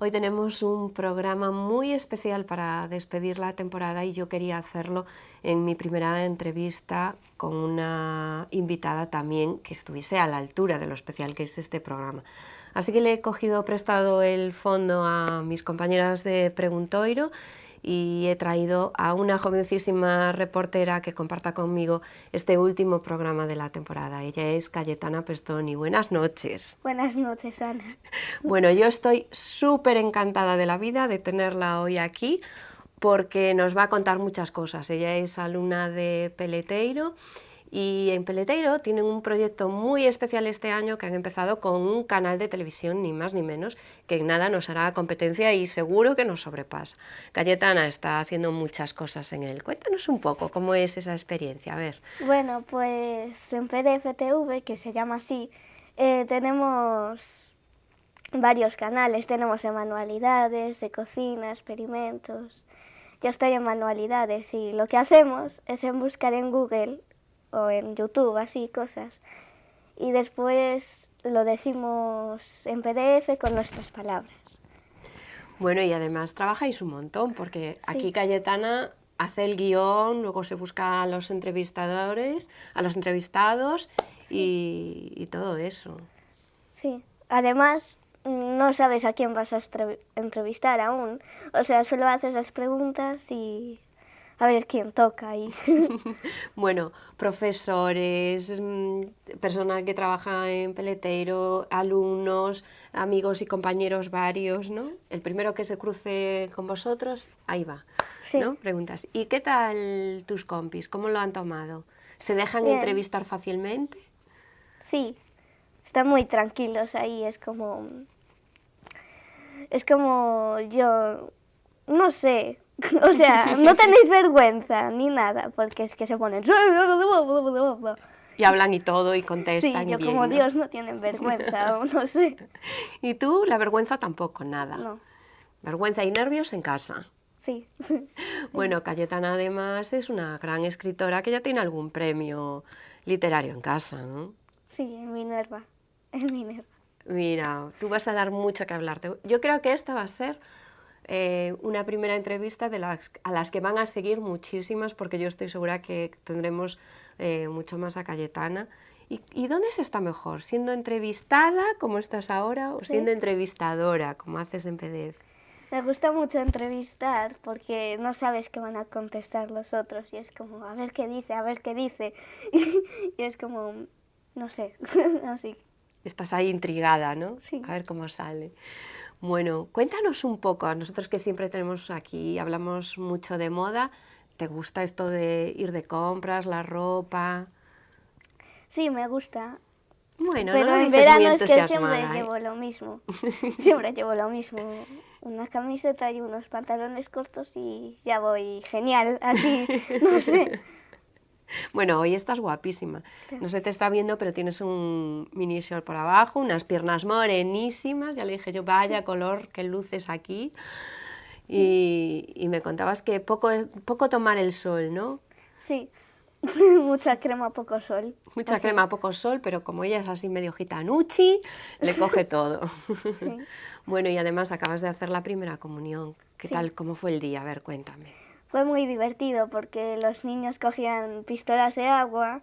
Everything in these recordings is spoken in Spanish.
Hoy tenemos un programa muy especial para despedir la temporada y yo quería hacerlo en mi primera entrevista con una invitada también que estuviese a la altura de lo especial que es este programa. Así que le he cogido prestado el fondo a mis compañeras de Preguntoiro y he traído a una jovencísima reportera que comparta conmigo este último programa de la temporada. Ella es Cayetana Pestoni. Buenas noches. Buenas noches, Ana. Bueno, yo estoy súper encantada de la vida de tenerla hoy aquí porque nos va a contar muchas cosas. Ella es alumna de Peleteiro y en Peleteiro tienen un proyecto muy especial este año que han empezado con un canal de televisión, ni más ni menos, que en nada nos hará competencia y seguro que nos sobrepasa. Cayetana está haciendo muchas cosas en él. Cuéntanos un poco cómo es esa experiencia, a ver. Bueno, pues en PDFTV, que se llama así, tenemos varios canales. Tenemos de manualidades, de cocina, experimentos. Yo estoy en manualidades y lo que hacemos es buscar en Google o en YouTube, así, cosas. Y después lo decimos en PDF con nuestras palabras. Bueno, y además trabajáis un montón, porque Sí. aquí Cayetana hace el guión, luego se busca a los entrevistadores, a los entrevistados y todo eso. Sí. Además, no sabes a quién vas a entrevistar aún. O sea, solo haces las preguntas y a ver quién toca ahí. Bueno, profesores, personal que trabaja en Peleteiro, alumnos, amigos y compañeros varios, ¿no? El primero que se cruce con vosotros, ahí va, Sí. ¿no? Preguntas. ¿Y qué tal tus compis? ¿Cómo lo han tomado? ¿Se dejan Bien. entrevistar fácilmente? Sí, están muy tranquilos ahí. Es como yo, no sé. O sea, no tenéis vergüenza ni nada, porque es que se ponen... Y hablan y todo y Sí, contestan yo bien, como ¿no? Dios no tienen vergüenza, o no sé. Y tú, la vergüenza tampoco, nada. No, Vergüenza y nervios en casa. sí. Bueno, Cayetana además es una gran escritora que ya tiene algún premio literario en casa, ¿no? Sí, en Minerva. En Minerva. Mira, tú vas a dar mucho que hablar. Yo creo que esta va a ser una primera entrevista a las que van a seguir muchísimas, porque yo estoy segura que tendremos mucho más a Cayetana. ¿Y dónde se está mejor? ¿Siendo entrevistada, como estás ahora, o siendo entrevistadora, como haces en PDF? Me gusta mucho entrevistar porque no sabes qué van a contestar los otros y es como, a ver qué dice, a ver qué dice. Y es como, no sé, así. Estás ahí intrigada, ¿no? Sí. A ver cómo sale. Bueno, cuéntanos un poco, a nosotros que siempre tenemos aquí, hablamos mucho de moda, ¿te gusta esto de ir de compras, la ropa? Sí, me gusta. Bueno, no Pero lo en dices muy verano es que siempre entusiasmada, ¿eh? llevo lo mismo. Siempre llevo lo mismo. Una camiseta y unos pantalones cortos y ya voy genial, así, no sé. Bueno, hoy estás guapísima. No se te está viendo, pero tienes un mini short por abajo, unas piernas morenísimas. Ya le dije yo, vaya color que luces aquí. Y me contabas que poco tomar el sol, ¿no? Sí, mucha crema, poco sol. Mucha Así. crema, poco sol, pero como ella es así medio gitanuchi, le coge todo. Sí. Bueno, y además acabas de hacer la primera comunión. ¿Qué Sí. tal? ¿Cómo fue el día? A ver, cuéntame. Fue muy divertido porque los niños cogían pistolas de agua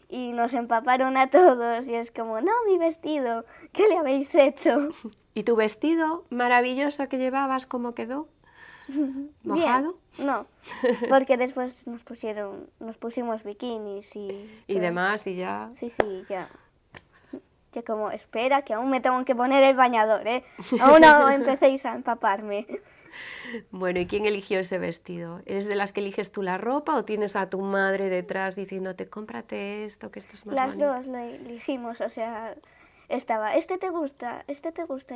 y nos empaparon a todos y es como, no, mi vestido, ¿qué le habéis hecho? ¿Y tu vestido maravilloso que llevabas, cómo quedó? ¿Mojado? Bien, no, porque después nos pusimos bikinis Y todo. demás, y ya... Sí, sí, ya. Yo como, espera, que aún me tengo que poner el bañador, ¿eh? Aún no empecéis a empaparme. Bueno, ¿y quién eligió ese vestido? ¿Eres de las que eliges tú la ropa o tienes a tu madre detrás diciéndote, cómprate esto, que esto es más Las bonito? dos lo elegimos, o sea, estaba, este te gusta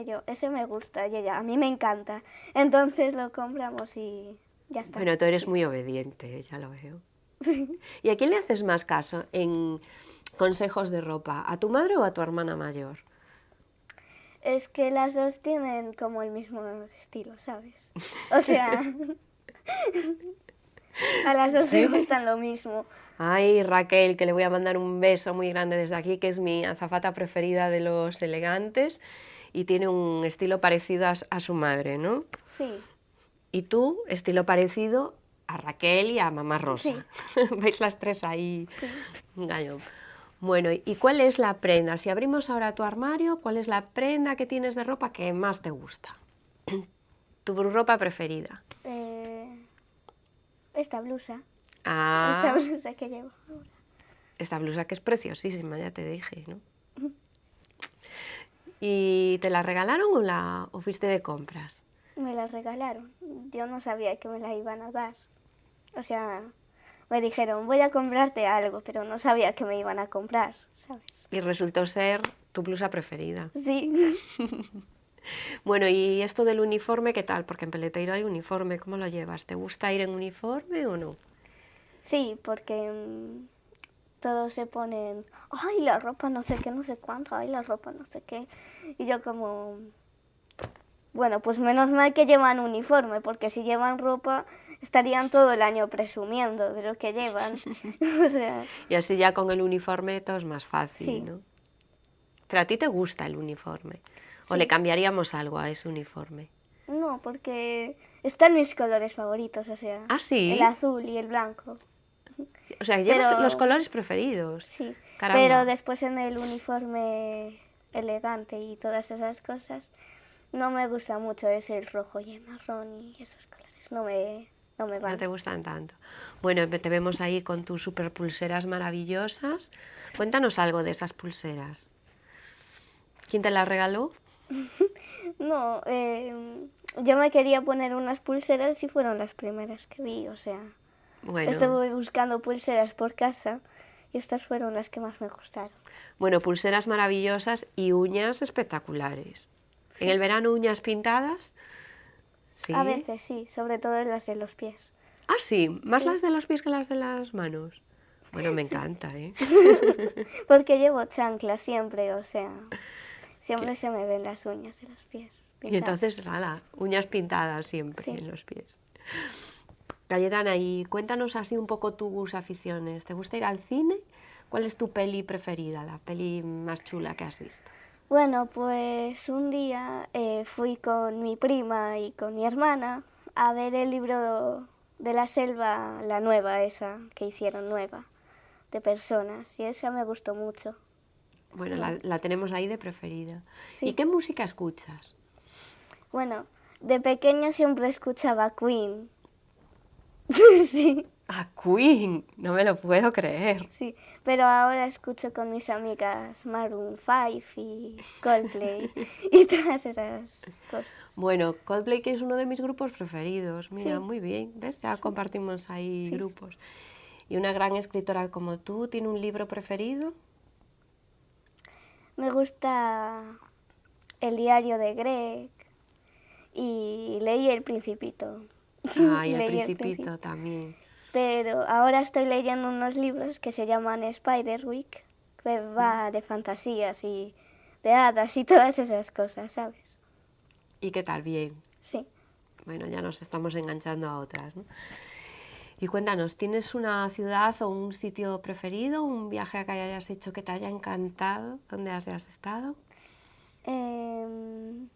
yo, ese me gusta y ella, a mí me encanta. Entonces lo compramos y ya está. Bueno, tú eres muy obediente, ya lo veo. ¿Y a quién le haces más caso en consejos de ropa? ¿A tu madre o a tu hermana mayor? Es que las dos tienen como el mismo estilo, ¿sabes? O sea, a las dos les gustan lo mismo. Ay, Raquel, que le voy a mandar un beso muy grande desde aquí, que es mi azafata preferida de los elegantes. y tiene un estilo parecido a su madre, ¿no? Sí. Y tú, estilo parecido a Raquel y a Mamá Rosa. Sí. ¿Veis las tres ahí? Sí. Gallo. Bueno, ¿y cuál es la prenda? Si abrimos ahora tu armario, ¿cuál es la prenda que tienes de ropa que más te gusta? Tu ropa preferida. Esta blusa. Ah, Esta blusa que llevo ahora. esta blusa que es preciosísima, ya te dije, ¿no? ¿Y te la regalaron o fuiste de compras? Me la regalaron. Yo no sabía que me la iban a dar. O sea, me dijeron, voy a comprarte algo, pero no sabía que me iban a comprar, ¿sabes? Y resultó ser tu blusa preferida. Sí. Bueno, ¿y esto del uniforme qué tal? Porque en Peleteiro hay uniforme, ¿cómo lo llevas? ¿Te gusta ir en uniforme o no? Sí, porque todos se ponen, ay, la ropa no sé qué, no sé cuánto, ay, la ropa no sé qué. Y yo como, bueno, pues menos mal que llevan uniforme, porque si llevan ropa estarían todo el año presumiendo de lo que llevan. O sea, Y así ya con el uniforme todo es más fácil, sí. ¿no? Pero a ti te gusta el uniforme. ¿O Sí. le cambiaríamos algo a ese uniforme? No, porque están mis colores favoritos, o sea, ¿Ah, sí? el azul y el blanco. O sea, llevas Pero- los colores preferidos. Sí, Caramba. pero después en el uniforme elegante y todas esas cosas, no me gusta mucho ese el rojo y el marrón y esos colores, no me van. No te gustan tanto. Bueno, te vemos ahí con tus super pulseras maravillosas. Cuéntanos algo de esas pulseras. ¿Quién te las regaló? No, yo me quería poner unas pulseras y fueron las primeras que vi, o sea, Bueno, estuve buscando pulseras por casa y estas fueron las que más me gustaron. bueno, pulseras maravillosas y uñas espectaculares. ¿En el verano uñas pintadas? Sí. A veces sí, sobre todo las de los pies. Ah, sí, más Sí. las de los pies que las de las manos. Bueno, me encanta, ¿eh? Porque llevo chanclas siempre, o sea, siempre se me ven las uñas de los pies. Y pintadas. entonces, ala, uñas pintadas siempre Sí. en los pies. Cayetana, y cuéntanos así un poco tus aficiones. ¿Te gusta ir al cine? ¿Cuál es tu peli preferida, la peli más chula que has visto? Bueno, pues un día fui con mi prima y con mi hermana a ver el libro de la selva, la nueva, esa que hicieron nueva, de personas, y esa me gustó mucho. Bueno, la tenemos ahí de preferida. Sí. ¿Y qué música escuchas? Bueno, de pequeña siempre escuchaba Queen. Sí. ¡Ah, Queen! No me lo puedo creer. Sí, pero ahora escucho con mis amigas Maroon 5 y Coldplay y todas esas cosas. Bueno, Coldplay que es uno de mis grupos preferidos. Mira, Sí. muy bien. ¿Ves? Ya compartimos ahí Sí. grupos. ¿Y una gran escritora como tú tiene un libro preferido? Me gusta El diario de Greg y leí El Principito. Ah, y El Leí Principito también. Pero ahora estoy leyendo unos libros que se llaman Spiderwick, que va de fantasías y de hadas y todas esas cosas, ¿sabes? ¿Y qué tal? Bien. Sí. Bueno, ya nos estamos enganchando a otras, ¿no? Y cuéntanos, ¿tienes una ciudad o un sitio preferido, un viaje que hayas hecho que te haya encantado? ¿Dónde has estado? Em,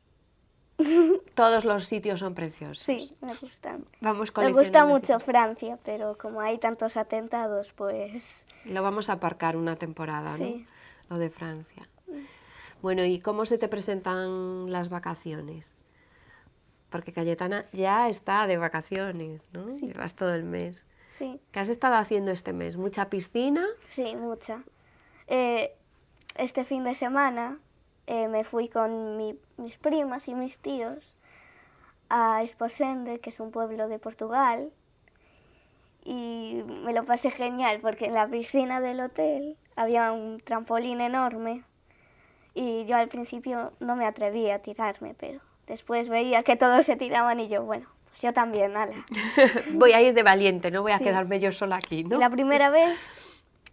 Todos los sitios son preciosos. sí, me gustan. Vamos Me coleccionando gusta mucho sitios. Francia, pero como hay tantos atentados, pues Lo vamos a aparcar una temporada, sí. ¿no? Lo de Francia. Bueno, ¿y cómo se te presentan las vacaciones? Porque Cayetana ya está de vacaciones, ¿no? Sí. Llevas todo el mes. Sí, ¿Qué has estado haciendo este mes? ¿Mucha piscina? sí, mucha. Este fin de semana me fui con mis primas y mis tíos a Esposende, que es un pueblo de Portugal, y me lo pasé genial porque en la piscina del hotel había un trampolín enorme y yo al principio no me atrevía a tirarme, pero después veía que todos se tiraban y yo, bueno, pues yo también, ala. Voy a ir de valiente, no voy a Sí. quedarme yo sola aquí, ¿no? Y la primera vez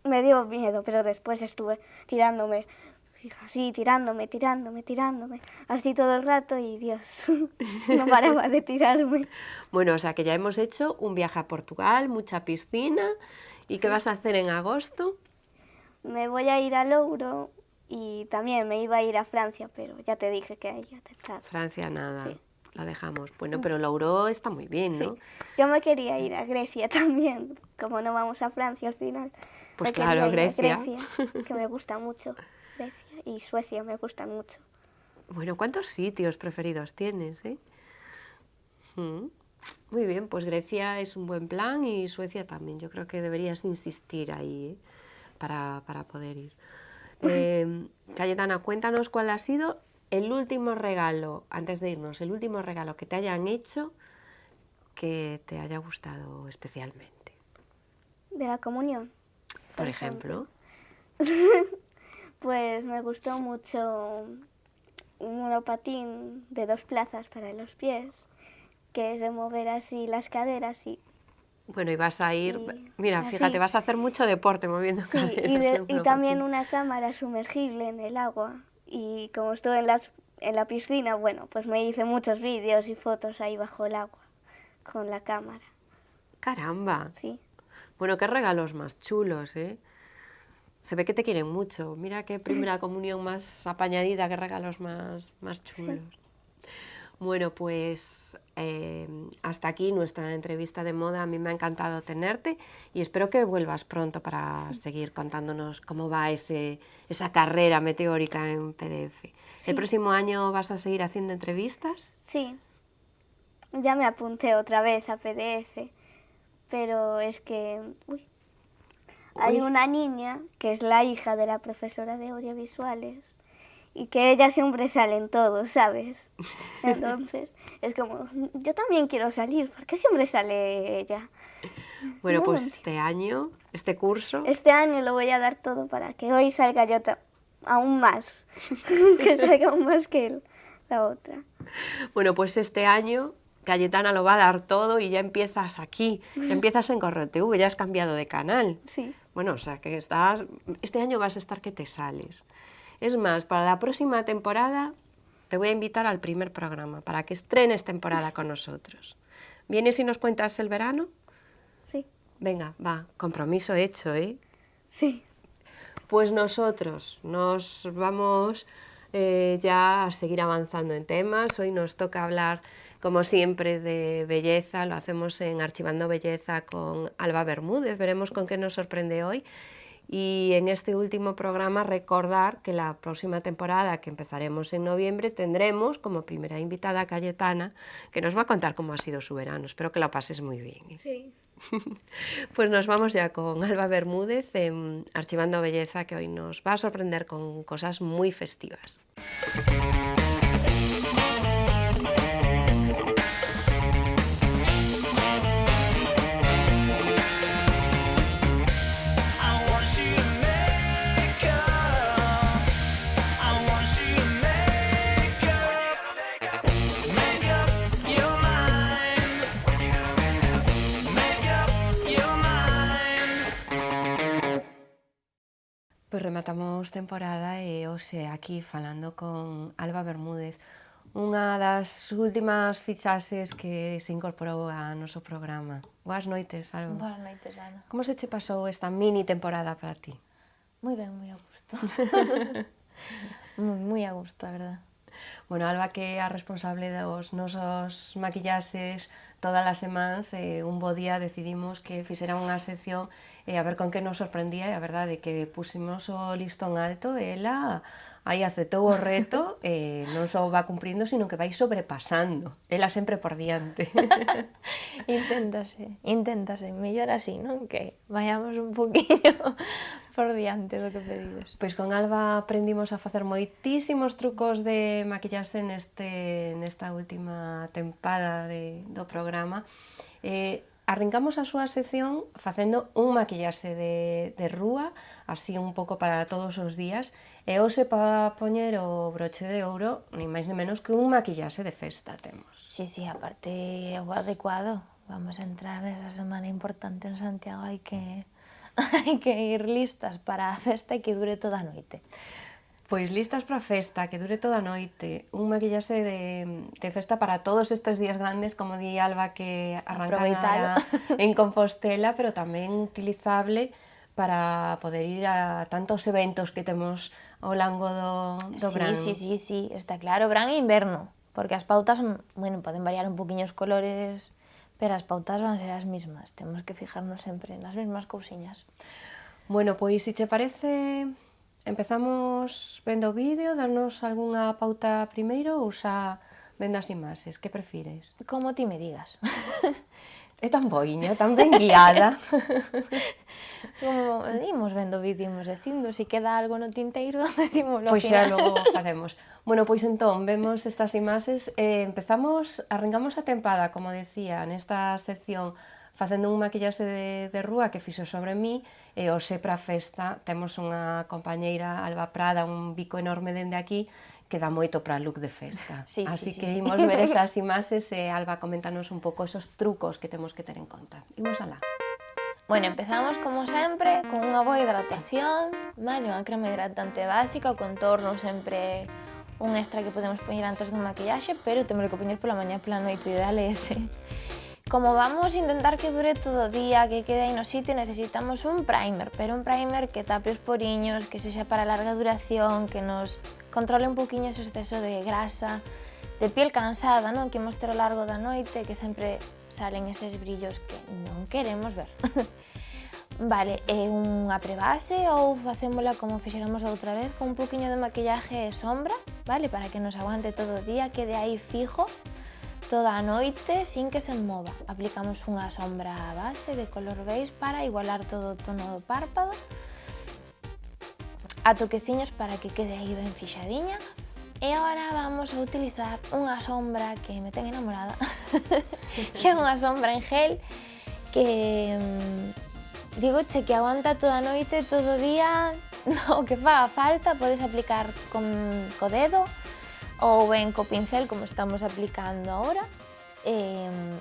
me dio miedo, pero después estuve tirándome, así, tirándome, así todo el rato y Dios, no paraba de tirarme. Bueno, o sea que ya hemos hecho un viaje a Portugal, mucha piscina. ¿Y qué vas a hacer en agosto? Me voy a ir a Louro Y también me iba a ir a Francia, pero ya te dije que ya te está. Francia nada, Sí. la dejamos. Bueno, pero Louro está muy bien, ¿no? Sí. Yo me quería ir a Grecia también, como no vamos a Francia al final. Pues me quería claro, ir a Grecia. que me gusta mucho. Grecia y Suecia me gustan mucho. Bueno, ¿cuántos sitios preferidos tienes, eh? Muy bien, pues Grecia es un buen plan y Suecia también. Yo creo que deberías insistir ahí, ¿eh? para poder ir. Cayetana, cuéntanos cuál ha sido el último regalo, antes de irnos, el último regalo que te hayan hecho que te haya gustado especialmente. De la comunión. Por ejemplo. Pues me gustó mucho un monopatín de 2 plazas para los pies, que es de mover así las caderas y... Bueno, y vas a ir, mira, así. fíjate, vas a hacer mucho deporte moviendo Sí, caderas. y también una cámara sumergible en el agua. Y como estuve en la piscina, bueno, pues me hice muchos vídeos y fotos ahí bajo el agua con la cámara. Caramba. Sí. Bueno, qué regalos más chulos, ¿eh? Se ve que te quieren mucho. Mira qué primera comunión más apañadita, qué regalos más chulos. Sí. Bueno, pues hasta aquí nuestra entrevista de moda. A mí me ha encantado tenerte y espero que vuelvas pronto para seguir contándonos cómo va esa carrera meteórica en PDF. Sí. ¿El próximo año vas a seguir haciendo entrevistas? Sí, ya me apunté otra vez a PDF, pero es que... Hay una niña que es la hija de la profesora de audiovisuales y que ella siempre sale en todo, ¿sabes? Entonces es como, yo también quiero salir, ¿por qué siempre sale ella? Bueno, pues este año, este curso... Este año lo voy a dar todo para que hoy salga yo aún más, que salga aún más que la otra. Bueno, pues este año Cayetana lo va a dar todo y ya empiezas aquí, ya empiezas en Correo TV, ya has cambiado de canal. Sí. Bueno, o sea que este año vas a estar que te sales. Es más, para la próxima temporada te voy a invitar al primer programa para que estrenes temporada con nosotros. ¿Vienes y nos cuentas el verano? Sí. Venga, va, compromiso hecho, ¿eh? Sí. Pues nosotros nos vamos ya a seguir avanzando en temas. Hoy nos toca hablar, como siempre, de belleza. Lo hacemos en Archivando Belleza con Alba Bermúdez. Veremos con qué nos sorprende hoy. Y en este último programa recordar que la próxima temporada, que empezaremos en noviembre, tendremos como primera invitada a Cayetana, que nos va a contar cómo ha sido su verano. Espero que lo pases muy bien, ¿eh? Sí. Pues nos vamos ya con Alba Bermúdez en Archivando Belleza, que hoy nos va a sorprender con cosas muy festivas. Pues rematamos temporada e hoxe aquí falando con Alba Bermúdez, unha das últimas fichaxes que se incorporou a noso programa. Boas noites, Alba. Boas noites, Ana. Como se che pasou esta mini temporada para ti? Moi ben, moi a gusto. moi a gusto, a verdad. Bueno, Alba, que é a responsable dos nosos maquillaxes todas as semanas, un bo día decidimos que fixera unha sección a ver con que nos sorprendía, e a verdade que pusimos o listón alto, e ela aí aceptou o reto, non só va cumprindo, sino que vai sobrepasando, ela sempre por diante. Inténtase, mellor así, non? Que vayamos un poquinho por diante do que pedides. Pois con Alba aprendimos a facer moitísimos trucos de maquillaxe nesta última tempada do programa. Arrancamos a súa sección facendo un maquillaxe de rúa, así un pouco para todos os días, e hoxe para poñer o broche de ouro, ni máis ni menos que un maquillaxe de festa temos. Sí, aparte é o adecuado. Vamos a entrar nesa semana importante en Santiago, hai que ir listas para a festa e que dure toda a noite. Pois listas para a festa, que dure toda a noite, un maquillaxe de festa para todos estes días grandes, como di Alba, que arrancan en Compostela, pero tamén utilizable para poder ir a tantos eventos que temos ao longo do verán. Sí, está claro, verán e inverno, porque as pautas, bueno, poden variar un poquinho os colores, pero as pautas van ser as mismas, temos que fijarnos sempre nas mesmas cousiñas. Bueno, pois, se che parece, empezamos vendo o vídeo, darnos algunha pauta primeiro ou xa vendo as imaxes, que prefires? Como ti me digas. É tan boiña, tan ben guiada. Como imos vendo o vídeo, imos dicindo, se queda algo no tinteiro, decímolo. Pois xa logo facemos. Bueno, pois entón, vemos estas imaxes e empezamos, arrancamos a tempada, como decía, nesta sección, facendo un maquillaxe de rúa que fixo sobre mí, e hoxe para a festa temos unha compañeira, Alba Prada, un bico enorme dende aquí, que dá moito para look de festa. Así que imos ver esas imaxes e Alba, coméntanos un pouco esos trucos que temos que ter en conta. Imos alá. Bueno, empezamos como sempre con unha boa hidratación, vale, unha crema hidratante básica, o contorno sempre un extra que podemos poñer antes do maquillaxe, pero temos que poñer pola mañá e pola noite, o ideal é ese. Como vamos a intentar que dure todo o día, que quede aí no sitio, necesitamos un primer, pero un primer que tape os poriños, que sexa para larga duración, que nos controle un poquinho ese exceso de grasa, de piel cansada, non? Que imos ter ao largo da noite, que sempre salen eses brillos que non queremos ver. Vale, unha prebase ou facémola como fixéramos outra vez, con un poquinho de maquillaje e sombra, vale? Para que nos aguante todo o día, quede aí fijo toda a noite sin que se mova. Aplicamos unha sombra base de color beige para igualar todo o tono do párpado, a toqueciños para que quede aí ben fixadiña. E agora vamos a utilizar unha sombra que me ten enamorada, que é unha sombra en gel que digoche que aguanta toda a noite, todo o día, o que faga falta, podes aplicar co dedo ou ben co pincel, como estamos aplicando agora,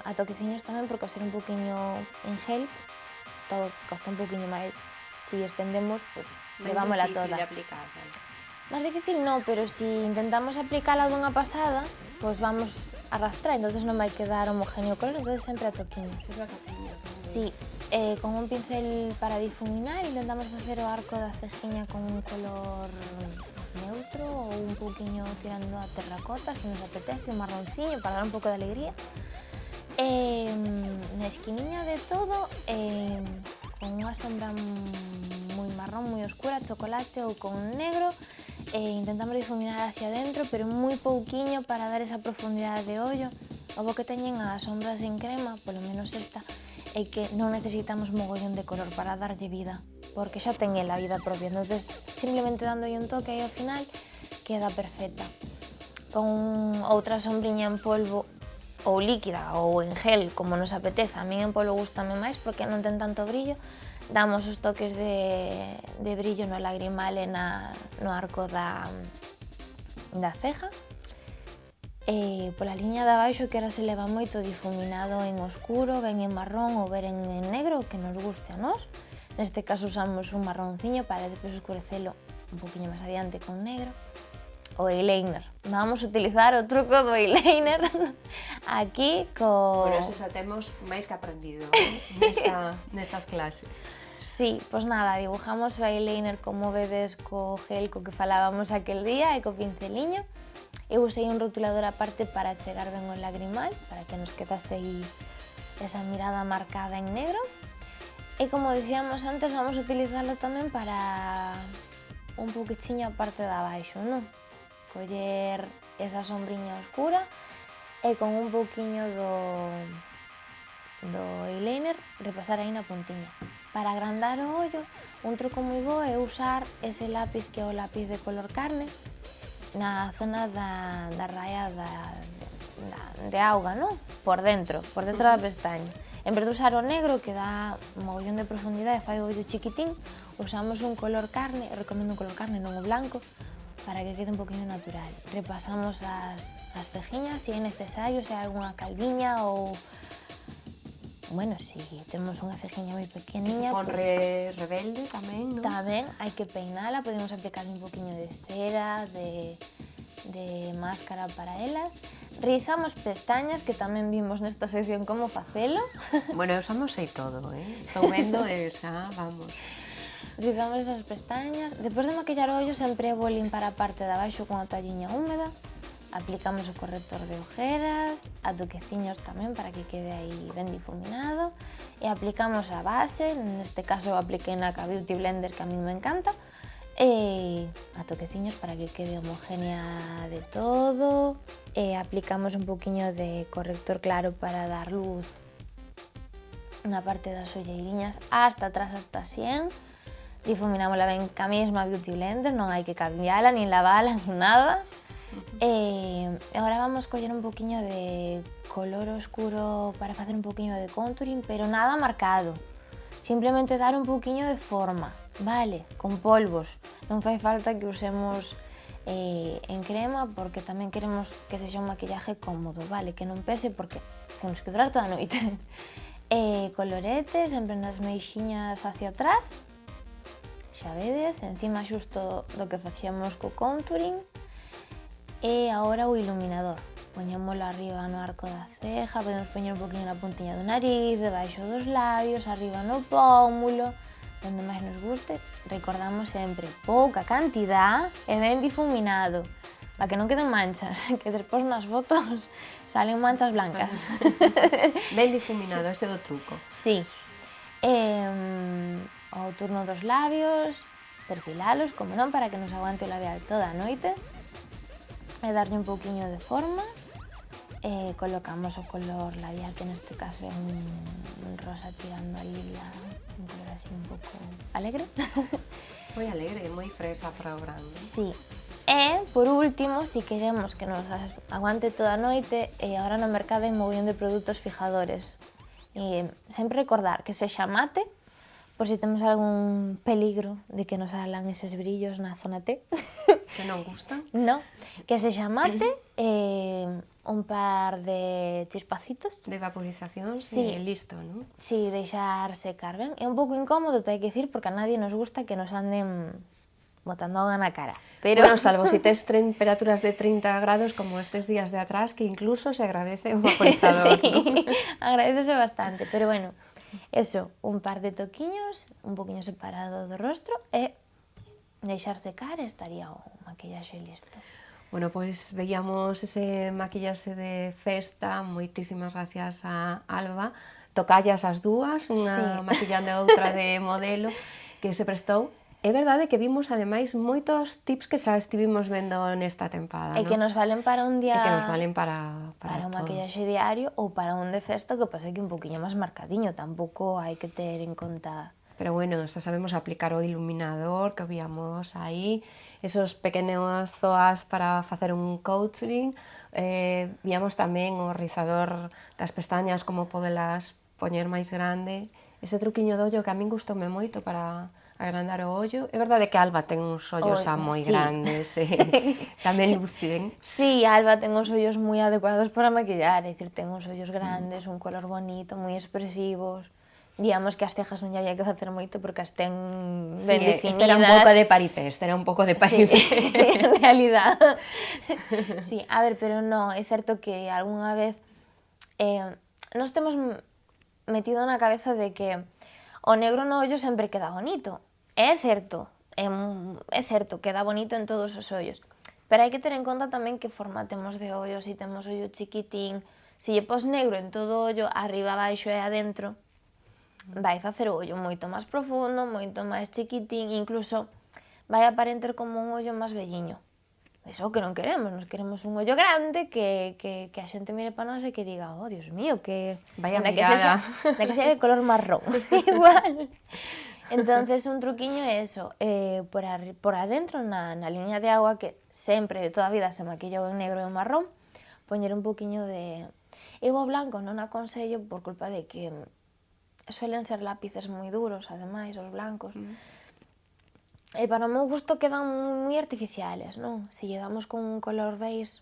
a toqueciños tamén, porque ao ser un poquinho en gel, todo costa un poquinho máis. Si estendemos, pues levámola toda. Máis difícil de aplicar, vale. Máis difícil non, pero si intentamos aplicala dunha pasada, pues vamos a arrastrar, entonces non vai quedar homogéneo o color, entonces sempre a toquiños. Sí, con un pincel para difuminar intentamos facer o arco da cejiña con un color neutro ou un poquinho tirando a terracota, se nos apetece, un marronciño para dar un pouco de alegría. Na esquiniña de todo, con unha sombra moi marrón, moi oscura, chocolate ou con negro, intentamos difuminar hacia dentro, pero moi pouquiño para dar esa profundidade de ollo. O bo que teñen as sombras en crema, polo menos esta, é que non necesitamos mogollón de color para darlle vida, porque xa ten ela vida propia, entonces simplemente dándolle un toque aí ao final queda perfecta. Con outra sombriña en polvo ou líquida ou en gel, como nos apeteza, a min en polvo gustame máis porque non ten tanto brillo, damos os toques de brillo no lagrimal e no arco da ceja. Pola liña de abaixo, que ahora se leva moito difuminado en oscuro, ben en marrón ou ben en negro, que nos guste a nós. Neste caso usamos un marronciño para despois escurecelo un poquinho máis adiante con negro. O eyeliner. Vamos a utilizar o truco do eyeliner aquí co... Bueno, xa temos máis que aprendido nestas clases. Sí, pois nada, dibujamos o eyeliner como vedes co gel co que falábamos aquel día e co pinceliño. Eu usei un rotulador aparte para chegar ben o lagrimal, para que nos quedase aí esa mirada marcada en negro. E como dicíamos antes, vamos a utilizarlo tamén para un poquinho a parte de abaixo, non? Coller esa sombriña oscura e con un poquinho do eyeliner repasar aí na puntiña. Para agrandar o ollo, un truco moi bo é usar ese lápiz que é o lápiz de color carne na zona da raya de auga, non? Por dentro da pestaña. En vez de usar o negro, que dá un mogollón de profundidade e fai o ollo chiquitín, usamos un color carne, recomendo un color carne, non o blanco, para que quede un poquinho natural. Repasamos as cejiñas, se é necesario, se hai algunha calviña ou... Bueno, si temos unha cejiña moi pequeniña... Con rebelde tamén, non? Tamén hai que peinala, podemos aplicar un poquinho de cera, de máscara para elas. Rizamos pestañas, que tamén vimos nesta sección como facelo. Bueno, eu xa non sei todo, Estou vendo e xa, vamos. rizamos esas pestañas. Despois de maquillar o ollo sempre vou limpar a parte de abaixo con a toalliña húmeda. Aplicamos o corrector de ojeras, a toqueciños tamén para que quede aí ben difuminado. E aplicamos a base, neste caso apliquei na Beauty Blender, que a mí me encanta. E a toqueciños para que quede homogénea de todo. E aplicamos un poquinho de corrector claro para dar luz na parte das olleiriñas hasta atrás, hasta a sien. Difuminámola ben ca mesma Beauty Blender, non hai que cambiala, nin lavala, nin nada. E agora vamos coller un poquinho de color oscuro para facer un poquinho de contouring, pero nada marcado. Simplemente dar un poquinho de forma, vale? Con polvos. Non fai falta que usemos en crema, porque tamén queremos que sexa un maquillaje cómodo, vale? Que non pese, porque temos que durar toda a noite. Colorete, sempre nas meixiñas hacia atrás. Xa vedes, encima xusto do que facíamos co contouring. E agora o iluminador. Poñémolo arriba no arco da ceja, podemos poñer un poquinho na puntiña do nariz, debaixo dos labios, arriba no pómulo, onde máis nos guste. Recordamos sempre, pouca cantidad e ben difuminado, para que non queden manchas, que despois nas fotos salen manchas blancas. Ben difuminado, ese é o truco. Sí. O turno dos labios, perfilalos, como non, para que nos aguante o labial toda a noite. E darlle un poquinho de forma. Colocamos o color labial, que neste caso é un rosa tirando a lila, un color así un pouco alegre. Moi alegre, moi fresa para o grande. Sí. E, por último, si queremos que nos aguante toda a noite, agora no mercado hai mogollón de produtos fijadores. E sempre recordar que sexa mate, por si temos algún peligro de que nos salan eses brillos na zona T. Que non gustan? No, que sexa mate, un par de chispacitos. De vaporización, Sí. listo, non? Sí, deixar secar ben. É un pouco incómodo, te hai que dicir, porque a nadie nos gusta que nos anden botando auga na cara. Pero... Bueno, salvo si tes temperaturas de 30 grados como estes días de atrás, que incluso se agradece o vaporizador. Sí, ¿no? agradecese bastante, pero bueno, eso, un par de toquiños, un poquinho separado do rostro e deixar secar e estaría o maquillaxe listo. Bueno, pois veíamos ese maquillaxe de festa, moitísimas gracias a Alba. Tocallas as dúas, unha maquillando e outra de modelo, que se prestou. É verdade que vimos, ademais, moitos tips que xa estivimos vendo nesta tempada, E ¿no? que nos valen para un día... E que nos valen para un todo. maquillaxe diario ou para un de festa, que pasa que un poquinho máis marcadiño, tampouco hai que ter en conta... Pero bueno, xa sabemos aplicar o iluminador que víamos aí, esos pequenos zoas para facer un contouring, víamos tamén o rizador das pestañas, como podelas poñer máis grande, ese truquiño do ollo que a min gustoume moito para agrandar o ollo. É verdade que Alba ten uns ollos xa moi sí. grandes, tamén luciden. Sí, Alba ten os ollos moi adecuados para maquillar, é dicir, ten os ollos grandes, un color bonito, moi expresivos. Víamos que as cejas non lle había que facer moito porque as ten ben definidas. Este era un pouco de paripé, este era un pouco de paripé. Sí, en realidad. Sí, a ver, pero non, é certo que algunha vez nos temos metido na cabeza de que o negro no ollo sempre queda bonito. É certo, queda bonito en todos os ollos. Pero hai que ter en conta tamén que forma temos de ollo, se temos ollo chiquitín, se lle pos negro en todo o ollo, arriba, abaixo e adentro, vai facer o ollo moito máis profundo, moito máis chiquitín, incluso vai aparentar como un ollo máis velliño. Eso que non queremos, nos queremos un ollo grande que a xente mire para nós e que diga, oh, Dios mío, que... Vaya mirada. Que sexa de color marrón, igual. Entonces, un truquiño é eso, por adentro, na liña de agua, que sempre, de toda a vida, se maquillou en negro e en marrón, poñer un poquinho de... Eu o blanco non aconsello por culpa de que suelen ser lápices moi duros, ademais, os blancos. E para o meu gusto quedan moi artificiales, non? Se lle damos con un color beige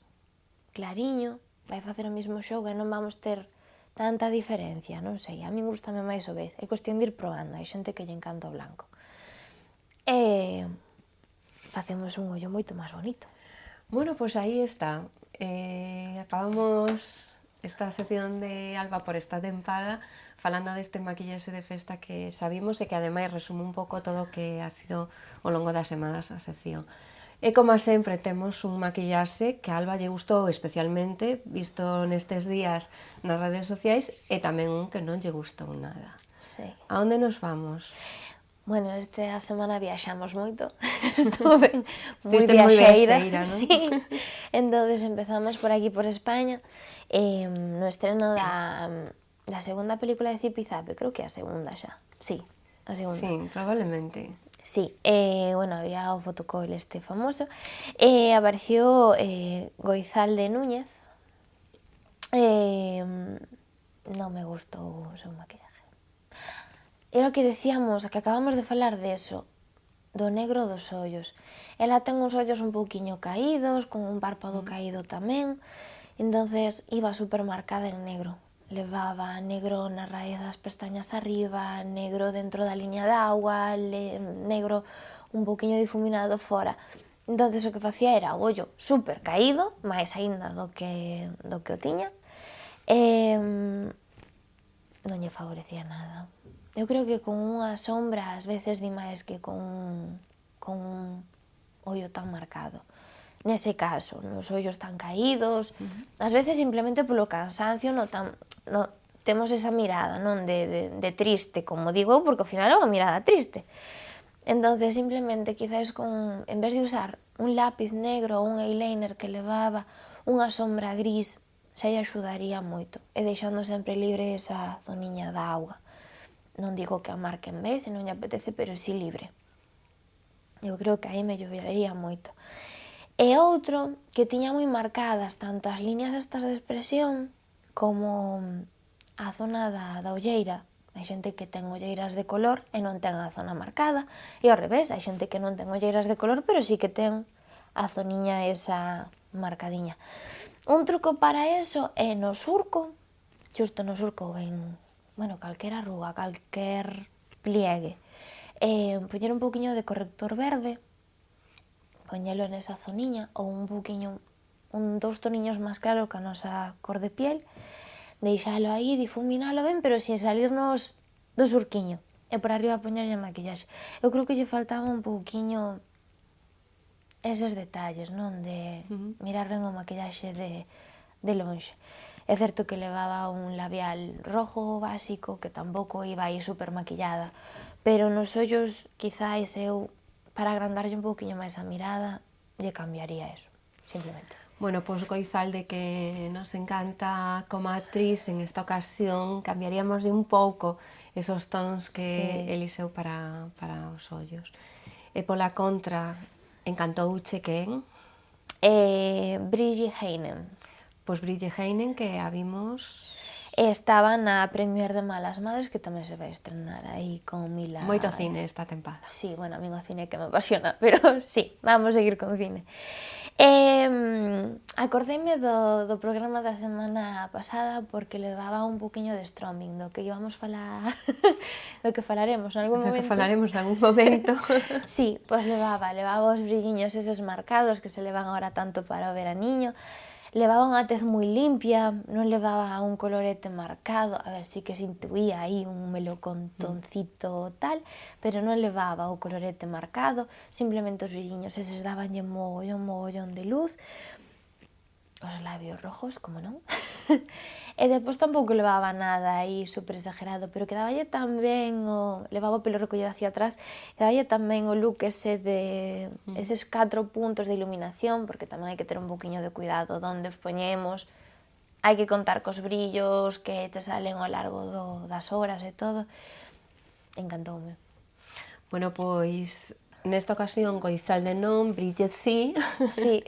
clariño, vai facer o mesmo xogo e non vamos ter tanta diferencia, non sei, a min gustame máis o beige. É cuestión de ir probando, hai xente que lle encanta o blanco. E facemos un ollo moito máis bonito. Bueno, pois aí está. Acabamos esta sección de Alba por esta tempada falando deste maquillaxe de festa que sabimos e que ademais resume un pouco todo o que ha sido ao longo das semanas a sección. E como sempre temos un maquillaxe que a Alba lle gustou especialmente, visto nestes días nas redes sociais, e tamén un que non lle gustou nada. Sí. A onde nos vamos? Bueno, esta semana viaxamos moito. Estuve moi Estuviste moi viaxeira, viaxeira, non? sí. Entonces empezamos por aquí, por España, no estreno da segunda película de Zipizape, creo que é a segunda xa. Sí, a segunda. Sí, probablemente. Sí, bueno, había o fotocall este famoso, apareció Goizalde Núñez, non me gustou o seu maquillaje. Era o que decíamos, que acabamos de falar de eso, do negro dos ollos. Ela ten uns ollos un pouquiño caídos, con un párpado caído tamén, entonces iba super marcada en negro. Levaba negro na raíz das pestañas arriba, negro dentro da liña de agua, negro un pouquiño difuminado fora. Entonces o que facía era o ollo super caído, máis aínda do que o tiña, non lle favorecía nada. Eu creo que con unha sombra ás veces di máis que con un ollo tan marcado. Nese caso, nos ollos tan caídos, ás veces simplemente polo cansancio temos esa mirada, non de triste, como digo eu, porque ao final é unha mirada triste. Entonces, simplemente, quizás en vez de usar un lápiz negro ou un eyeliner que levaba unha sombra gris, xa lle axudaría moito, e deixando sempre libre esa zoniña da auga. Non digo que a marquen ben, se non lle apetece, pero sí libre. Eu creo que aí me lloraría moito. E outro que tiña moi marcadas tanto as liñas estas de expresión como a zona da olleira. Hai xente que ten olleiras de color e non ten a zona marcada, e ao revés, hai xente que non ten olleiras de color, pero sí que ten a zoniña esa marcadiña. Un truco para eso é no surco, xusto no surco calquera arruga, calquer pliegue, poñer un pouquiño de corrector verde, poñelo nesa zoniña, ou un pouquiño, dous toniños máis claros que a nosa cor de piel, deixalo aí, difuminalo ben, pero sin salirnos do surquiño, e por arriba poñerlle maquillaxe. Eu creo que lle faltaba un pouquiño eses detalles, non? De mirar ben o maquillaxe de lonxe. É certo que levaba un labial rojo básico, que tampouco iba aí super maquillada, pero nos ollos, quizáis eu, para agrandarlle un pouquiño máis a mirada, lle cambiaría eso, simplemente. Bueno, pois Goizalde, que nos encanta como actriz, en esta ocasión cambiaríamos de un pouco esos tons que eliseu para os ollos. E pola contra, encantouche quen? Brigitte Heinen. Pois Brigitte Heinen, que a vimos... Estaba na Premier de Malas Madres, que tamén se vai estrenar aí con Mila... Moito cine esta tempada. Sí, bueno, a mí o cine que me apasiona, pero sí, vamos a seguir con cine. Acordeime do programa da semana pasada porque levaba un poquinho de Stroming, do que íbamos falar, do que falaremos en algún momento. Do que falaremos en algún momento. Sí, pois levaba os brilliños eses marcados que se levan ahora tanto para o veraniño. Levaba unha tez moi limpia, non levaba un colorete marcado, a ver, sí que se intuía aí un melocontoncito tal, pero non levaba o colorete marcado, simplemente os brilliños eses dabanlle mogollón de luz, os labios rojos, como non? E depois tampouco levaba nada aí super exagerado, pero quedaballe tamén levaba o pelo recollido hacia atrás, quedaballe tamén o look ese de eses 4 puntos de iluminación, porque tamén hai que ter un poquinho de cuidado onde os poñemos, hai que contar cos brillos que che salen ao largo das horas e todo. Encantoume. Bueno, pois nesta ocasión Goizalde non, Brigitte sí. Sí.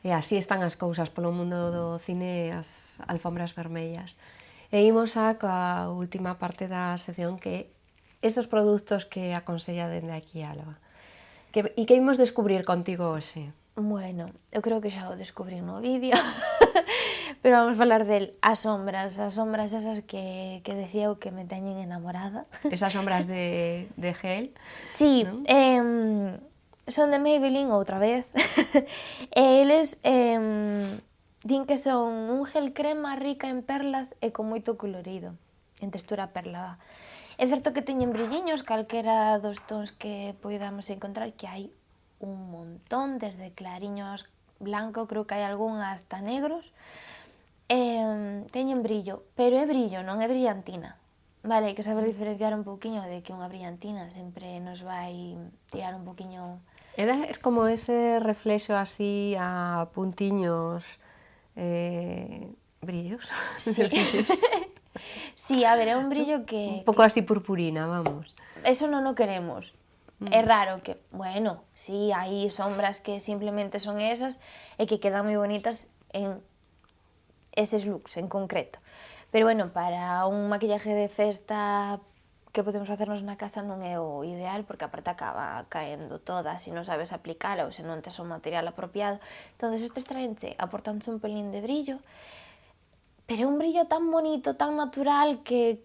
E así están as cousas polo mundo do cine e as alfombras vermellas. E imos coa última parte da sección, que esos produtos que aconsella dende aquí, Alba. E que imos descubrir contigo hoxe? Bueno, eu creo que xa o descubrí no vídeo, pero vamos falar del as sombras esas que decía eu que me teñen enamorada. Esas sombras de gel. Sí, ¿no? Son de Maybelline outra vez, e eles Din que son un gel crema rica en perlas e con moito colorido, en textura perla. É certo que teñen brilliños, calquera dos tons que poidamos encontrar, que hai un montón, desde clariños blanco, creo que hai algún hasta negros. Teñen brillo, pero é brillo, non é brillantina. Vale, hai que saber diferenciar un pouquiño de que unha brillantina sempre nos vai tirar un pouquiño... Era como ese reflexo así a puntiños brillos. Sí. Sí, a ver, é un brillo que... Un pouco así purpurina, vamos. Eso non o queremos. É raro que, bueno, sí, hai sombras que simplemente son esas e que quedan moi bonitas en eses looks en concreto. Pero bueno, para un maquillaje de festa que podemos facernos na casa non é o ideal, porque aparte acaba caendo toda se non sabes aplicala ou se non tes o material apropiado. Entón, estes traenche, aportanche un pelín de brillo, pero é un brillo tan bonito, tan natural, que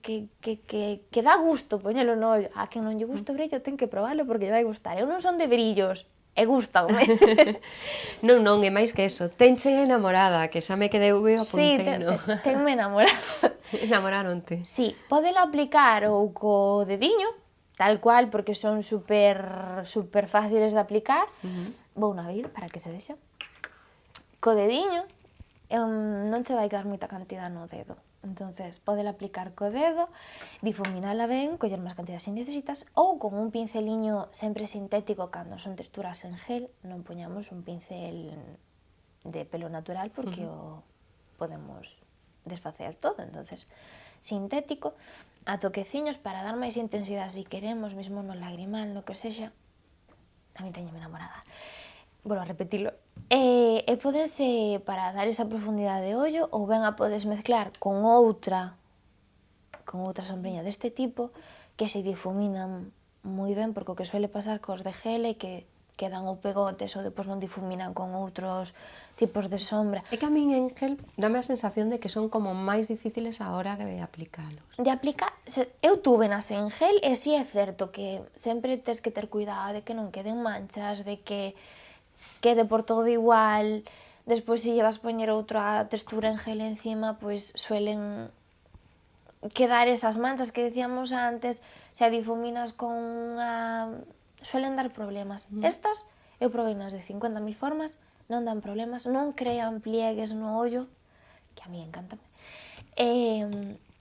dá gusto poñelo no ollo. A quen non lle gusta o brillo ten que probalo porque lle vai gustar. Eu non son de brillos, e gustanme. Non, é máis que eso. Tenche enamorada, que xa me quedei apuntei, Sí, non? tenme enamorada. Enamoraronte. Sí, podelo aplicar ou co dediño, tal cual, porque son super fáciles de aplicar. Vou na abrir para que se vexa. Co dediño, non che vai quedar moita cantidad no dedo. Entonces, podela aplicar co dedo, difuminala ben, coller máis cantidad se necesitas, ou con un pinceliño sempre sintético cando son texturas en gel, non poñamos un pincel de pelo natural porque o podemos desfacer todo. Entonces, sintético, a toqueciños para dar máis intensidade se queremos, mesmo no lagrimal, no que sexa. A mí teñome enamorada. Volvo a repetilo. E podense, para dar esa profundidade de ollo, ou ben a podes mezclar con outra sombriña deste tipo, que se difuminan moi ben, porque o que suele pasar cos de gel é que quedan ou pegotes ou depois non difuminan con outros tipos de sombra. É que a min en gel dame a sensación de que son como máis difíciles a hora de aplicalos. De aplicar, eu tuve nas en gel e si é certo que sempre tes que ter cuidado de que non queden manchas, de que quede por todo igual. Despois, se llevas poñer outra textura en gel encima, pois suelen quedar esas manchas que decíamos antes. Se a difuminas con unha... suelen dar problemas. Estas, eu provei nas de 50.000 formas, non dan problemas, non crean pliegues no ollo, que a mí encanta.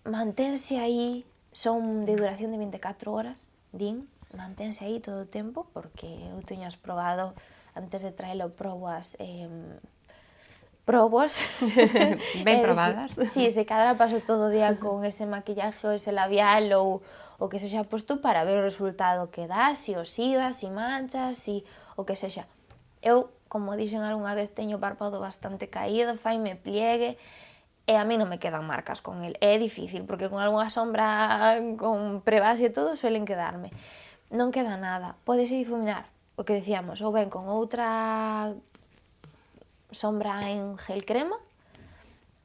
Mantense aí, son de duración de 24 horas, din, mantense aí todo o tempo, porque eu teño as probado antes de traelo, proboas ben probadas. Sí, se cadra paso todo o día con ese maquillaje ou ese labial ou o que sexa posto para ver o resultado que dá, si oxida, si manchas, si o que sexa. Eu, como dixen algunha vez, teño o párpado bastante caído, faime pliegue, e a mí non me quedan marcas con el. É difícil, porque con algunha sombra con prebase e todo suelen quedarme. Non queda nada. Pódese difuminar, o que decíamos, ou ben con outra sombra en gel crema,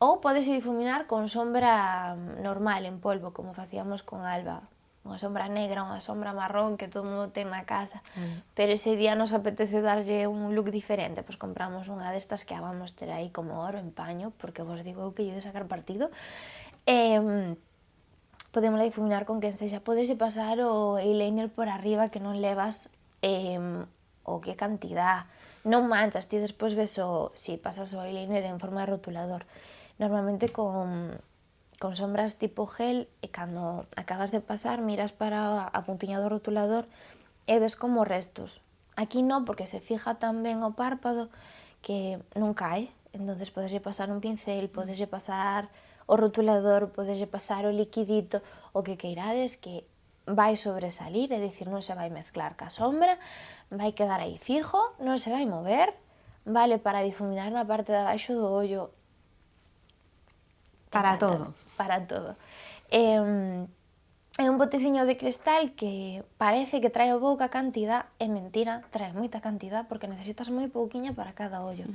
ou pódese difuminar con sombra normal, en polvo, como facíamos con Alba. Unha sombra negra, unha sombra marrón que todo mundo ten na casa. Pero ese día nos apetece darlle un look diferente, pois compramos unha destas que a vamos ter aí como oro en paño, porque vos digo eu que lle de sacar partido. Podemos difuminar con quen sexa. Podese pasar o eyeliner por arriba que non levas o que cantidad. Non manchas, ti despois ves o... Si pasas o eyeliner en forma de rotulador. Normalmente con sombras tipo gel, e cando acabas de pasar, miras para a puntiña do rotulador e ves como restos. Aquí non, porque se fija tan ben o párpado que non cae. Entonces podeslle pasar un pincel, podeslle pasar o rotulador, podeslle pasar o liquidito, o que queirades, que vai sobresalir, é dicir, non se vai mezclar ca sombra, vai quedar aí fijo, non se vai mover, vale para difuminar na parte de abaixo do ollo. Para todo. Para todo. É un boteciño de cristal que parece que trae pouca cantidad, é mentira, trae moita cantidad porque necesitas moi pouquiña para cada ollo.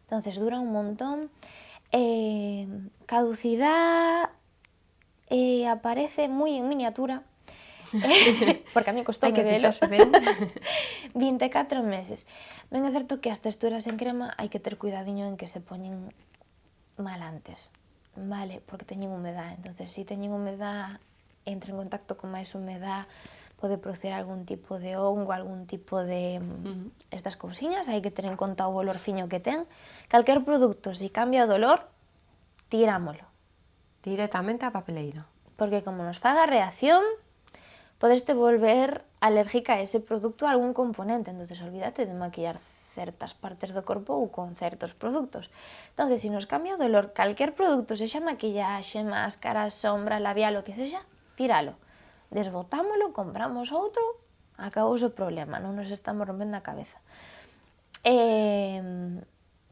Entonces dura un montón. Caducidade aparece moi en miniatura, porque a mí costou que velo. 24 meses. Ben é certo que as texturas en crema hai que ter cuidadiño en que se poñen mal antes, vale, porque teñen humedad. Entonces, se teñen humedad, entra en contacto con máis humedad, pode producir algún tipo de hongo, algún tipo de estas cousiñas, hai que ter en conta o olorciño que ten. Calquer produto, se cambia o olor, tirámolo. Directamente á papeleira. Porque como nos faga reacción, podeste volver alérgica a ese produto a algún componente, entonces olvídate de maquillar certas partes do corpo ou con certos produtos. Entonces, se nos cambia o dolor, calquer produto, sexa maquillaxe, máscara, sombra, labial, o que sexa, tíralo. Desbotámolo, compramos outro, acabou o problema, non nos estamos rompendo a cabeza.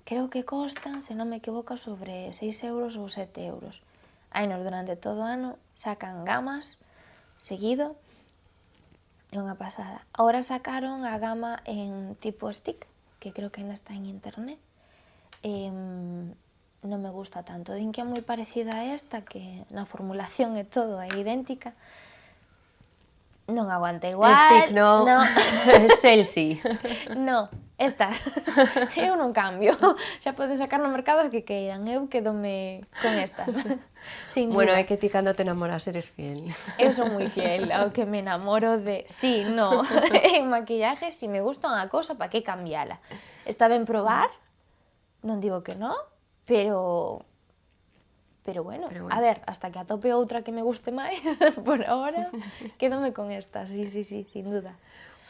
Creo que costan, se non me equivoco, sobre 6 euros ou 7 euros. Ainos durante todo o ano, sacan gamas, seguido, é unha pasada. Ahora sacaron a gama en tipo stick, que creo que ainda está en internet. Non me gusta tanto. Din que é moi parecida a esta, que na formulación e todo é idéntica. Non aguanta igual. Stick no, Celsi. No, estas. Eu non cambio. Xa podes sacar no mercado as que queiran. Eu quedome con estas. Sin duda. Bueno, é que ti cando te enamoras eres fiel. Eu son moi fiel ao que me enamoro de... Sí, no. En maquillaje, se me gusta unha cosa, pa que cambiala? Está ben probar, non digo que no, pero bueno, a ver, hasta que atope outra que me guste máis, por ahora, quédome con esta, sí, sin duda.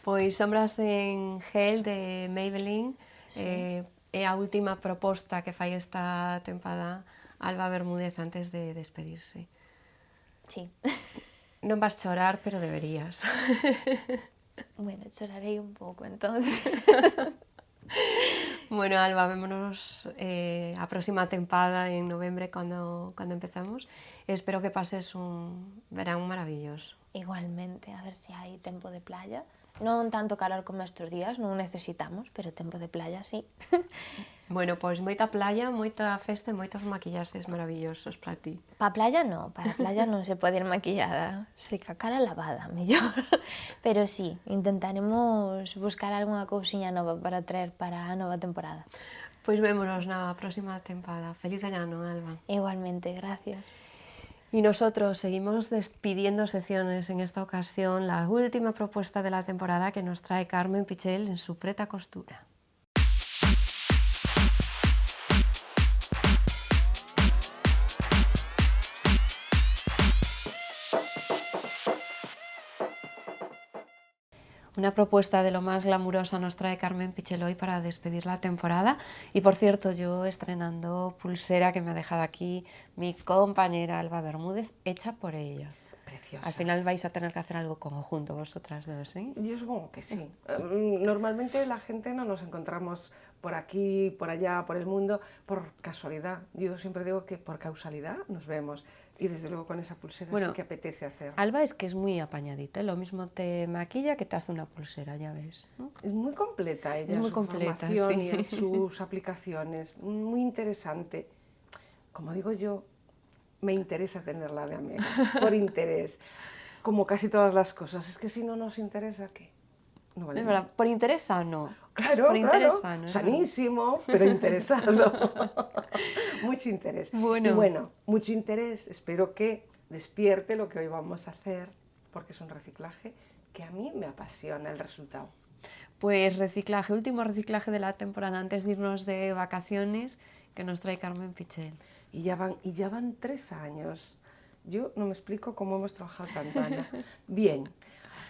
Pois sombras en gel de Maybelline, é a última proposta que fai esta tempada Alba Bermúdez antes de despedirse. Sí. Non vas chorar, pero deberías. Bueno, chorarei un pouco, entonces. Bueno, Alba, vémonos a próxima tempada en novembre cando empezamos. Espero que pases un verán maravilloso. Igualmente, a ver se hai tempo de playa. Non tanto calor como estes días, non necesitamos, pero tempo de playa, sí. Bueno, pois moita playa, moita festa e moitos maquillaxes maravillosos para ti. Pa playa non, para playa non se pode ir maquillada, se ca cara lavada, mellor. Pero sí, intentaremos buscar algunha cousiña nova para traer para a nova temporada. Pois vémonos na próxima tempada. Feliz verano, Alba. Igualmente, gracias. Y nosotros seguimos despidiendo secciones en esta ocasión, la última propuesta de la temporada que nos trae Carmen Pichel en su Preta Costura. Una propuesta de lo más glamurosa nos trae Carmen Pichel hoy para despedir la temporada. Y por cierto, yo estrenando pulsera que me ha dejado aquí mi compañera Alba Bermúdez, hecha por ella. Preciosa. Al final vais a tener que hacer algo conjunto vosotras dos, ¿eh? Yo supongo que sí. Normalmente la gente no nos encontramos por aquí, por allá, por el mundo, por casualidad. Yo siempre digo que por causalidad nos vemos. Y desde luego con esa pulsera sí que apetece hacer. Alba es que es muy apañadita, ¿eh? Lo mismo te maquilla que te hace una pulsera, ya ves, ¿no? Es muy completa ella, es muy su completa, formación sí. y en sus aplicaciones. Muy interesante. Como digo yo, me interesa tenerla de amiga, por interés. Como casi todas las cosas. Es que si no nos interesa, ¿qué? No vale. Es verdad, por interés sano. Claro, por interés sano, sanísimo, pero interesado. Mucho interés. Bueno. Y bueno, mucho interés. Espero que despierte lo que hoy vamos a hacer, porque es un reciclaje que a mí me apasiona el resultado. Pues reciclaje, último reciclaje de la temporada antes de irnos de vacaciones que nos trae Carmen Pichel. Y ya van 3 años. Yo no me explico cómo hemos trabajado tanto, Ana. Bien.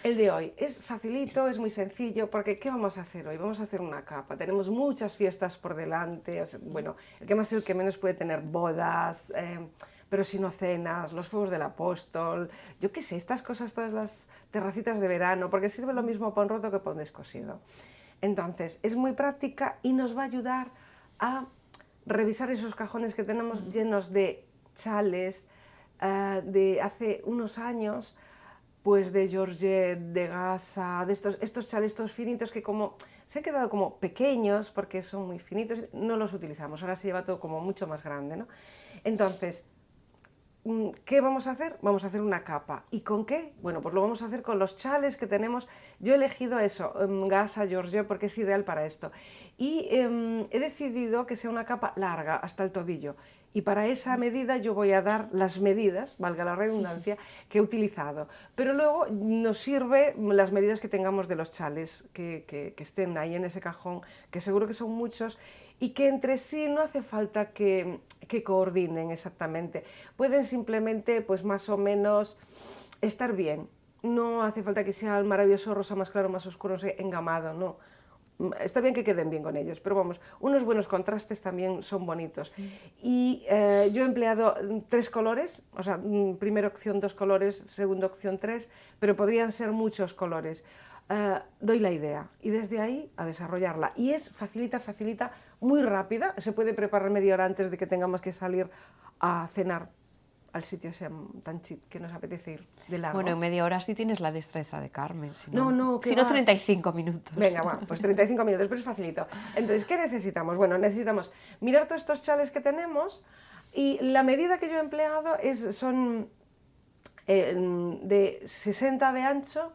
El de hoy es facilito, es muy sencillo, porque ¿qué vamos a hacer hoy? Vamos a hacer una capa. Tenemos muchas fiestas por delante, bueno, el que más y el que menos puede tener bodas, pero si no cenas, los fuegos del apóstol, yo qué sé, estas cosas, todas las terracitas de verano, porque sirve lo mismo para un roto que para un descosido. Entonces, es muy práctica y nos va a ayudar a revisar esos cajones que tenemos llenos de chales de hace unos años, pues de Georgette, de Gasa, de estos chales finitos que como se han quedado como pequeños porque son muy finitos, no los utilizamos, ahora se lleva todo como mucho más grande, ¿no? Entonces, ¿qué vamos a hacer? Vamos a hacer una capa. ¿Y con qué? Bueno, pues lo vamos a hacer con los chales que tenemos. Yo he elegido eso, Gasa, Georgette, porque es ideal para esto. Y he decidido que sea una capa larga, hasta el tobillo. Y para esa medida yo voy a dar las medidas, valga la redundancia, que he utilizado. Pero luego nos sirve las medidas que tengamos de los chales, que estén ahí en ese cajón, que seguro que son muchos, y que entre sí no hace falta que coordinen exactamente. Pueden simplemente, pues más o menos, estar bien. No hace falta que sea el maravilloso rosa más claro, más oscuro, engamado, no. Está bien que queden bien con ellos, pero vamos, unos buenos contrastes también son bonitos. Y yo he empleado 3 colores, o sea, primera opción 2 colores, segunda opción 3, pero podrían ser muchos colores. Doy la idea y desde ahí a desarrollarla. Y es facilita, muy rápida, se puede preparar media hora antes de que tengamos que salir a cenar al sitio ese tan chic que nos apetece ir de largo. Bueno, en media hora sí tienes la destreza de Carmen, si no, si no 35 minutos. Venga, va, pues 35 minutos, pero es facilito. Entonces, ¿qué necesitamos? Bueno, necesitamos mirar todos estos chales que tenemos y la medida que yo he empleado son de 60 de ancho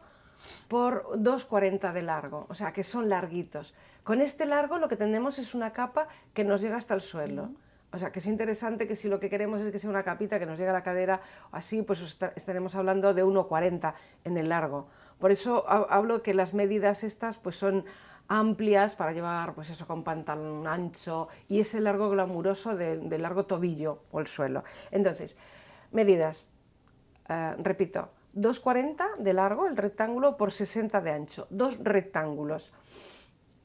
por 2,40 de largo, o sea, que son larguitos. Con este largo lo que tenemos es una capa que nos llega hasta el suelo. O sea, que es interesante que si lo que queremos es que sea una capita que nos llegue a la cadera o así, pues estaremos hablando de 1,40 en el largo. Por eso hablo que las medidas estas pues son amplias para llevar pues eso con pantalón ancho y ese largo glamuroso de largo tobillo o el suelo. Entonces, medidas, repito, 2,40 de largo el rectángulo por 60 de ancho, 2 rectángulos.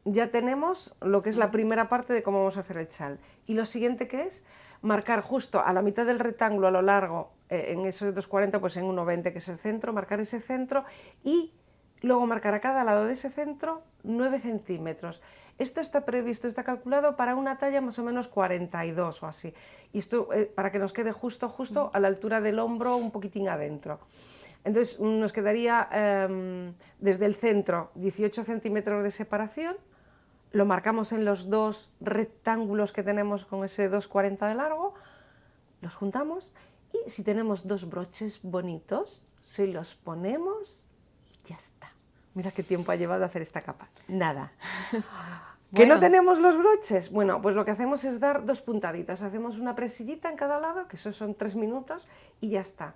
Ya tenemos lo que es la primera parte de cómo vamos a hacer el chal. Y lo siguiente que es marcar justo a la mitad del rectángulo a lo largo, en esos 2,40 pues en 1,20 que es el centro, marcar ese centro y luego marcar a cada lado de ese centro 9 centímetros. Esto está previsto, está calculado para una talla más o menos 42 o así. Y esto para que nos quede justo a la altura del hombro, un poquitín adentro. Entonces nos quedaría desde el centro 18 centímetros de separación. Lo marcamos en los 2 rectángulos que tenemos con ese 2,40 de largo, los juntamos y si tenemos 2 broches bonitos, se los ponemos y ya está. Mira qué tiempo ha llevado a hacer esta capa. Nada. ¿Que no tenemos los broches? Bueno, pues lo que hacemos es dar 2 puntaditas. Hacemos una presillita en cada lado, que eso son 3 minutos y ya está.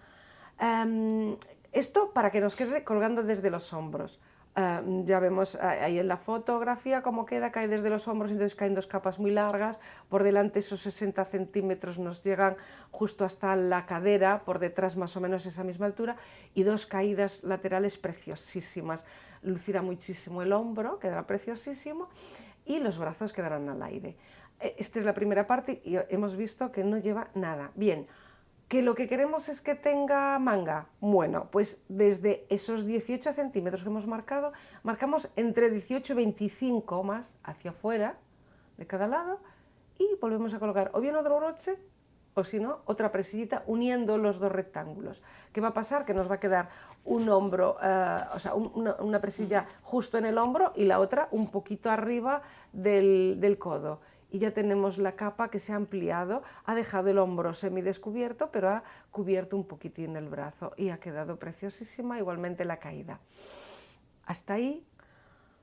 Esto para que nos quede colgando desde los hombros. Ya vemos ahí en la fotografía cómo queda, cae desde los hombros, entonces caen 2 capas muy largas, por delante esos 60 centímetros nos llegan justo hasta la cadera, por detrás más o menos esa misma altura, y 2 caídas laterales preciosísimas, lucirá muchísimo el hombro, quedará preciosísimo, y los brazos quedarán al aire. Esta es la primera parte y hemos visto que no lleva nada. Bien. ¿Que lo que queremos es que tenga manga? Bueno, pues desde esos 18 centímetros que hemos marcado, marcamos entre 18 y 25 más hacia afuera de cada lado y volvemos a colocar o bien otro broche o si no, otra presillita uniendo los 2 rectángulos. ¿Qué va a pasar? Que nos va a quedar un hombro, o sea, una presilla justo en el hombro y la otra un poquito arriba del codo. Y ya tenemos la capa que se ha ampliado, ha dejado el hombro semidescubierto, pero ha cubierto un poquitín el brazo y ha quedado preciosísima, igualmente la caída. Hasta ahí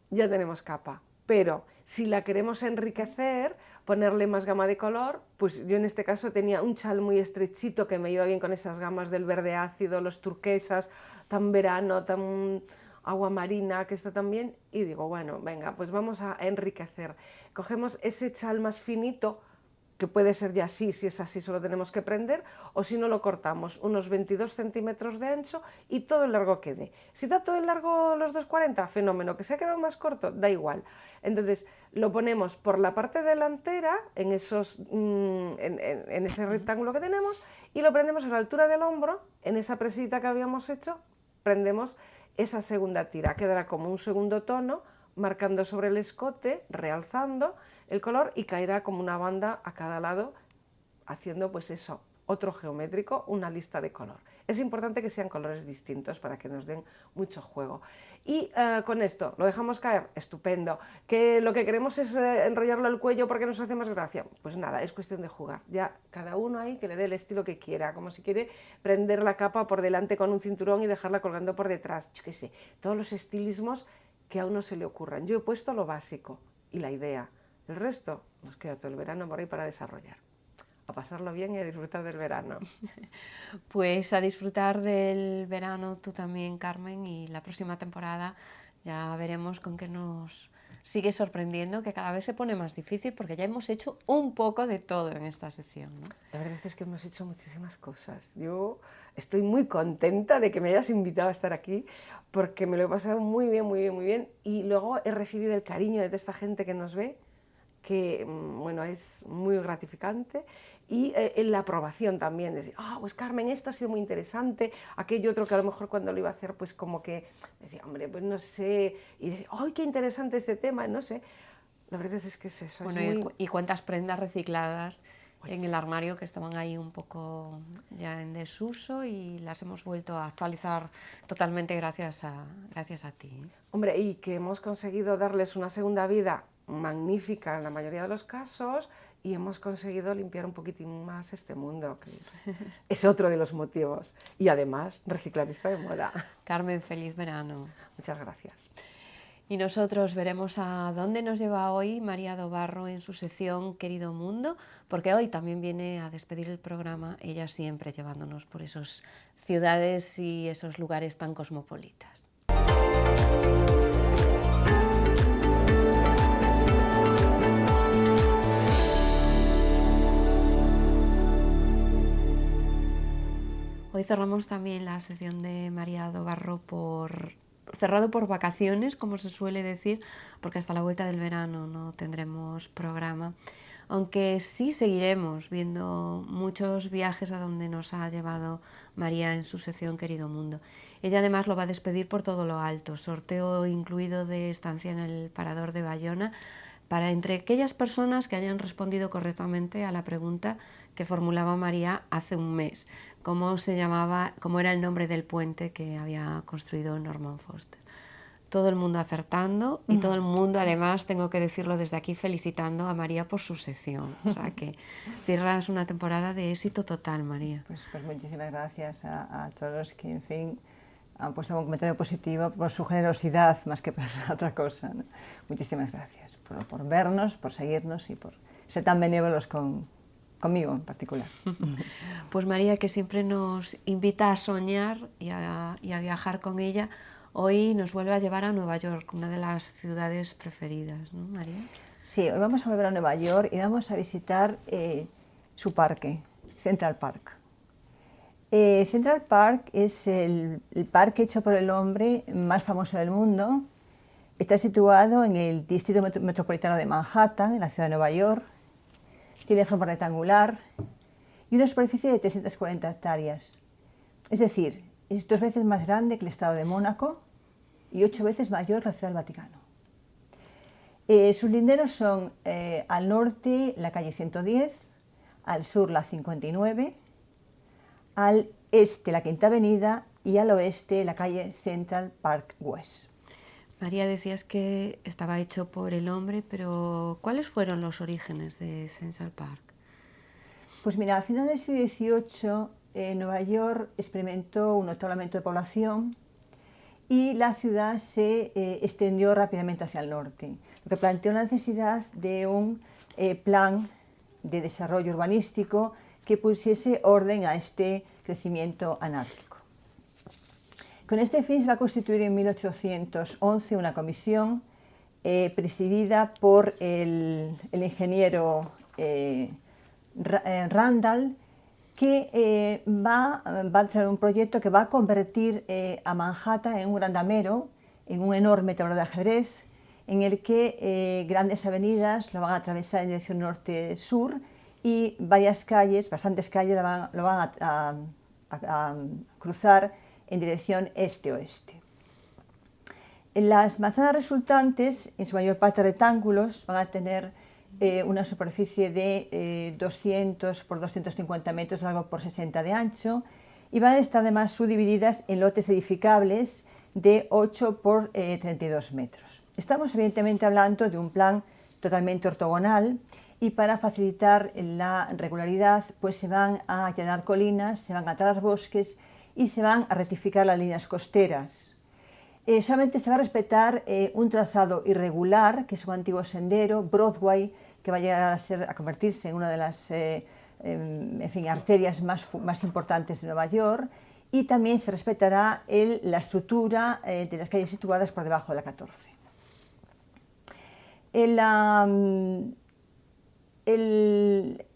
ya tenemos capa, pero si la queremos enriquecer, ponerle más gama de color, pues yo en este caso tenía un chal muy estrechito que me iba bien con esas gamas del verde ácido, los turquesas, tan verano, tan agua marina que está también, y digo, bueno, venga, pues vamos a enriquecer. Cogemos ese chal más finito, que puede ser ya así, si es así solo tenemos que prender, o si no lo cortamos, unos 22 centímetros de ancho y todo el largo quede. Si da todo el largo los 2,40, fenómeno, que se ha quedado más corto, da igual. Entonces lo ponemos por la parte delantera, en ese rectángulo que tenemos, y lo prendemos a la altura del hombro, en esa presita que habíamos hecho, prendemos esa segunda tira, quedará como un segundo tono, marcando sobre el escote, realzando el color y caerá como una banda a cada lado, haciendo pues eso, otro geométrico, una lista de color. Es importante que sean colores distintos para que nos den mucho juego. Y con esto lo dejamos caer, estupendo. ¿Que lo que queremos es enrollarlo al cuello porque nos hace más gracia? Pues nada, es cuestión de jugar. Ya cada uno ahí que le dé el estilo que quiera, como si quiere prender la capa por delante con un cinturón y dejarla colgando por detrás. Yo qué sé, todos los estilismos que a uno se le ocurran. Yo he puesto lo básico y la idea. El resto nos queda todo el verano por ahí para desarrollar. a pasarlo bien y a disfrutar del verano. Pues a disfrutar del verano tú también, Carmen, y la próxima temporada ya veremos con qué nos sigue sorprendiendo, que cada vez se pone más difícil porque ya hemos hecho un poco de todo en esta sección, ¿no? La verdad es que hemos hecho muchísimas cosas. Yo estoy muy contenta de que me hayas invitado a estar aquí porque me lo he pasado muy bien, muy bien, muy bien. Y luego he recibido el cariño de toda esta gente que nos ve, que bueno, es muy gratificante. Y la aprobación también, decir, pues Carmen, esto ha sido muy interesante, aquello otro que a lo mejor cuando lo iba a hacer, pues como que decía, hombre, pues no sé, y decía, ¡ay, qué interesante este tema! No sé, la verdad es que es eso. Bueno, es muy... y cuántas prendas recicladas Pues en el armario que estaban ahí un poco ya en desuso y las hemos vuelto a actualizar totalmente gracias a ti. Hombre, y que hemos conseguido darles una segunda vida magnífica en la mayoría de los casos y hemos conseguido limpiar un poquitín más este mundo, que es otro de los motivos. Y además, reciclarista de moda. Carmen, feliz verano. Muchas gracias. Y nosotros veremos a dónde nos lleva hoy María do Barro en su sección Querido Mundo, porque hoy también viene a despedir el programa, ella siempre llevándonos por esas ciudades y esos lugares tan cosmopolitas. Hoy cerramos también la sección de María do Barro cerrado por vacaciones, como se suele decir, porque hasta la vuelta del verano no tendremos programa, aunque sí seguiremos viendo muchos viajes a donde nos ha llevado María en su sección Querido Mundo. Ella además lo va a despedir por todo lo alto, sorteo incluido de estancia en el Parador de Bayona, para entre aquellas personas que hayan respondido correctamente a la pregunta que formulaba María hace un mes, cómo era el nombre del puente que había construido Norman Foster. Todo el mundo acertando y todo el mundo, además, tengo que decirlo desde aquí, felicitando a María por su sección. O sea que cierras una temporada de éxito total, María. Pues muchísimas gracias a todos que, en fin, han puesto un comentario positivo por su generosidad más que por otra cosa, ¿no? Muchísimas gracias por vernos, por seguirnos y por ser tan benévolos conmigo en particular. Pues María, que siempre nos invita a soñar y a viajar con ella, hoy nos vuelve a llevar a Nueva York, una de las ciudades preferidas, ¿no, María? Sí, hoy vamos a volver a Nueva York y vamos a visitar su parque, Central Park. Central Park es el parque hecho por el hombre más famoso del mundo. Está situado en el distrito metropolitano de Manhattan, en la ciudad de Nueva York. Tiene forma rectangular y una superficie de 340 hectáreas. Es decir, es 2 veces más grande que el estado de Mónaco y 8 veces mayor que la ciudad del Vaticano. Sus linderos son al norte la calle 110, al sur la 59, al este la Quinta Avenida y al oeste la calle Central Park West. María, decías que estaba hecho por el hombre, pero ¿cuáles fueron los orígenes de Central Park? Pues mira, a finales del siglo XVIII Nueva York experimentó un notable aumento de población y la ciudad se extendió rápidamente hacia el norte, lo que planteó la necesidad de un plan de desarrollo urbanístico que pusiese orden a este crecimiento anárquico. Con este fin se va a constituir en 1811 una comisión presidida por el ingeniero Randall, que va a traer un proyecto que va a convertir a Manhattan en un gran damero, en un enorme tablero de ajedrez, en el que grandes avenidas lo van a atravesar en dirección norte-sur y varias calles, bastantes calles, lo van a cruzar en dirección este-oeste. Las manzanas resultantes, en su mayor parte rectángulos, van a tener una superficie de 200 por 250 metros de largo por 60 de ancho y van a estar además subdivididas en lotes edificables de 8 por 32 metros. Estamos evidentemente hablando de un plan totalmente ortogonal y para facilitar la regularidad pues se van a allanar colinas, se van a talar bosques y se van a rectificar las líneas costeras. Solamente se va a respetar un trazado irregular, que es un antiguo sendero, Broadway, que va a llegar a convertirse en una de las en fin, arterias más importantes de Nueva York, y también se respetará la estructura de las calles situadas por debajo de la 14.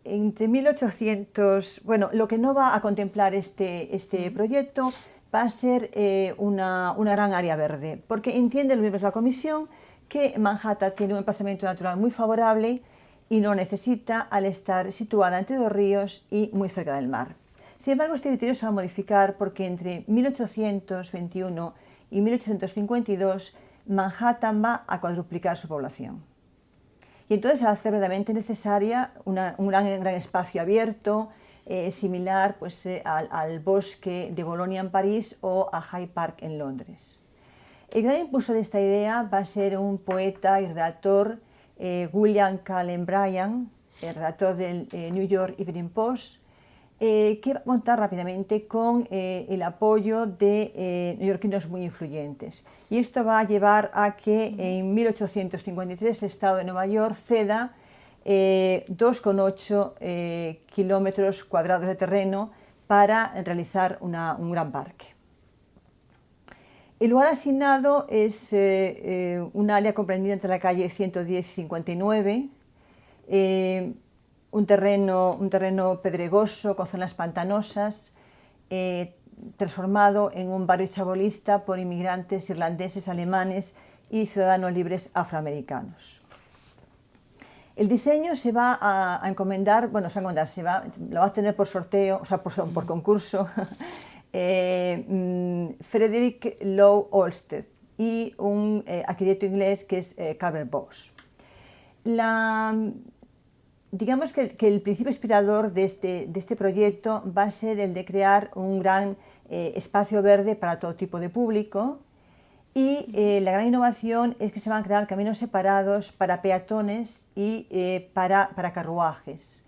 Entre 1800, bueno, lo que no va a contemplar este proyecto va a ser una gran área verde, porque entiende los miembros de la comisión que Manhattan tiene un emplazamiento natural muy favorable y no necesita al estar situada entre dos ríos y muy cerca del mar. Sin embargo, este criterio se va a modificar porque entre 1821 y 1852 Manhattan va a cuadruplicar su población. Y entonces se va a hacer verdaderamente necesaria un gran espacio abierto, similar pues, al bosque de Bolonia en París o a Hyde Park en Londres. El gran impulsor de esta idea va a ser un poeta y redactor, William Cullen Bryant, el redactor del New York Evening Post, que va a contar rápidamente con el apoyo de neoyorquinos muy influyentes. Y esto va a llevar a que en 1853 el Estado de Nueva York ceda 2,8 kilómetros cuadrados de terreno para realizar un gran parque. El lugar asignado es un área comprendida entre la calle 110 y 59, un terreno pedregoso con zonas pantanosas, transformado en un barrio chabolista por inmigrantes irlandeses, alemanes y ciudadanos libres afroamericanos. El diseño se va a encomendar, lo va a tener por sorteo, o sea, por concurso, Frederick Law Olmsted y un arquitecto inglés que es Calvert Vaux. Digamos que el principio inspirador de este proyecto va a ser el de crear un gran espacio verde para todo tipo de público, y la gran innovación es que se van a crear caminos separados para peatones y para carruajes,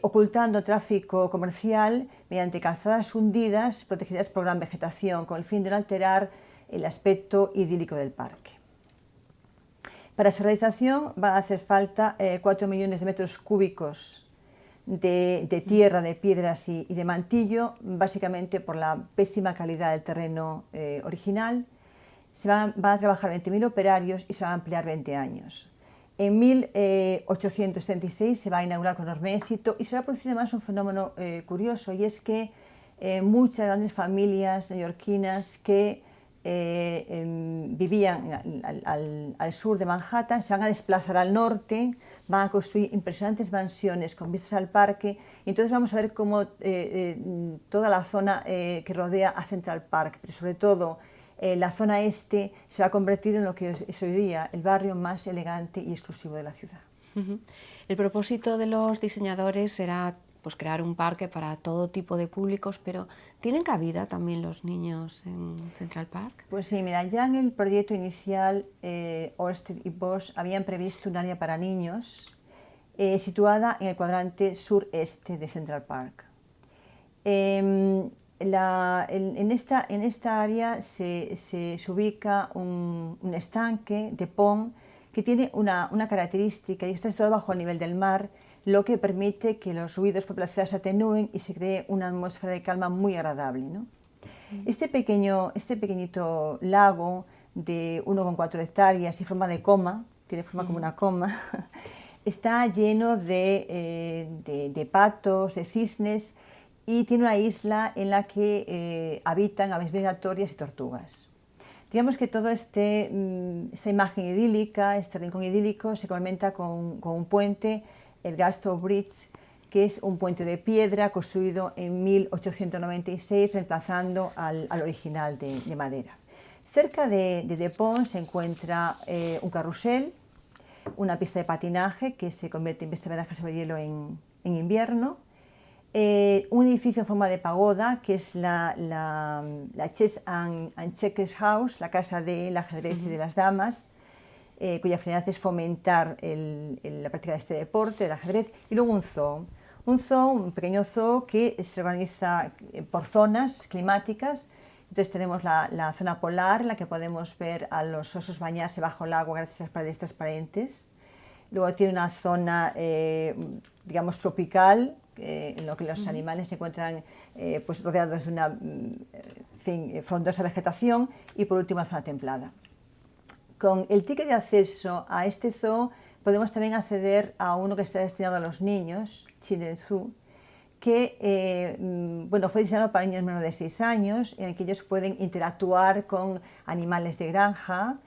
ocultando tráfico comercial mediante calzadas hundidas protegidas por gran vegetación, con el fin de no alterar el aspecto idílico del parque. Para su realización va a hacer falta 4 millones de metros cúbicos de tierra, de piedras y de mantillo, básicamente por la pésima calidad del terreno original. Van a trabajar 20.000 operarios y se van a ampliar 20 años. En 1836 se va a inaugurar con enorme éxito y se va a producir además un fenómeno curioso, y es que muchas grandes familias neoyorquinas que vivían al sur de Manhattan se van a desplazar al norte, van a construir impresionantes mansiones con vistas al parque, y entonces vamos a ver cómo toda la zona que rodea a Central Park, pero sobre todo la zona este, se va a convertir en lo que es hoy día el barrio más elegante y exclusivo de la ciudad. El propósito de los diseñadores será pues, crear un parque para todo tipo de públicos, pero ¿tienen cabida también los niños en Central Park? Pues sí, mira, ya en el proyecto inicial, Olmsted y Bosch habían previsto un área para niños situada en el cuadrante sureste de Central Park. En esta área se ubica un estanque de Pont que tiene una característica, y está situado bajo el nivel del mar, lo que permite que los ruidos por la ciudad se atenúen y se cree una atmósfera de calma muy agradable, ¿no? Este pequeñito lago de 1,4 hectáreas y forma de coma, tiene forma como una coma, está lleno de patos, de cisnes, y tiene una isla en la que habitan aves migratorias y tortugas. Digamos que toda esta imagen idílica, este rincón idílico, se complementa con un puente, el Gastow Bridge, que es un puente de piedra construido en 1896, reemplazando al original de madera. Cerca de Pont se encuentra un carrusel, una pista de patinaje que se convierte en pista de patinaje sobre hielo en invierno, un edificio en forma de pagoda, que es la Chess and Checkers House, la casa del ajedrez y de las damas, cuya finalidad es fomentar la práctica de este deporte, del ajedrez, y luego un pequeño zoo que se organiza por zonas climáticas. Entonces tenemos la zona polar, en la que podemos ver a los osos bañarse bajo el agua gracias a las paredes transparentes. Luego tiene una zona, digamos, tropical, en lo que los animales se encuentran pues rodeados de una frondosa vegetación, y por último, una zona templada. Con el ticket de acceso a este zoo podemos también acceder a uno que está destinado a los niños, Children's Zoo, que bueno, fue diseñado para niños menores de 6 años, en el que ellos pueden interactuar con animales de granja,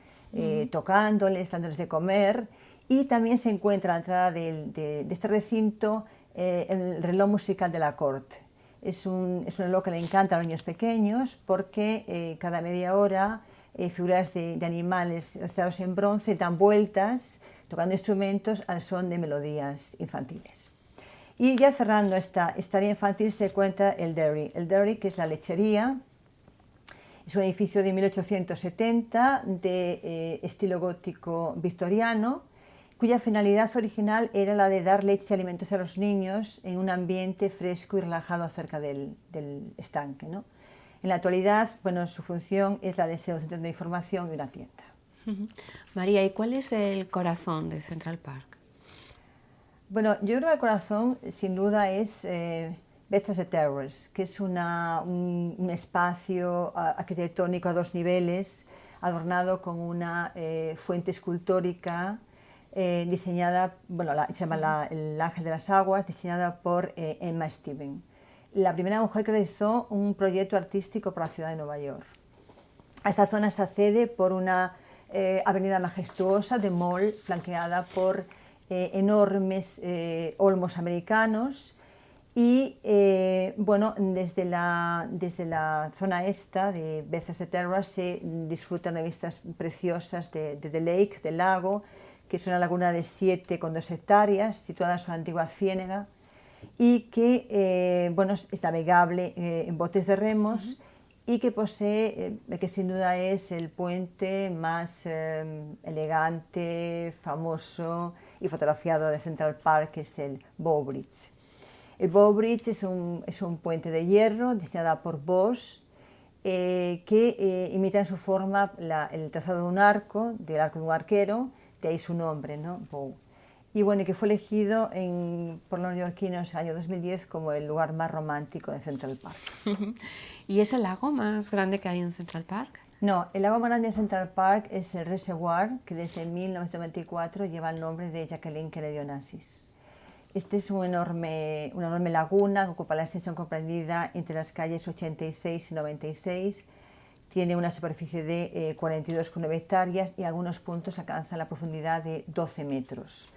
tocándoles, dándoles de comer, y también se encuentra a la entrada de este recinto el reloj musical de la corte. Es un reloj que le encanta a los niños pequeños porque cada media hora figuras de animales realizados en bronce dan vueltas tocando instrumentos al son de melodías infantiles. Y ya cerrando esta área infantil se encuentra el dairy. El dairy, que es la lechería, es un edificio de 1870 de estilo gótico victoriano, cuya finalidad original era la de dar leche y alimentos a los niños en un ambiente fresco y relajado cerca del estanque, ¿no? En la actualidad, bueno, su función es la de ser un centro de información y una tienda. María, ¿y cuál es el corazón de Central Park? Bueno, yo creo que el corazón, sin duda, es Bethesda Terrace, que es un espacio arquitectónico a 2 niveles, adornado con una fuente escultórica diseñada, bueno, se llama el Ángel de las Aguas, diseñada por Emma Stevens, la primera mujer que realizó un proyecto artístico para la ciudad de Nueva York. A esta zona se accede por una avenida majestuosa de Mall, flanqueada por enormes olmos americanos, y bueno, desde la zona esta de Bethesda Terrace se disfrutan de vistas preciosas de The Lake, del lago, que es una laguna de 7,2 hectáreas, situada en su antigua ciénaga, y que bueno, es navegable en botes de remos, y que posee, que sin duda es el puente más elegante, famoso y fotografiado de Central Park, que es el Bow Bridge. El Bow Bridge es un puente de hierro diseñado por Bosch, que imita en su forma el trazado de un arco, del arco de un arquero, de ahí su nombre, ¿no? Bow. Y bueno, que fue elegido por los neoyorquinos en el año 2010 como el lugar más romántico de Central Park. ¿Y es el lago más grande que hay en Central Park? No, el lago más grande de Central Park es el Reservoir, que desde 1924 lleva el nombre de Jacqueline Kennedy Onassis. Este es una enorme laguna que ocupa la extensión comprendida entre las calles 86 y 96. Tiene una superficie de 42,9 hectáreas y algunos puntos alcanzan la profundidad de 12 metros.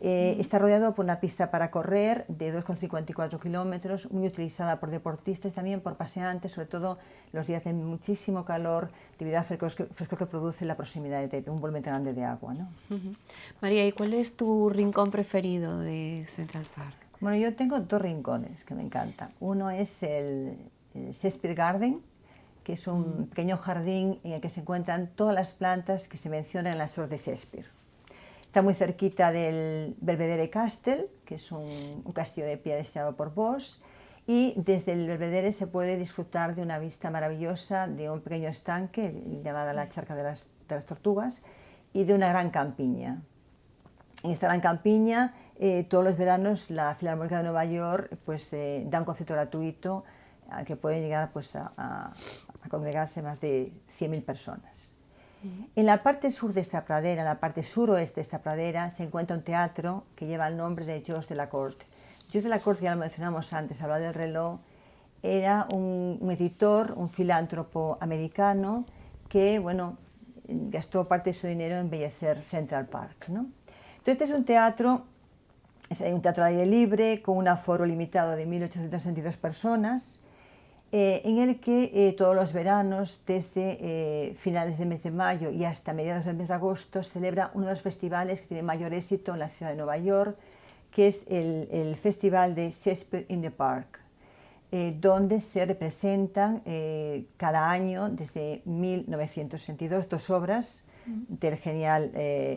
Está rodeado por una pista para correr de 2,54 kilómetros, muy utilizada por deportistas, también por paseantes, sobre todo los días de muchísimo calor, debido al fresco que produce la proximidad de un volumen tan grande de agua, ¿no? María, ¿y cuál es tu rincón preferido de Central Park? Bueno, yo tengo 2 rincones que me encantan. Uno es el Shakespeare Garden, que es un pequeño jardín en el que se encuentran todas las plantas que se mencionan en las obras de Shakespeare. Está muy cerquita del Belvedere Castle, que es un castillo de piedra diseñado por Bosch, y desde el Belvedere se puede disfrutar de una vista maravillosa de un pequeño estanque llamada la Charca de las Tortugas, y de una gran campiña. En esta gran campiña, todos los veranos, la Filarmónica de Nueva York pues, da un concierto gratuito al que pueden llegar pues, a congregarse más de 100.000 personas. En la parte sur de esta pradera, en la parte suroeste de esta pradera, se encuentra un teatro que lleva el nombre de George Delacorte. George Delacorte, ya lo mencionamos antes, hablaba del reloj, era un editor, un filántropo americano que, bueno, gastó parte de su dinero en embellecer Central Park, ¿no? Entonces, este es un teatro al aire libre, con un aforo limitado de 1.862 personas, en el que todos los veranos, desde finales del mes de mayo y hasta mediados del mes de agosto, se celebra uno de los festivales que tiene mayor éxito en la ciudad de Nueva York, que es el Festival de Shakespeare in the Park, donde se representan cada año, desde 1962, 2 obras del genial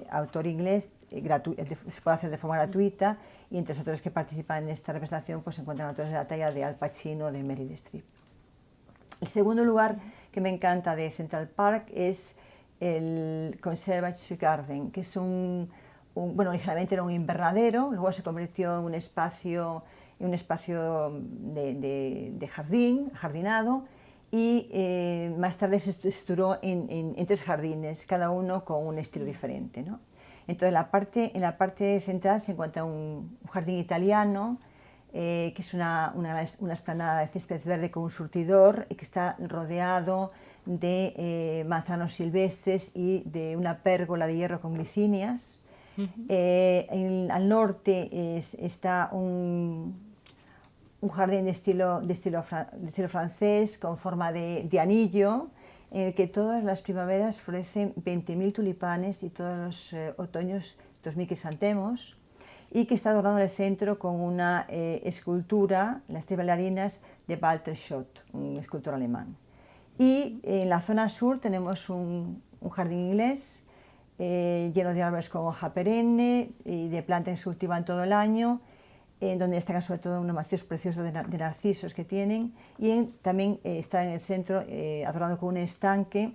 autor inglés. Se puede hacer de forma gratuita, y entre los autores que participan en esta representación pues, se encuentran autores de la talla de Al Pacino o de Meryl Streep. El segundo lugar que me encanta de Central Park es el Conservatory Garden, que es un originalmente era un invernadero, luego se convirtió en un espacio de jardín, jardinado, y más tarde se estructuró en 3 jardines, cada uno con un estilo diferente, ¿no? Entonces, en la parte central se encuentra un jardín italiano, que es una explanada de césped verde con un surtidor y que está rodeado de manzanos silvestres y de una pérgola de hierro con glicinias. Al norte está un jardín de estilo francés con forma de anillo, en el que todas las primaveras florecen 20.000 tulipanes y todos los otoños 2.000 crisantemos, y que está adornado en el centro con una escultura, las 3 bailarinas de Walter Schott, un escultor alemán. Y en la zona sur tenemos un jardín inglés lleno de árboles con hoja perenne y de plantas que se cultivan todo el año, donde destacan sobre todo unos macizos preciosos de narcisos que tienen, y también está en el centro adornado con un estanque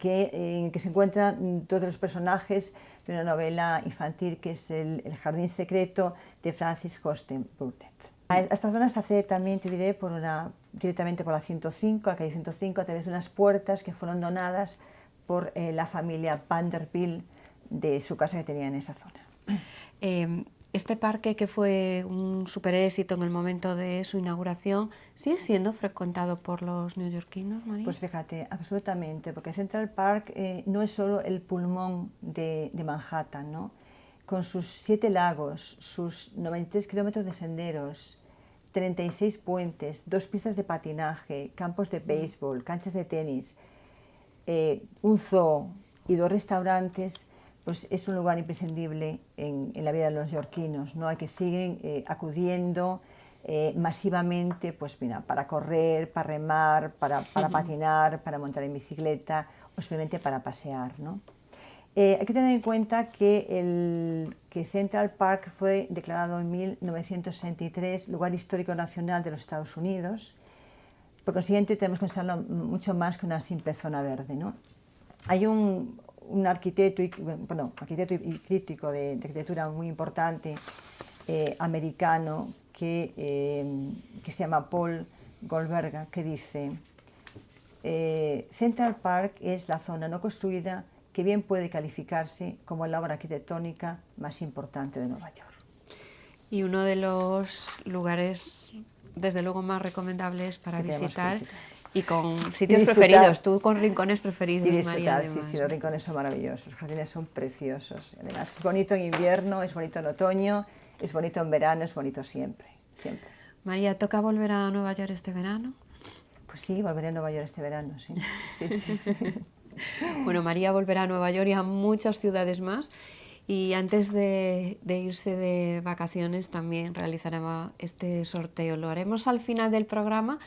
en el que se encuentran todos los personajes de una novela infantil que es El jardín secreto de Francis Horsten Burnett. A esta zona se accede también, te diré, directamente por la 105, la calle 105, a través de unas puertas que fueron donadas por la familia Vanderbilt de su casa que tenía en esa zona. Este parque, que fue un super éxito en el momento de su inauguración, ¿sigue siendo frecuentado por los neoyorquinos, María? Pues fíjate, absolutamente, porque Central Park no es solo el pulmón de Manhattan, ¿no? Con sus 7 lagos, sus 93 kilómetros de senderos, 36 puentes, 2 pistas de patinaje, campos de béisbol, canchas de tenis, un zoo y 2 restaurantes, pues es un lugar imprescindible en la vida de los neoyorquinos, ¿no? Al que siguen acudiendo masivamente, pues mira, para correr, para remar, para patinar, para montar en bicicleta o simplemente para pasear, ¿no? Hay que tener en cuenta que Central Park fue declarado en 1963 lugar histórico nacional de los Estados Unidos. Por consiguiente, tenemos que considerarlo mucho más que una simple zona verde, ¿no? Hay un arquitecto y crítico de arquitectura muy importante americano que se llama Paul Goldberger, que dice: Central Park es la zona no construida que bien puede calificarse como la obra arquitectónica más importante de Nueva York. Y uno de los lugares, desde luego, más recomendables para visitar y con sitios preferidos, tú con rincones preferidos, y disfrutar, María. Además. Sí, los rincones son maravillosos, los jardines son preciosos. Además, es bonito en invierno, es bonito en otoño, es bonito en verano, es bonito siempre, siempre. María, ¿toca volver a Nueva York este verano? Pues sí, volveré a Nueva York este verano, sí. Sí. Bueno, María volverá a Nueva York y a muchas ciudades más. Y antes de irse de vacaciones también realizaremos este sorteo. Lo haremos al final del programa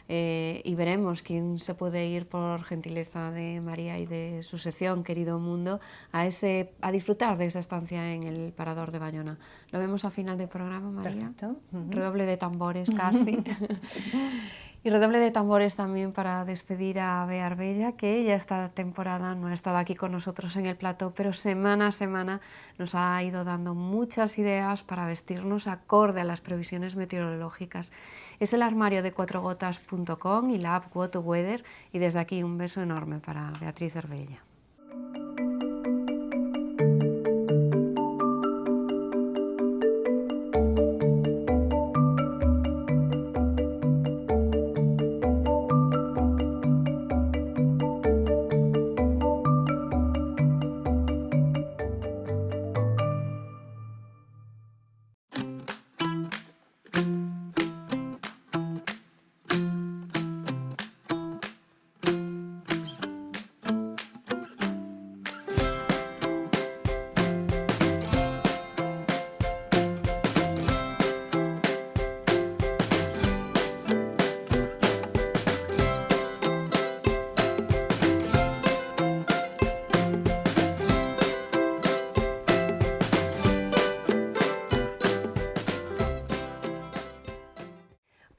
y veremos quién se puede ir, por gentileza de María y de su sección Querido Mundo, a disfrutar de esa estancia en el Parador de Bayona. Lo vemos al final del programa, María. Perfecto. Redoble de tambores casi. Y redoble de tambores también para despedir a Bea Arbella, que ella esta temporada no ha estado aquí con nosotros en el plató, pero semana a semana nos ha ido dando muchas ideas para vestirnos acorde a las previsiones meteorológicas. Es el armario de cuatrogotas.com y la app What to Weather, y desde aquí un beso enorme para Beatriz Arbella.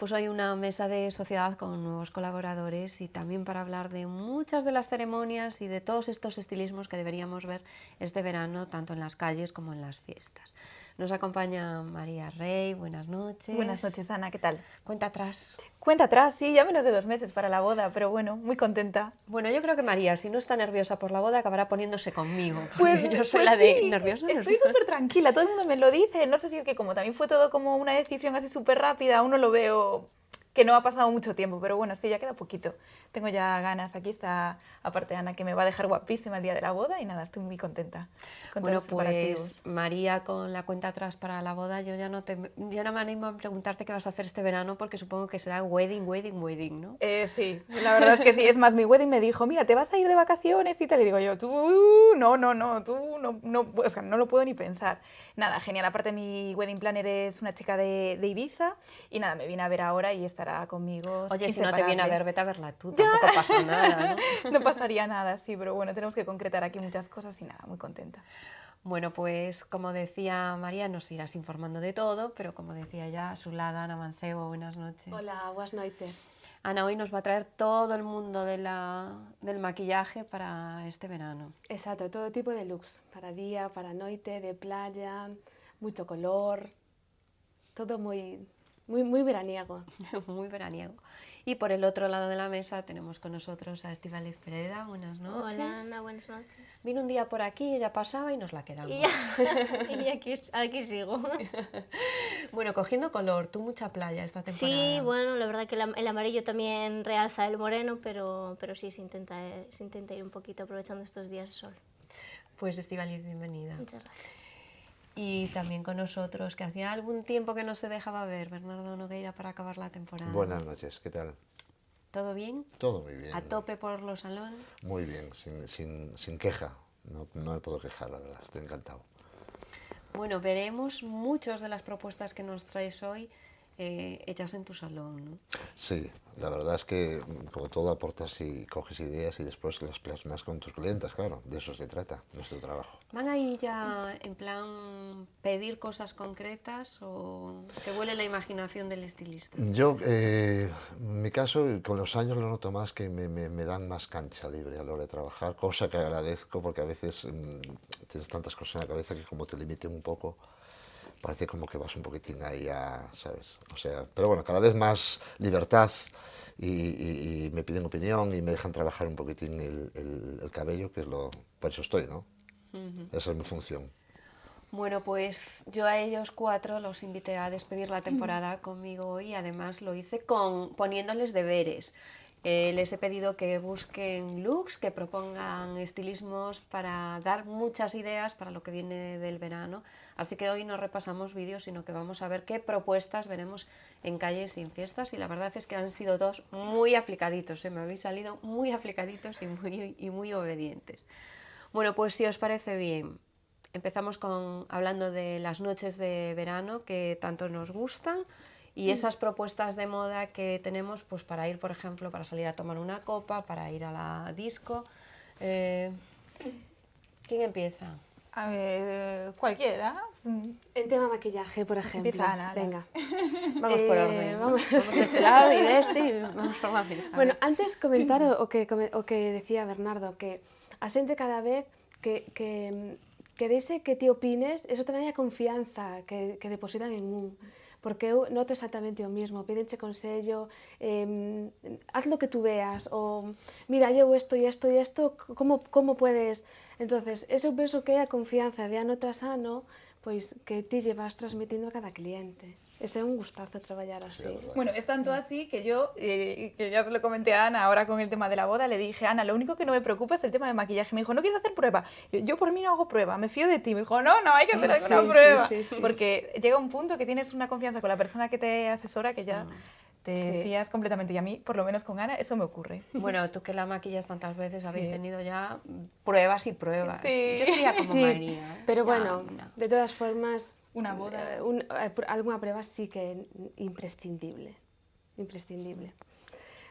pues hoy una mesa de sociedad con nuevos colaboradores y también para hablar de muchas de las ceremonias y de todos estos estilismos que deberíamos ver este verano, tanto en las calles como en las fiestas. Nos acompaña María Rey, buenas noches. Buenas noches, Ana, ¿qué tal? Cuenta atrás. Cuenta atrás, sí, ya menos de 2 meses para la boda, pero bueno, muy contenta. Bueno, yo creo que María, si no está nerviosa por la boda, acabará poniéndose conmigo. Yo soy la de sí, nerviosa. Estoy súper tranquila, todo el mundo me lo dice. No sé si es que como también fue todo como una decisión así súper rápida, aún no lo veo que no ha pasado mucho tiempo, pero bueno, sí, ya queda poquito. Tengo ya ganas. Aquí está, aparte Ana, que me va a dejar guapísima el día de la boda y nada, estoy muy contenta con Bueno, todos los preparativos. pues María, con la cuenta atrás para la boda, yo ya no me animo a preguntarte qué vas a hacer este verano porque supongo que será wedding, ¿no? Sí, la verdad es que sí. Es más, mi wedding me dijo, mira, ¿te vas a ir de vacaciones y tal? Y digo yo, tú, no, o sea, no lo puedo ni pensar. Nada, genial. Aparte, mi wedding planner es una chica de Ibiza y nada, me viene a ver ahora y estará conmigo. Oye, si no te viene a ver, vete a verla tú, tampoco pasa nada, ¿no? No pasaría nada, sí, pero bueno, tenemos que concretar aquí muchas cosas y nada, muy contenta. Bueno, pues como decía María, nos irás informando de todo, pero como decía ya, a su lado, Ana Mancebo, buenas noches. Hola, buenas noches. Ana hoy nos va a traer todo el mundo del maquillaje para este verano. Exacto, todo tipo de looks, para día, para noite, de playa, mucho color, todo muy veraniego. Muy veraniego. Y por el otro lado de la mesa tenemos con nosotros a Estíbaliz Pereda, buenas noches. Hola, Ana, buenas noches. Vino un día por aquí, ella pasaba y nos la quedamos. Y aquí sigo. Bueno, cogiendo color, tú mucha playa esta temporada. Sí, bueno, la verdad que el amarillo también realza el moreno, pero sí se intenta ir un poquito aprovechando estos días de sol. Pues Estíbaliz, bienvenida. Muchas gracias. Y también con nosotros, que hacía algún tiempo que no se dejaba ver, Bernardo Nogueira, para acabar la temporada. Buenas noches, ¿qué tal? ¿Todo bien? Todo muy bien. ¿A tope por los salones? Muy bien, sin queja. No me puedo quejar, la verdad, estoy encantado. Bueno, veremos muchas de las propuestas que nos traes hoy hechas en tu salón, ¿no? Sí, la verdad es que como todo aportas y coges ideas y después las plasmas con tus clientes, claro, de eso se trata, nuestro trabajo. ¿Van ahí ya en plan pedir cosas concretas o que vuele la imaginación del estilista? Yo, en mi caso, con los años lo noto más que me dan más cancha libre a la hora de trabajar, cosa que agradezco porque a veces tienes tantas cosas en la cabeza que como te limiten un poco, parece como que vas un poquitín ahí a, ¿sabes? O sea, pero bueno, cada vez más libertad y me piden opinión y me dejan trabajar un poquitín el cabello, que es por eso estoy, ¿no? Esa es mi función. Bueno, pues yo a ellos 4 los invité a despedir la temporada conmigo y además lo hice poniéndoles deberes. Les he pedido que busquen looks, que propongan estilismos para dar muchas ideas para lo que viene del verano. Así que hoy no repasamos vídeos, sino que vamos a ver qué propuestas veremos en calles y en fiestas. Y la verdad es que han sido 2 muy aplicaditos, me habéis salido muy aplicaditos y muy obedientes. Bueno, pues si os parece bien, empezamos hablando de las noches de verano que tanto nos gustan y esas propuestas de moda que tenemos pues para ir, por ejemplo, para salir a tomar una copa, para ir a la disco. ¿Quién empieza? Cualquiera. En tema maquillaje, por ejemplo. Empieza Ana. Venga. Vamos por orden. Vamos Vamos de este lado y de este y vamos por la mesa. Bueno, antes comentar o que decía Bernardo, que a xente cada vez que dese que ti opines, eso tamén é a confianza que depositan en un. Porque eu noto exactamente o mismo, pídenche consello, haz lo que tú veas, o mira, eu esto e esto e esto, como puedes? Entonces, eso penso que é a confianza de ano tras ano, pois que ti lle vas transmitindo a cada cliente. Ese é un gustazo traballar así. Bueno, es tanto así que yo, que ya se lo comenté a Ana ahora con el tema de la boda, le dije, Ana, lo único que no me preocupa es el tema de maquillaje. Me dijo, ¿no quieres hacer prueba? Yo por mí no hago prueba, me fío de ti. Me dijo, no, hay que hacer alguna prueba. Sí. Porque llega un punto que tienes una confianza con la persona que te asesora que ya te fías completamente. Y a mí, por lo menos con Ana, eso me ocurre. Bueno, tú que la maquillas tantas veces, habéis tenido ya pruebas y pruebas. Sí. Yo sería como María. Pero Ya, bueno, de todas formas, Una boda. Alguna prueba sí que imprescindible.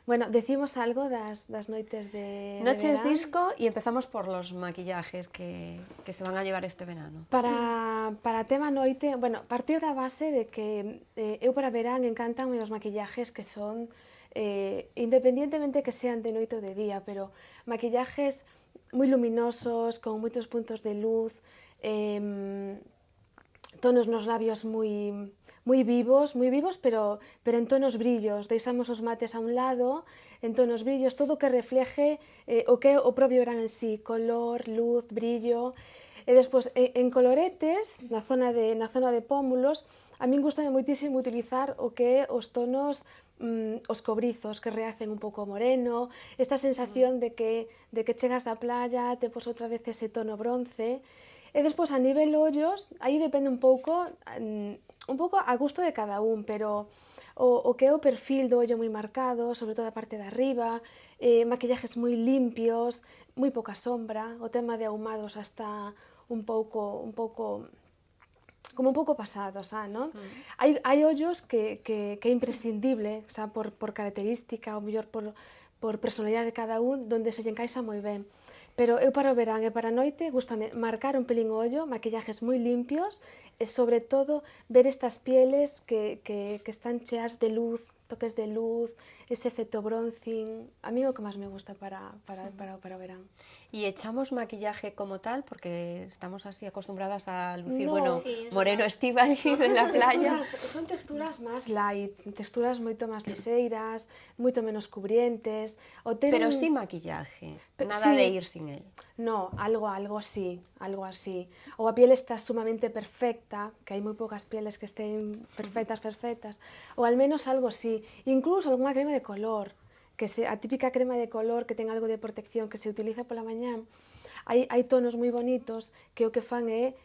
Bueno, decimos algo das noites de Noches verán. disco y empezamos por los maquillajes que se van a llevar este verano. Para tema noite, bueno, partir da base de que eu para verán encantan os maquillajes que son, independientemente que sean de noite ou de día, pero maquillajes moi luminosos, con moitos puntos de luz, tonos nos labios moi vivos, pero en tonos brillos. Deixamos os mates a un lado, en tonos brillos, todo que refleje o que é o propio verán en sí, color, luz, brillo. E despois, en coloretes, na zona de pómulos, a min gustame moitísimo utilizar o que é os tonos os cobrizos, que reacen un pouco moreno, esta sensación de que chegas da playa, te pos outra vez ese tono bronce. E despois, a nivel ollos, aí depende un pouco a gusto de cada un, pero o que é o perfil do ollo moi marcado, sobre todo a parte de arriba, maquillajes moi limpios, moi poca sombra, o tema de ahumados hasta un pouco como un pouco pasados, non? Hai ollos que é imprescindible, xa por característica, ou mellor por personalidade de cada un, donde se lle encaixa moi ben. Pero eu para o verán e para a noite gustame marcar un pelín o ollo, maquillajes moi limpios e sobre todo ver estas pieles que están cheas de luz, toques de luz, ese efecto bronzing. A mí o que máis me gusta para o verán. Y echamos maquillaje como tal, porque estamos así acostumbradas a lucir, No, bueno, sí, es moreno Estíbaliz en la playa. Son texturas máis light, texturas moito máis liseiras, moito menos cubrientes. Pero sí maquillaje, nada sí. de ir sin él. No, algo así. Ou a piel está sumamente perfecta, que hai moi poucas pieles que estén perfectas, ou al menos algo así. Incluso algunha crema de color, a típica crema de color que ten algo de protección que se utiliza pola mañá. Hai tonos moi bonitos que o que fan é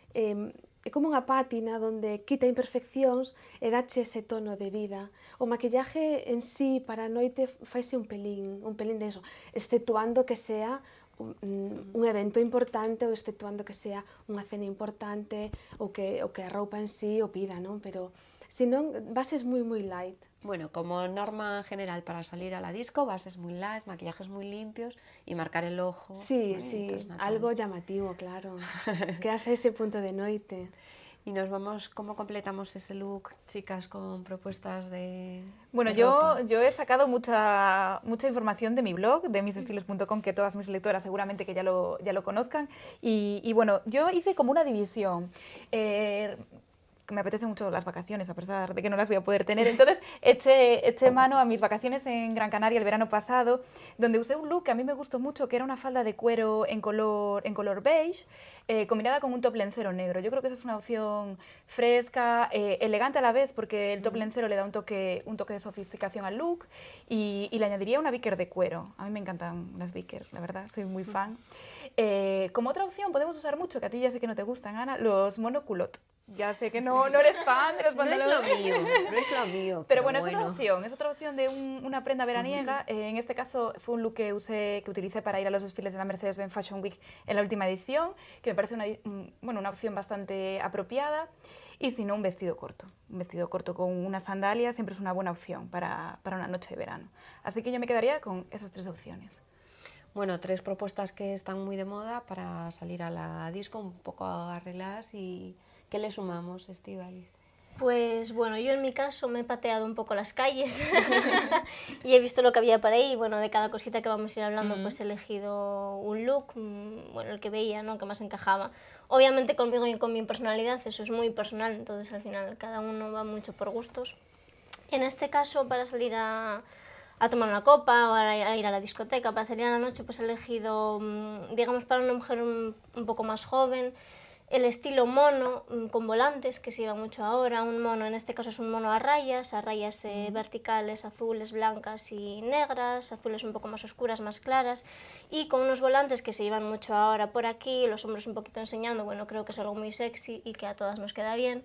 como unha pátina onde quita imperfeccións e dache ese tono de vida. O maquillaje en sí para a noite faise un pelín de eso, exceptuando que sea un evento importante ou exceptuando que sea unha cena importante ou que a roupa en sí o pida, non? Pero, senón, bases moi light. Bueno, como norma general para salir a la disco, bases muy light, maquillajes muy limpios y marcar el ojo. Sí, bonitos, algo llamativo, claro. Que hace ese punto de noite. Y nos vamos, ¿cómo completamos ese look, chicas, con propuestas de Bueno, de yo ropa? he sacado mucha información de mi blog, de misestilos.com, que todas mis lectoras seguramente que ya lo conozcan. Y bueno, yo hice como una división. Me apetece mucho las vacaciones, a pesar de que no las voy a poder tener. Entonces, eché mano a mis vacaciones en Gran Canaria el verano pasado, donde usé un look que a mí me gustó mucho, que era una falda de cuero en color beige, combinada con un top lencero negro. Yo creo que esa es una opción fresca, elegante a la vez, porque el top lencero le da un toque de sofisticación al look, y le añadiría una biker de cuero. A mí me encantan las biker, la verdad, soy muy fan. Como otra opción podemos usar mucho, que a ti ya sé que no te gustan, Ana, los monoculot. Ya sé que no eres fan de los pantalones. No es lo mío. Pero bueno, es otra opción de una prenda veraniega. En este caso fue un look que utilicé para ir a los desfiles de la Mercedes-Benz Fashion Week en la última edición, que me parece una opción bastante apropiada. Y si no, un vestido corto. Un vestido corto con unas sandalias siempre es una buena opción para una noche de verano. Así que yo me quedaría con esas tres opciones. Bueno, 3 propuestas que están muy de moda para salir a la disco, un poco arregladas. Y ¿qué le sumamos, Estíbaliz? Pues bueno, yo en mi caso me he pateado un poco las calles y he visto lo que había por ahí. Bueno, de cada cosita que vamos a ir hablando, pues he elegido un look, bueno, el que veía, ¿no?, que más encajaba. Obviamente conmigo y con mi personalidad, eso es muy personal, entonces al final cada uno va mucho por gustos. En este caso, para salir a tomar una copa o a ir a la discoteca, para salir a la noche, pues he elegido, digamos, para una mujer un poco más joven, el estilo mono con volantes, que se lleva mucho ahora. Un mono, en este caso es un mono a rayas verticales, azules, blancas y negras, azules un poco más oscuras, más claras, y con unos volantes que se llevan mucho ahora por aquí, los hombros un poquito enseñando. Bueno, creo que es algo muy sexy y que a todas nos queda bien.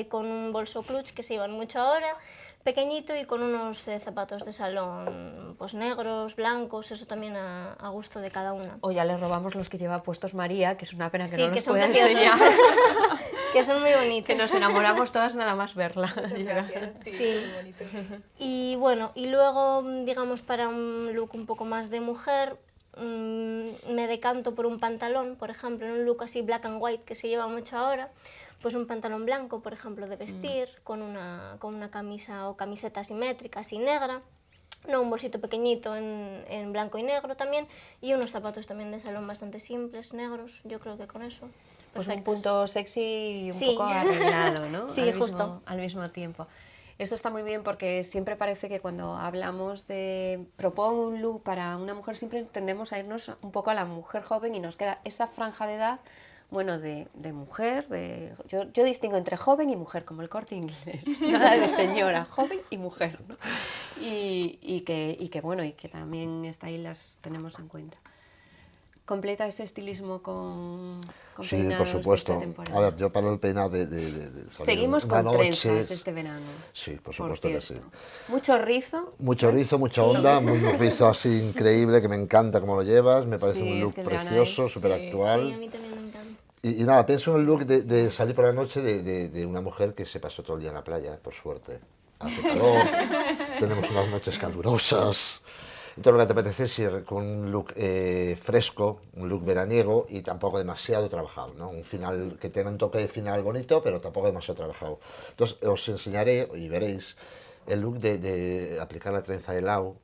Con un bolso clutch que se llevan mucho ahora, pequeñito, y con unos zapatos de salón, pues negros, blancos, eso también a gusto de cada una. O ya le robamos los que lleva puestos María, que es una pena que Sí, no que los son pueda preciosos. enseñar. que son muy bonitos. Que nos enamoramos todas nada más verla. Sí. Y bueno, y luego, digamos, para un look un poco más de mujer, me decanto por un pantalón, por ejemplo, en un look así black and white que se lleva mucho ahora, pues un pantalón blanco, por ejemplo, de vestir, con una camisa o camiseta simétrica, así negra, no, un bolsito pequeñito en blanco y negro también, y unos zapatos también de salón bastante simples, negros, yo creo que con eso. Pues un perfectos. punto sexy y un Sí. poco arreglado, ¿no? Sí, justo. Al mismo tiempo. Esto está muy bien porque siempre parece que cuando hablamos de propongo un look para una mujer siempre tendemos a irnos un poco a la mujer joven y nos queda esa franja de edad, bueno, de mujer, yo distingo entre joven y mujer, como el Corte Inglés, nada de señora, joven y mujer, ¿no? Y que bueno, y que también está ahí, las tenemos en cuenta. ¿Completa ese estilismo con Sí, peinados por supuesto. de esta temporada? A ver, yo para el peinado de salir Seguimos una con noche, trenzas este verano. Sí, por supuesto que sí. Mucho rizo. Mucho rizo, mucha onda, un rizo así increíble que me encanta cómo lo llevas, me parece Sí, un es look que el de Ana precioso, es- súper actual. Sí, a mí también me encanta. Y nada, pienso en el look de salir por la noche de una mujer que se pasó todo el día en la playa, por suerte. Hace calor, tenemos unas noches calurosas. Entonces lo que te apetece es ir con un look fresco, un look veraniego y tampoco demasiado trabajado, ¿no? Un final que tenga un toque de final bonito, pero tampoco demasiado trabajado. Entonces os enseñaré y veréis el look de aplicar la trenza de lado.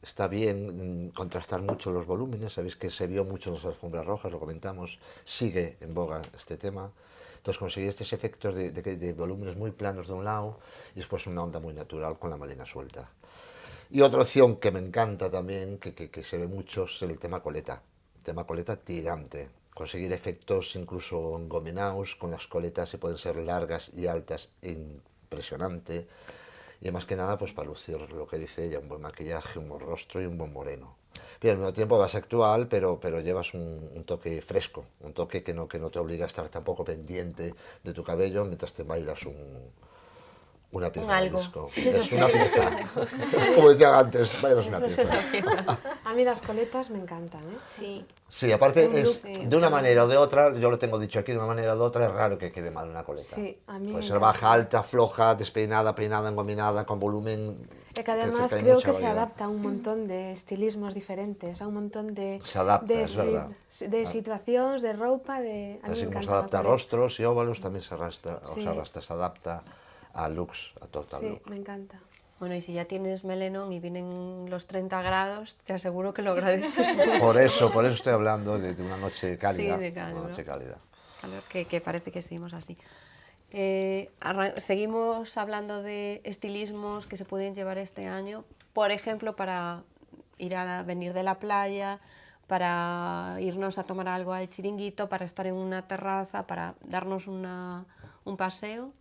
Está bien contrastar mucho los volúmenes, sabéis que se vio mucho en las alfombras rojas, lo comentamos, sigue en boga este tema. Entonces conseguir estos efectos de volúmenes muy planos de un lado y después una onda muy natural con la melena suelta. Y otra opción que me encanta también, que se ve mucho, es el tema coleta tirante. Conseguir efectos incluso engominados, con las coletas se pueden ser largas y altas, impresionante. Y más que nada, pues para lucir lo que dice ella, un buen maquillaje, un buen rostro y un buen moreno. Pero al mismo tiempo vas actual, pero llevas un toque fresco, un toque que no te obliga a estar tampoco pendiente de tu cabello mientras te bailas una pieza de algo. disco. Es una pieza. Como decían antes, bailas una pieza. A mí las coletas me encantan, ¿eh? Sí. Sí, aparte Un es look, de una manera o de otra, yo lo tengo dicho aquí, de una manera o de otra es raro que quede mal una coleta. Sí, a mí Puede me ser encanta. baja, alta, floja, despeinada, peinada, engominada, con volumen. Que además hay creo mucha que se variedad. adapta a un montón de estilismos diferentes, a un montón de... Se adapta, de es verdad. de situacións, de roupa, de... A mí Así me como se encanta adapta a la coleta. rostros y óvalos, también se Sí. se adapta a looks, a total Sí, look. me encanta. Bueno, y si ya tienes melenón y vienen los 30 grados, te aseguro que lo agradeces mucho. Por eso estoy hablando de una noche cálida. Sí, de calor. Una noche cálida. Calor, que parece que seguimos así. Seguimos hablando de estilismos que se pueden llevar este año, por ejemplo, para venir de la playa, para irnos a tomar algo al chiringuito, para estar en una terraza, para darnos un paseo.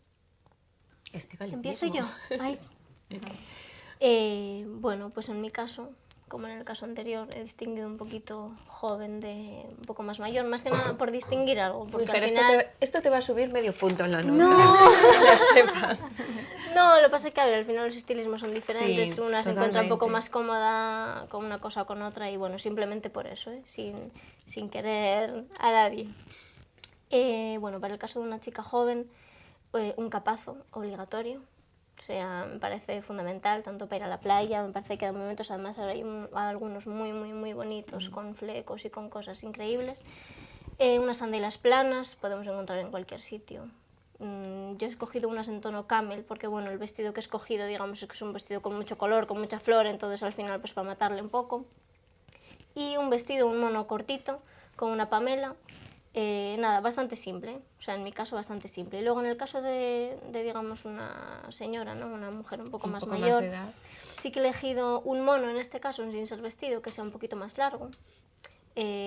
Estíbaliz ¿Empiezo mismo. yo? Ay. Bueno, pues en mi caso, como en el caso anterior, he distinguido un poquito joven de un poco más mayor, más que nada por distinguir algo, porque Mujer, al final... esto te va a subir medio punto en la nota. ¡No! Que lo sepas. No, lo que pasa es que al final los estilismos son diferentes, Sí, una se encuentra un poco totalmente. más cómoda con una cosa o con otra y bueno, simplemente por eso, sin querer a nadie. Bueno, para el caso de una chica joven, un capazo obligatorio, o sea, me parece fundamental, tanto para ir a la playa, me parece que de momentos además ahora hay algunos muy, muy, muy bonitos, con flecos y con cosas increíbles. Unas sandalias planas, podemos encontrar en cualquier sitio. Yo he escogido unas en tono camel, porque bueno, el vestido que he escogido, digamos, es que es un vestido con mucho color, con mucha flor, entonces al final pues para matarle un poco. Y un vestido, un mono cortito, con una pamela, nada, bastante simple, o sea, en mi caso bastante simple. Y luego en el caso de digamos, una señora, ¿no? Una mujer un poco más mayor, de edad. sí que he elegido un mono, en este caso, sin ser vestido, que sea un poquito más largo,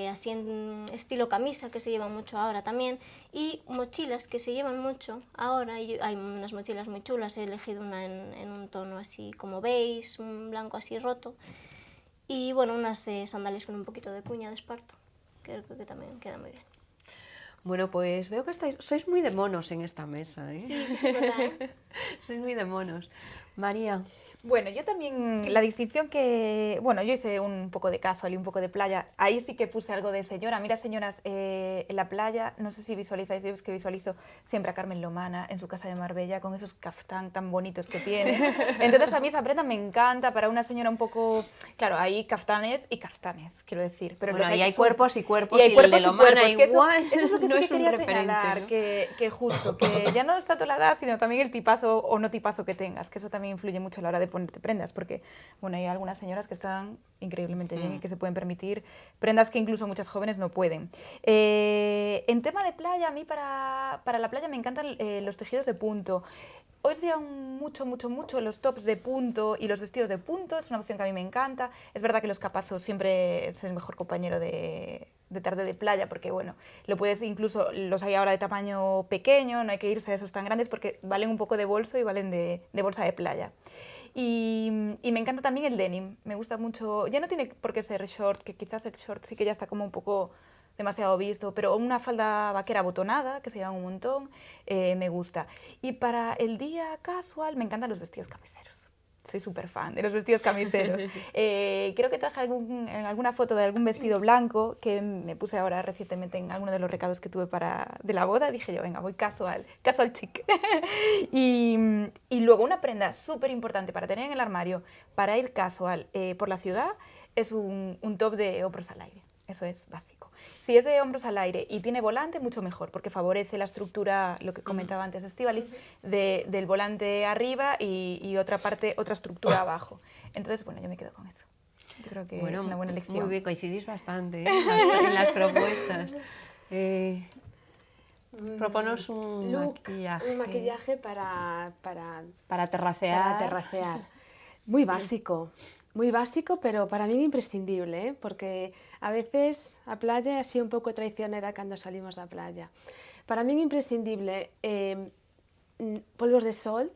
así en estilo camisa, que se lleva mucho ahora también, y mochilas que se llevan mucho ahora, y hay unas mochilas muy chulas, he elegido una en un tono así como beige, un blanco así roto, y bueno, unas sandalias con un poquito de cuña de esparto, que creo que también queda muy bien. Bueno, pues veo que sois muy de monos en esta mesa, ¿eh? Sí, sí, es verdad, ¿eh? Sois muy de monos. María. Bueno, yo también, la distinción que, bueno, yo hice un poco de casual y un poco de playa, ahí sí que puse algo de señora. Mira, señoras, en la playa, no sé si visualizáis, yo es que visualizo siempre a Carmen Lomana en su casa de Marbella con esos caftán tan bonitos que tiene. Entonces a mí esa prenda me encanta para una señora un poco, claro, hay caftanes y caftanes, quiero decir. Pero Bueno, los y hay son- cuerpos y cuerpos, y hay el cuerpos de y Lomana cuerpos, que igual, eso es lo que no sí que es un quería referente, señalar, ¿no? que justo, que ya no es tanto la edad, sino también el tipazo o no tipazo que tengas, que eso también influye mucho a la hora de ponerte prendas, porque bueno, hay algunas señoras que están increíblemente bien y que se pueden permitir prendas que incluso muchas jóvenes no pueden. En tema de playa, a mí para la playa me encantan los tejidos de punto. Hoy se llevan mucho los tops de punto y los vestidos de punto, es una opción que a mí me encanta. Es verdad que los capazos siempre es el mejor compañero de tarde de playa, porque bueno, lo puedes incluso, los hay ahora de tamaño pequeño, no hay que irse a esos tan grandes porque valen un poco de bolso y valen de bolsa de playa. Y me encanta también el denim, me gusta mucho, ya no tiene por qué ser short, que quizás el short sí que ya está como un poco demasiado visto, pero una falda vaquera botonada, que se llevan un montón, me gusta. Y para el día casual me encantan los vestidos camiseros. Soy súper fan de los vestidos camiseros. Creo que traje alguna foto de algún vestido blanco que me puse ahora recientemente en alguno de los recados que tuve de la boda. Dije yo, venga, voy casual chic. y luego una prenda súper importante para tener en el armario, para ir casual por la ciudad, es un top de hombros al aire. Eso es básico. Si es de hombros al aire y tiene volante, mucho mejor, porque favorece la estructura, lo que comentaba antes Estíbaliz, del volante arriba y otra estructura abajo. Entonces, bueno, yo me quedo con eso. Yo creo que es una buena elección. Muy bien, coincidís bastante en las propuestas. Proponos un maquillaje. Un maquillaje para terracear. terracear. Muy básico, pero para mí imprescindible, ¿eh? Porque a veces a playa ha sido un poco traicionera cuando salimos a playa. Para mí imprescindible polvos de sol,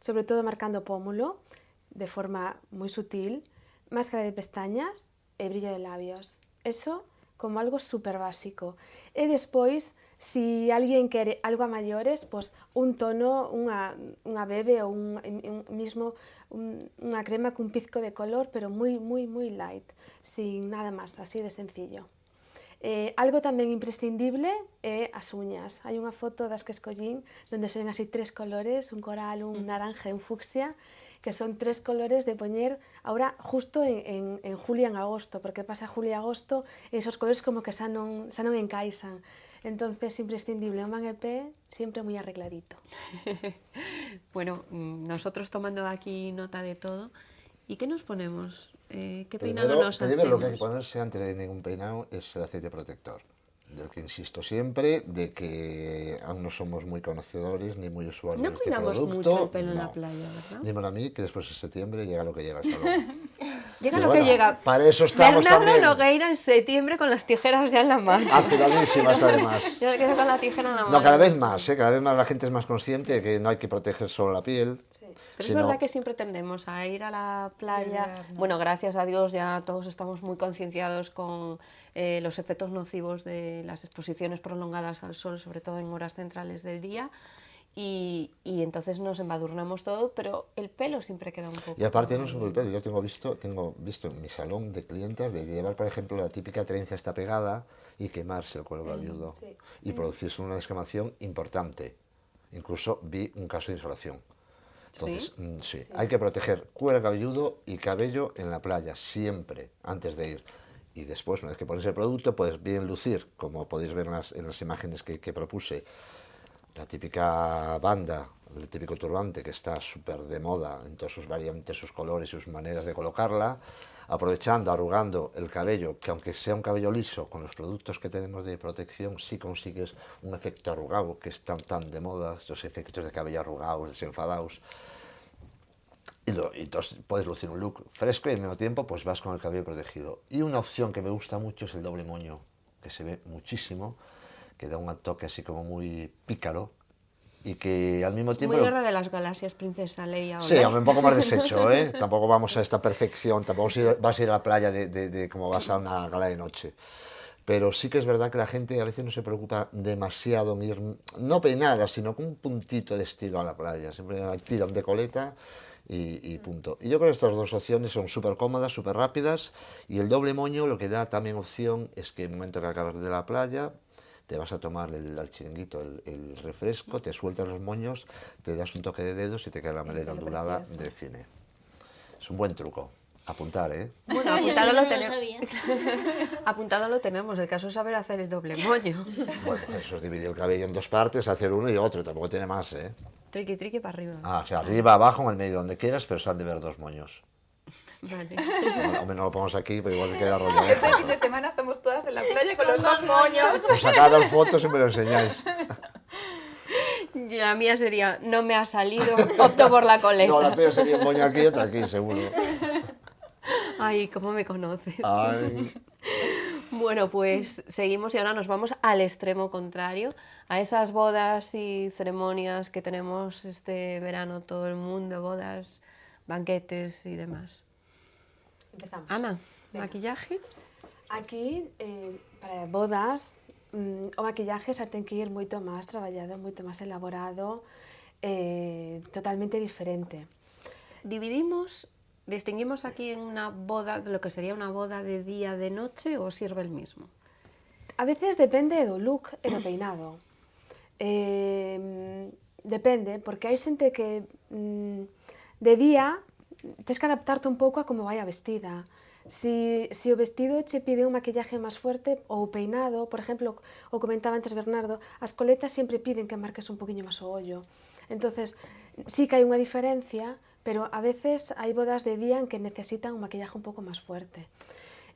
sobre todo marcando pómulo, de forma muy sutil, máscara de pestañas e brillo de labios. Eso como algo súper básico. E despois, si alguén quere algo a maiores, pois un tono, unha bebe ou unha crema cun pizco de color, pero moi light, sin nada máis, así de sencillo. Algo tamén imprescindible é as uñas. Hai unha foto das que escollín onde se ven así tres colores, un coral, un naranja e un fucsia, que son tres colores de poñer ahora justo en julio e en agosto, porque pasa julio e agosto e esos colores como que xa non encaixan. Entonces, imprescindible, un man e pé, siempre muy arregladito. Bueno, nosotros tomando aquí nota de todo, ¿y qué nos ponemos? ¿Qué peinado nos hacemos? Primero lo que hay que ponerse antes de ningún peinado es el aceite protector, del que insisto siempre, de que aún no somos muy conocedores ni muy usuarios de este producto. No cuidamos mucho el pelo en la playa, ¿verdad? Dímelo a mí, que después de septiembre llega lo que llega al salón. Llega lo que llega. Para eso estamos Bernardo también. Nogueira en septiembre con las tijeras ya en la mano. Afiladísimas además. Yo me quedo con la tijera en la mano. No, cada vez más la gente es más consciente de que no hay que proteger solo la piel. Pero es verdad que siempre tendemos a ir a la playa. Bueno, gracias a Dios ya todos estamos muy concienciados con los efectos nocivos de las exposiciones prolongadas al sol, sobre todo en horas centrales del día. Y entonces nos embadurnamos todo, pero el pelo siempre queda un poco... Y aparte no solo el pelo, yo tengo visto en mi salón de clientes de llevar, por ejemplo, la típica trenza esta pegada y quemarse el cuero cabelludo y producirse una descamación importante. Incluso vi un caso de insolación. Entonces, sí, hay que proteger cuero cabelludo y cabello en la playa, siempre, antes de ir. Y después, una vez que pones el producto, puedes bien lucir, como podéis ver en las imágenes que propuse, la típica banda, el típico turbante que está súper de moda en todas sus variantes, sus colores, sus maneras de colocarla, aprovechando, arrugando el cabello, que aunque sea un cabello liso, con los productos que tenemos de protección, sí consigues un efecto arrugado, que están tan de moda, estos efectos de cabello arrugados, desenfadados. Y entonces puedes lucir un look fresco y al mismo tiempo pues vas con el cabello protegido. Y una opción que me gusta mucho es el doble moño, que se ve muchísimo, que da un toque así como muy pícaro y que al mismo tiempo... Muy guerra de las galaxias, princesa Leia. Sí, un poco más deshecho, ¿eh? Tampoco vamos a esta perfección, tampoco vas a ir a la playa como vas a una gala de noche. pero sí que es verdad que la gente a veces no se preocupa demasiado en ir, no peinada, sino con un puntito de estilo a la playa. Siempre tiran de coleta y punto. Y yo creo que estas dos opciones son súper cómodas, súper rápidas, y el doble moño lo que da también opción es que en el momento que acabas de la playa, te vas a tomar al chiringuito el refresco, te sueltas los moños, te das un toque de dedos y te queda la melena ondulada de cine. Es un buen truco. Apuntar, ¿eh? Bueno, Yo apuntado sí, lo no lo tenemos. sabía. Apuntado lo tenemos, el caso es saber hacer el doble moño. Bueno, pues eso es dividir el cabello en dos partes, hacer uno y otro, tampoco tiene más, ¿eh? Triqui, triqui para arriba. Ah, o sea, arriba, abajo, en el medio, donde quieras, pero se han de ver dos moños. Vale. Bueno, hombre, no lo ponemos aquí, pero igual te queda rollo. Este fin de semana estamos todas en la playa con los dos moños. Os sacad fotos y me lo enseñáis. La mía sería, no me ha salido, opto por la coleta. No, la tuya sería un moño aquí y otra aquí, seguro. Ay, ¿cómo me conoces? Ay. Bueno, pues seguimos y ahora nos vamos al extremo contrario, a esas bodas y ceremonias que tenemos este verano todo el mundo, bodas, banquetes y demás. Empezamos. Ana, maquillaje? Aquí, para bodas, o maquillaje xa ten que ir moito máis traballado, moito máis elaborado, totalmente diferente. Distinguimos aquí en una boda, de lo que sería una boda de día, de noche, o sirve el mismo? A veces depende do look e do peinado. Depende, porque hai xente que de día tens que adaptarte un pouco a como vai a vestida. Si o vestido che pide un maquillaje máis fuerte ou o peinado, por exemplo, o comentaba antes Bernardo, as coletas sempre piden que marques un poquinho máis o ollo. Entonces, sí que hai unha diferencia, pero a veces hai bodas de día en que necesitan un maquillaje un pouco máis fuerte.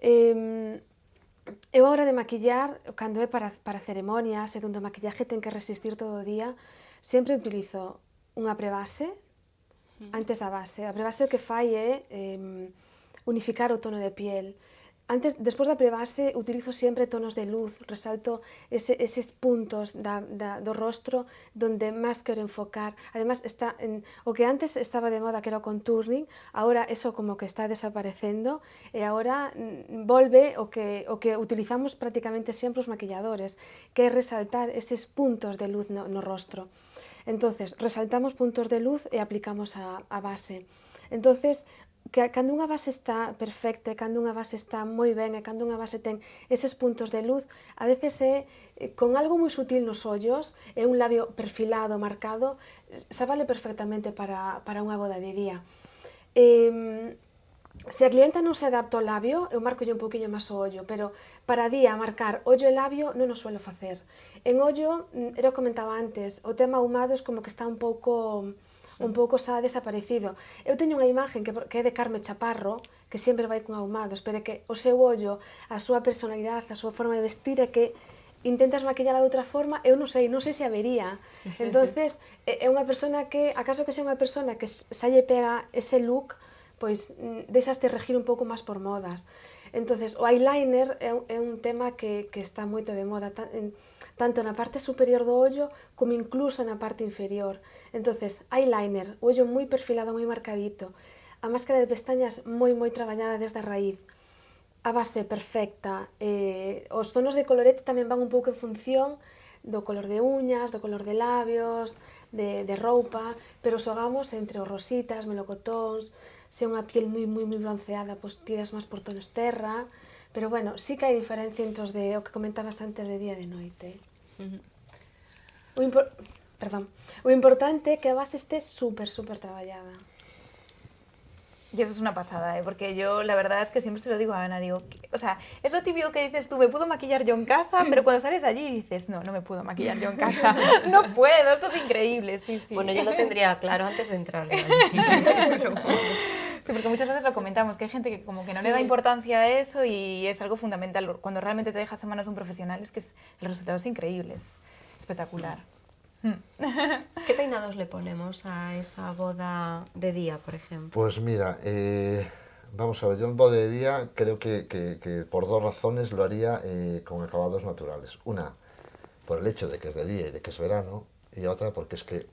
Eu a hora de maquillar, cando é para ceremonias e onde o maquillaje ten que resistir todo o día, sempre utilizo unha prebase antes da base. A prebase o que fai é unificar o tono de piel. Despois da prebase, utilizo sempre tonos de luz, resalto eses puntos do rostro donde máis quero enfocar. Además, o que antes estaba de moda, que era o contouring, agora eso como que está desaparecendo e agora volve o que utilizamos prácticamente sempre os maquilladores, que é resaltar eses puntos de luz no rostro. Entonces, resaltamos puntos de luz e aplicamos a base. Entonces, cando unha base está perfecta, cando unha base está moi ben e cando unha base ten eses puntos de luz, a veces é con algo moi sutil nos ollos e un labio perfilado, marcado, xa vale perfectamente para unha boda de día. Se a clienta non se adapta ao labio, eu marco un poquinho máis o ollo, pero para día marcar ollo e labio non o suelo facer. En ollo, era o que comentaba antes, o tema ahumados como que está un pouco xa desaparecido. Eu teño unha imagen que é de Carme Chaparro, que sempre vai con ahumados, pero é que o seu ollo, a súa personalidade, a súa forma de vestir é que intentas maquillala de outra forma, eu non sei se a vería. Entonces, é unha persona que, acaso que sea unha persona que xa lle pega ese look, pois deixaste regir un pouco máis por modas. Entonces, o eyeliner é un tema que está moito de moda, tanto na parte superior do ollo como incluso na parte inferior. Entonces, eyeliner, o ollo moi perfilado, moi marcadito, a máscara de pestañas moi traballada desde a raíz, a base perfecta, os tonos de colorete tamén van un pouco en función do color de uñas, do color de labios, de roupa, pero xogamos entre os rositas, melocotóns. Se é unha piel moi bronceada, pois tiras máis por tonos terra, pero bueno, sí que hai diferencia entre os de o que comentabas antes de día e de noite. O importante é que a base este súper traballada. Y eso es una pasada, porque yo la verdad es que siempre se lo digo a Ana, digo, o sea, es lo típico que dices tú, me puedo maquillar yo en casa, pero cuando sales allí dices, no me puedo maquillar yo en casa, no puedo, esto es increíble, sí. Bueno, yo lo tendría claro antes de entrar. Sí, porque muchas veces lo comentamos, que hay gente que como que no le da importancia a eso y es algo fundamental. Cuando realmente te dejas en manos de un profesional, es que el resultado es increíble, es espectacular. ¿Qué peinados le ponemos a esa boda de día, por ejemplo? Pues mira, vamos a ver, yo en boda de día creo que por dos razones lo haría con acabados naturales. Una, por el hecho de que es de día y de que es verano, y otra porque es que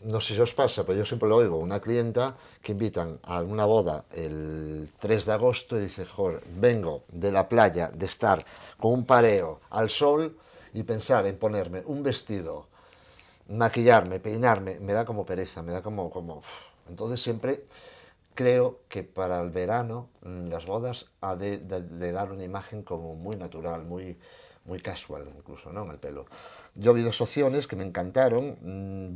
no sé si os pasa, pero yo siempre lo oigo, una clienta que invitan a una boda el 3 de agosto y dice, joder, vengo de la playa de estar con un pareo al sol y pensar en ponerme un vestido, maquillarme, peinarme, me da como pereza, me da como... Entonces siempre creo que para el verano las bodas ha de dar una imagen como muy natural, muy casual incluso, ¿no? En el pelo. Yo vi 2 opciones que me encantaron.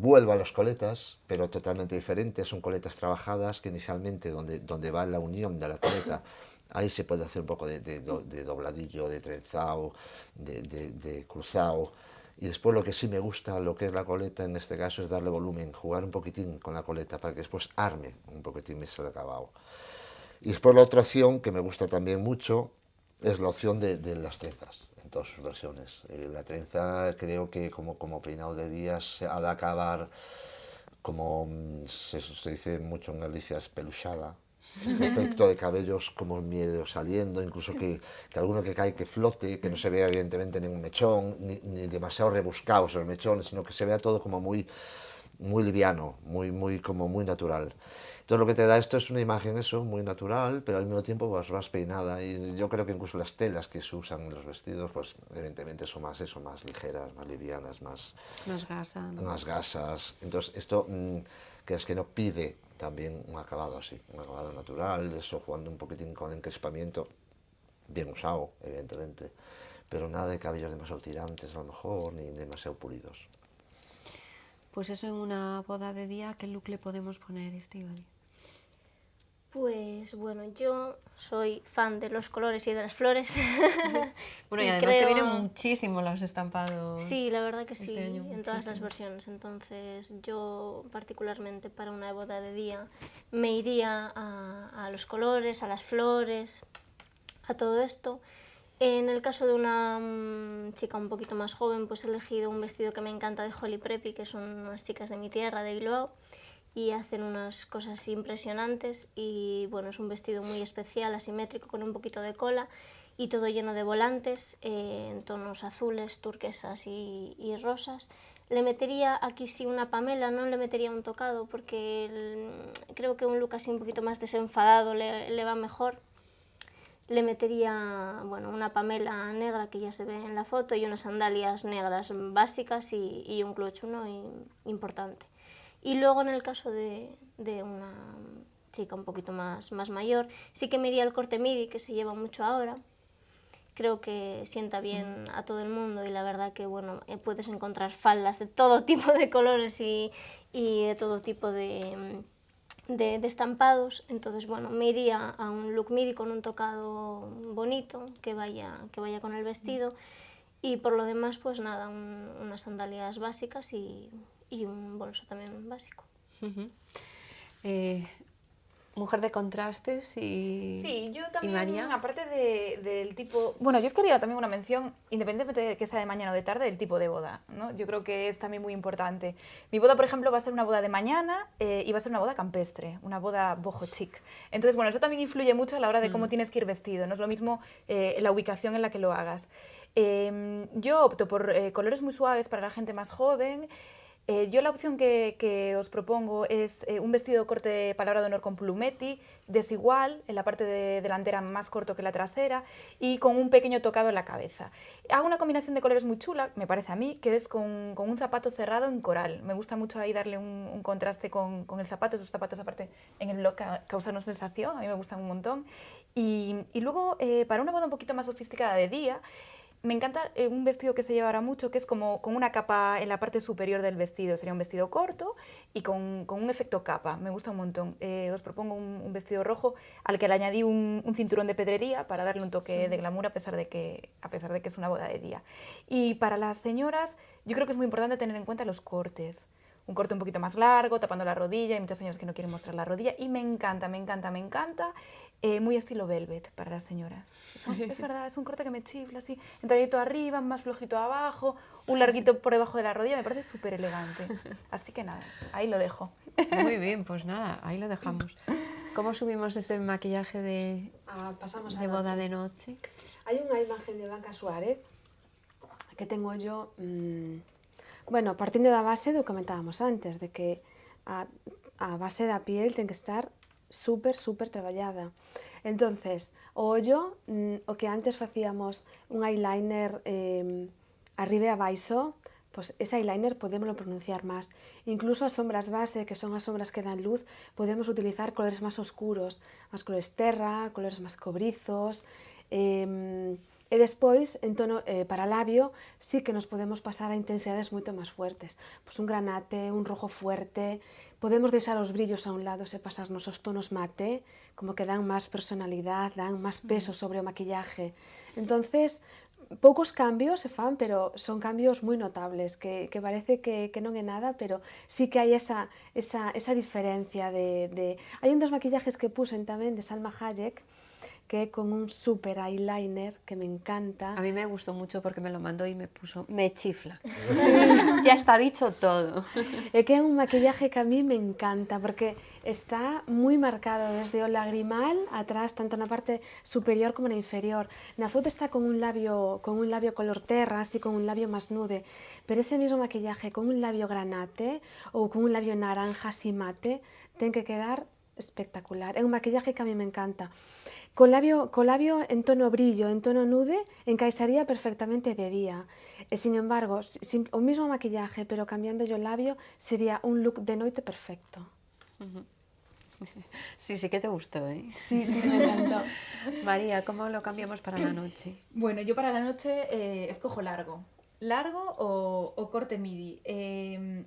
Vuelvo a las coletas, pero totalmente diferentes. Son coletas trabajadas que inicialmente donde va la unión de la coleta, ahí se puede hacer un poco de dobladillo, de trenzado, de cruzado. Y después lo que sí me gusta, lo que es la coleta en este caso, es darle volumen, jugar un poquitín con la coleta para que después arme un poquitín más el acabado. Y después la otra opción que me gusta también mucho es la opción de las trenzas, en todas sus versiones. La trenza creo que como peinado de día se ha de acabar como se dice mucho en Galicia, espeluchada. Este efecto de cabellos como medio saliendo, incluso que alguno que cae que flote, que no se vea evidentemente ningún mechón, ni demasiado rebuscados los mechones, sino que se vea todo como muy liviano, como muy natural. Entonces lo que te da esto es una imagen eso, muy natural, pero al mismo tiempo pues, vas peinada, y yo creo que incluso las telas que se usan en los vestidos, pues evidentemente son más ligeras, más livianas, más gasas. Entonces esto que es que no pide también un acabado así, un acabado natural, eso jugando un poquitín con encrespamiento, bien usado, evidentemente, pero nada de cabellos demasiado tirantes a lo mejor, ni demasiado pulidos. Pues eso, en una boda de día, ¿qué look le podemos poner, Estíbaliz? Pues bueno, yo soy fan de los colores y de las flores. Bueno, y además que vienen muchísimo los estampados. Sí, la verdad que este sí, año, en todas las versiones. Entonces yo particularmente para una boda de día me iría a los colores, a las flores, a todo esto. En el caso de una chica un poquito más joven, pues he elegido un vestido que me encanta de Holly Preppy, que son unas chicas de mi tierra, de Bilbao, y hacen unas cosas impresionantes. Y bueno, es un vestido muy especial, asimétrico, con un poquito de cola y todo lleno de volantes en tonos azules, turquesas y rosas. Le metería aquí sí una Pamela, no le metería un tocado porque creo que un look así un poquito más desenfadado le va mejor. Le metería bueno, una Pamela negra que ya se ve en la foto y unas sandalias negras básicas y un clutch importante. Y luego en el caso de una chica un poquito más mayor, sí que me iría el corte midi, que se lleva mucho ahora. Creo que sienta bien a todo el mundo y la verdad que bueno, puedes encontrar faldas de todo tipo de colores y de todo tipo de estampados. Entonces bueno, me iría a un look midi con un tocado bonito que vaya con el vestido, y por lo demás pues nada, unas sandalias básicas y un bolso también básico. Mujer de contrastes y Sí, yo también, María. aparte del tipo... Bueno, yo os quería también una mención, independientemente de que sea de mañana o de tarde, del tipo de boda, ¿no? Yo creo que es también muy importante. Mi boda, por ejemplo, va a ser una boda de mañana y va a ser una boda campestre, una boda boho chic. Entonces, bueno, eso también influye mucho a la hora de cómo tienes que ir vestido, no es lo mismo la ubicación en la que lo hagas. Yo opto por colores muy suaves para la gente más joven. Yo la opción que os propongo es un vestido corte palabra de honor con plumetti, desigual, en la parte delantera más corto que la trasera y con un pequeño tocado en la cabeza. Hago una combinación de colores muy chula, me parece a mí, que es con un zapato cerrado en coral. Me gusta mucho ahí darle un contraste con el zapato. Esos zapatos aparte en el blog causan una sensación, a mí me gustan un montón. Y luego para una boda un poquito más sofisticada de día, me encanta un vestido que se lleva ahora mucho, que es como con una capa en la parte superior del vestido. Sería un vestido corto y con un efecto capa. Me gusta un montón. Os propongo un vestido rojo al que le añadí un cinturón de pedrería para darle un toque de glamour a pesar de que es una boda de día. Y para las señoras, yo creo que es muy importante tener en cuenta los cortes. Un corte un poquito más largo, tapando la rodilla. Hay muchas señoras que no quieren mostrar la rodilla. Y me encanta. Muy estilo velvet para las señoras. Es verdad, es un corte que me chifla, así, entradito arriba, más flojito abajo, un larguito por debajo de la rodilla, me parece súper elegante. Así que nada, ahí lo dejo. Muy bien, pues nada, ahí lo dejamos. ¿Cómo subimos ese maquillaje de boda de noche? Hay una imagen de Blanca Suárez que tengo yo bueno, partindo da base do que comentábamos antes, de que a base da piel ten que estar super traballada. Entonces, o ollo, o que antes facíamos un eyeliner arriba e abaixo, pois ese eyeliner podémoslo pronunciar máis. Incluso as sombras base, que son as sombras que dan luz, podemos utilizar colores máis oscuros, máis colores terra, colores máis cobrizos. E despois, en tono para labio, sí que nos podemos pasar a intensidades moito máis fuertes. Pois un granate, un rojo fuerte, podemos deixar os brillos a un lado e pasarnos os tonos mate, como que dan máis personalidade, dan máis peso sobre o maquillaje. Entonces, poucos cambios se fan, pero son cambios moi notables, que parece que non é nada, pero sí que hai esa diferencia de... Hai un dos maquillajes que pusen tamén de Salma Hayek, que é con un super eyeliner que me encanta. A mí me gustó mucho porque me lo mandó y me puso, me chifla. Sí. Ya está dicho todo. É que é un maquillaje que a mí me encanta porque está moi marcado desde o lagrimal atrás, tanto na parte superior como na inferior. Na foto está con un labio color terra, así con un labio máis nude, pero ese mismo maquillaje con un labio granate ou con un labio naranja así mate, ten que quedar espectacular. É un maquillaje que a mí me encanta. Co labio en tono brillo, en tono nude, encaixaría perfectamente de día. E, sin embargo, o mismo maquillaje, pero cambiando o labio, sería un look de noite perfecto. Sí, sí que te gustó, ¿eh? Sí, me encantó. María, ¿cómo lo cambiamos para la noche? Bueno, yo para la noche escojo largo o corte midi.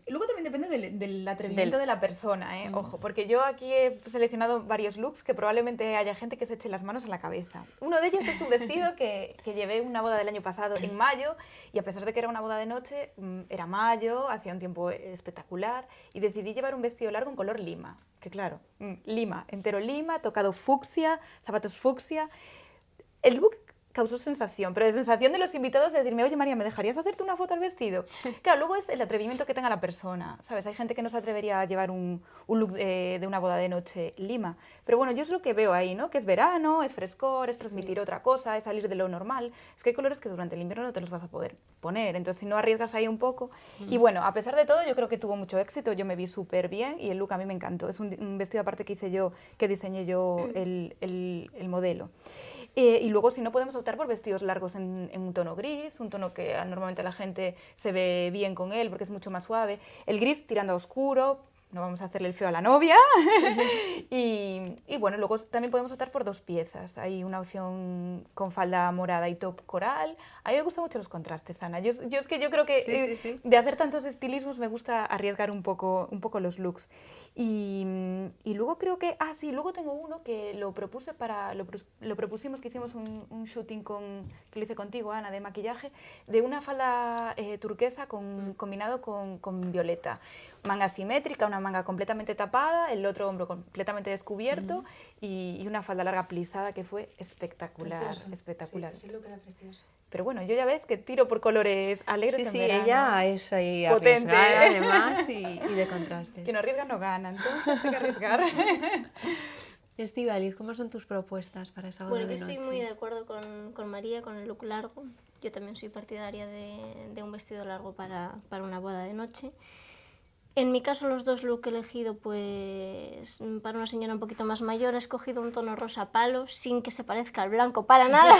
Luego también depende del atrevimiento de la persona, ojo, porque yo aquí he seleccionado varios looks que probablemente haya gente que se eche las manos a la cabeza. Uno de ellos es un vestido que llevé en una boda del año pasado en mayo, y a pesar de que era una boda de noche, era mayo, hacía un tiempo espectacular, y decidí llevar un vestido largo en color lima, que claro, lima, entero lima, tocado fucsia, zapatos fucsia. El look causó sensación, pero de sensación de los invitados de decirme, oye María, ¿me dejarías hacerte una foto al vestido? Claro, luego es el atrevimiento que tenga la persona, ¿sabes? Hay gente que no se atrevería a llevar un look de una boda de noche lima, pero bueno, yo es lo que veo ahí, ¿no? Que es verano, es frescor, es transmitir otra cosa, es salir de lo normal. Es que hay colores que durante el invierno no te los vas a poder poner, entonces si no arriesgas ahí un poco. Y bueno, a pesar de todo, yo creo que tuvo mucho éxito, yo me vi súper bien y el look a mí me encantó. Es un vestido aparte que hice yo, que diseñé yo el modelo. Y luego, si no, podemos optar por vestidos largos en un tono gris, un tono que normalmente la gente se ve bien con él porque es mucho más suave. El gris tirando a oscuro, no vamos a hacerle el feo a la novia. y bueno, luego también podemos optar por dos piezas. Hay una opción con falda morada y top coral. A mí me gustan mucho los contrastes, Ana. Yo es que yo creo que de hacer tantos estilismos me gusta arriesgar un poco los looks. Y luego creo que... luego tengo uno que lo propusimos, que hicimos un shooting que lo hice contigo, Ana, de maquillaje, de una falda turquesa combinado con violeta. Manga simétrica, una manga completamente tapada, el otro hombro completamente descubierto y una falda larga plisada que fue espectacular. Precioso. Espectacular. Sí, lo que era precioso. Pero bueno, yo ya ves que tiro por colores alegres en verano. Ella es ahí potente, arriesgada además y de contrastes. Que no arriesga no gana, entonces hay que arriesgar. Estíbaliz, ¿cómo son tus propuestas para esa boda de noche? Bueno, yo estoy muy de acuerdo con María, con el look largo. Yo también soy partidaria de un vestido largo para una boda de noche. En mi caso, los dos looks que he elegido, pues para una señora un poquito más mayor, he escogido un tono rosa palo, sin que se parezca al blanco para nada.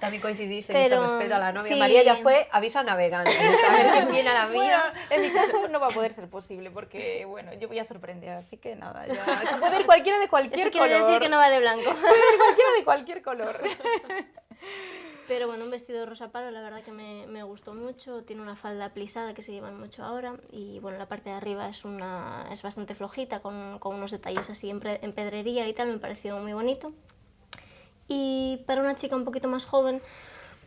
También coincidís en ese respeto a la novia. Sí. María ya fue aviso a navegantes, a ver quién viene a la mía. Bueno, en mi caso no va a poder ser posible porque, bueno, yo voy a sorprender, así que nada, ya puede ir cualquiera de cualquier Eso color. quiere decir que no va de blanco. Puede ir cualquiera de cualquier color. Pero bueno, un vestido rosa palo, la verdad que me gustó mucho. Tiene una falda plisada que se llevan mucho ahora. Y bueno, la parte de arriba es bastante flojita, con unos detalles así en pedrería y tal. Me pareció muy bonito. Y para una chica un poquito más joven,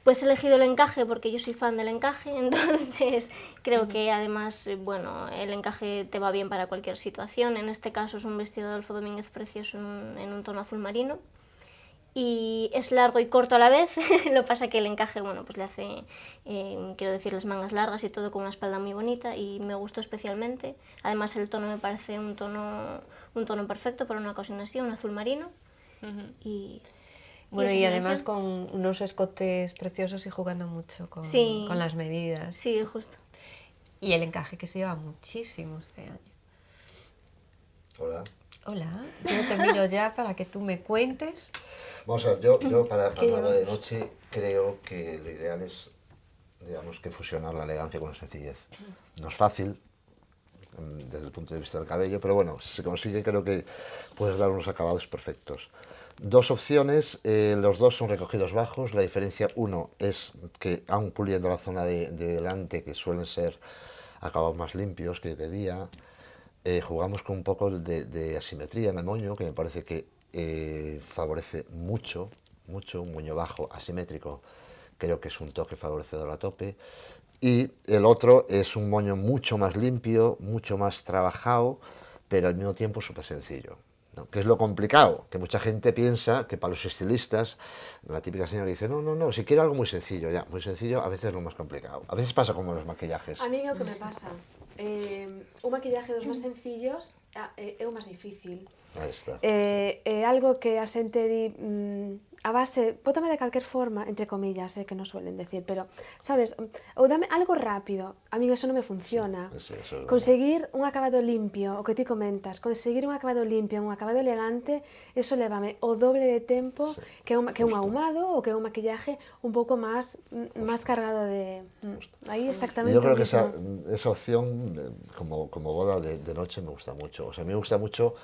pues he elegido el encaje porque yo soy fan del encaje. Entonces creo que además, bueno, el encaje te va bien para cualquier situación. En este caso es un vestido de Adolfo Domínguez precioso en un tono azul marino. Y es largo y corto a la vez, lo pasa que el encaje, bueno, pues le hace, quiero decir, las mangas largas y todo con una espalda muy bonita y me gustó especialmente. Además el tono me parece un tono perfecto para una ocasión así, un azul marino. Bueno, y además con unos escotes preciosos y jugando mucho con las medidas. Sí, justo. Y el encaje que se lleva muchísimo este año. Hola. Hola, yo te miro ya para que tú me cuentes. Vamos a ver, yo para una boda de noche creo que lo ideal es, digamos, que fusionar la elegancia con la sencillez. No es fácil desde el punto de vista del cabello, pero bueno, si se consigue creo que puedes dar unos acabados perfectos. Dos opciones, los dos son recogidos bajos, la diferencia, uno es que aún puliendo la zona de delante, que suelen ser acabados más limpios que de día, jugamos con un poco de asimetría en el moño, que me parece que favorece mucho, un moño bajo asimétrico, creo que es un toque favorecedor a tope. Y el otro es un moño mucho más limpio, mucho más trabajado, pero al mismo tiempo súper sencillo, ¿no? Que es lo complicado, que mucha gente piensa que para los estilistas, la típica señora que dice, no, si quiero algo muy sencillo, ya, muy sencillo a veces es lo más complicado. A veces pasa como en los maquillajes. A mí é o que me pasa. Un maquillaje dos máis sencillos é o máis difícil. Ahí está. É algo que a xente di a base, bótame de calquer forma, entre comillas, que non suelen decir, pero, sabes, ou dame algo rápido, a mí eso non me funciona. Sí, eso Conseguir un acabado limpio, o que ti comentas, conseguir un acabado limpio, un acabado elegante, eso lévame o doble de tempo que un ahumado ou que un maquillaje un pouco máis cargado de... Aí exactamente. Yo creo que esa opción, como boda de noche, me gusta mucho. O sea, a mí me gusta mucho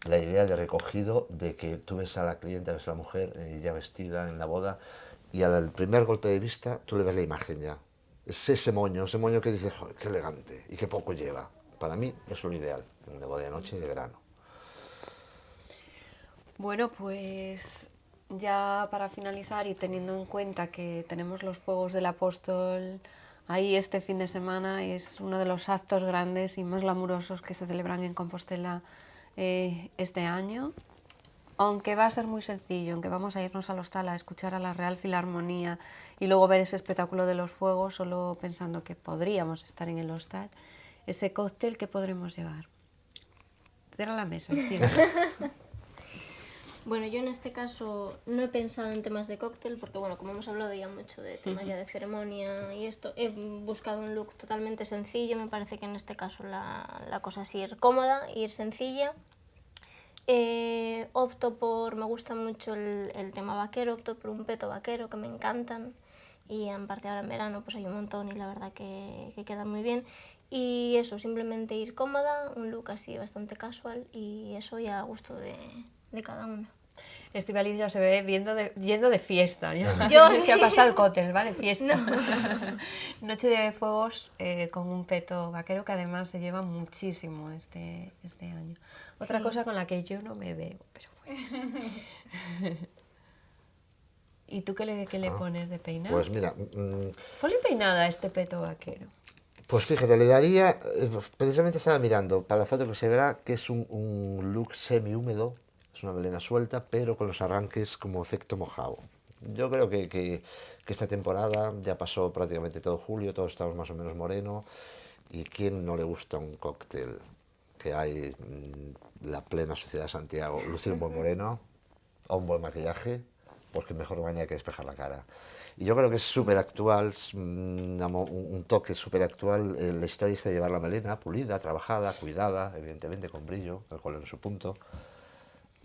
la idea de recogido, de que tú ves a la clienta, ves a la mujer ya vestida en la boda, y al primer golpe de vista tú le ves la imagen ya. Es ese moño que dices, joder, qué elegante y qué poco lleva. Para mí eso es lo ideal, en una boda de noche y de verano. Bueno, pues ya para finalizar y teniendo en cuenta que tenemos los Fuegos del Apóstol ahí este fin de semana, es uno de los actos grandes y más glamurosos que se celebran en Compostela este año, aunque va a ser muy sencillo, aunque vamos a irnos al hostal a escuchar a la Real Filarmonía y luego ver ese espectáculo de los fuegos, solo pensando que podríamos estar en el hostal, ese cóctel que podremos llevar. Cierra la mesa, Cristina. Bueno, yo en este caso no he pensado en temas de cóctel porque, bueno, como hemos hablado ya mucho de temas ya de ceremonia y esto, he buscado un look totalmente sencillo. Me parece que en este caso la cosa es ir cómoda, ir sencilla. Opto por, me gusta mucho el tema vaquero, opto por un peto vaquero que me encantan y en parte ahora en verano pues hay un montón y la verdad que quedan muy bien. Y eso, simplemente ir cómoda, un look así bastante casual y eso ya a gusto de cada uno. Estivaliz ya se ve yendo de fiesta. Yo se ha pasado el cóctel, ¿vale? Fiesta. No. Noche de fuegos con un peto vaquero que además se lleva muchísimo este año. Otra cosa con la que yo no me veo, pero bueno. ¿Y tú qué le pones de peinado? Pues mira... Ponle peinada a este peto vaquero. Pues fíjate, le daría... precisamente estaba mirando, para la foto que se verá, que es un look semi-húmedo. Es una melena suelta, pero con los arranques como efecto mojado. Yo creo que esta temporada ya pasó prácticamente todo julio, todos estamos más o menos moreno. ¿Y quién no le gusta un cóctel que hay la plena sociedad de Santiago? Lucir un buen moreno o un buen maquillaje, porque mejor manera que despejar la cara. Y yo creo que es súper actual, un toque súper actual, la historia es de llevar la melena pulida, trabajada, cuidada, evidentemente con brillo, el color en su punto.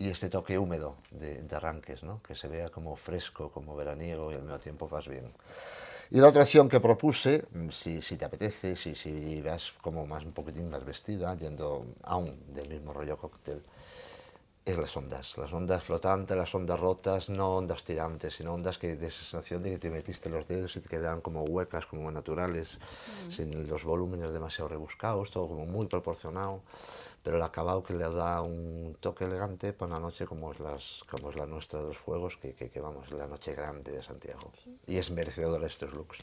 Y este toque húmedo de arranques, ¿no? Que se vea como fresco, como veraniego y al mismo tiempo vas bien. Y la otra opción que propuse, si te apetece, si vas como un poquitín más vestida, yendo aún del mismo rollo cóctel, es las ondas flotantes, las ondas rotas, no ondas tirantes, sino ondas que de esa sensación de que te metiste los dedos y te quedan como huecas, como naturales, sin los volúmenes demasiado rebuscados, todo como muy proporcionado. Pero el acabado que le da un toque elegante para una noche como es la nuestra de los fuegos, que vamos, la noche grande de Santiago. Y es merecedora de estos looks.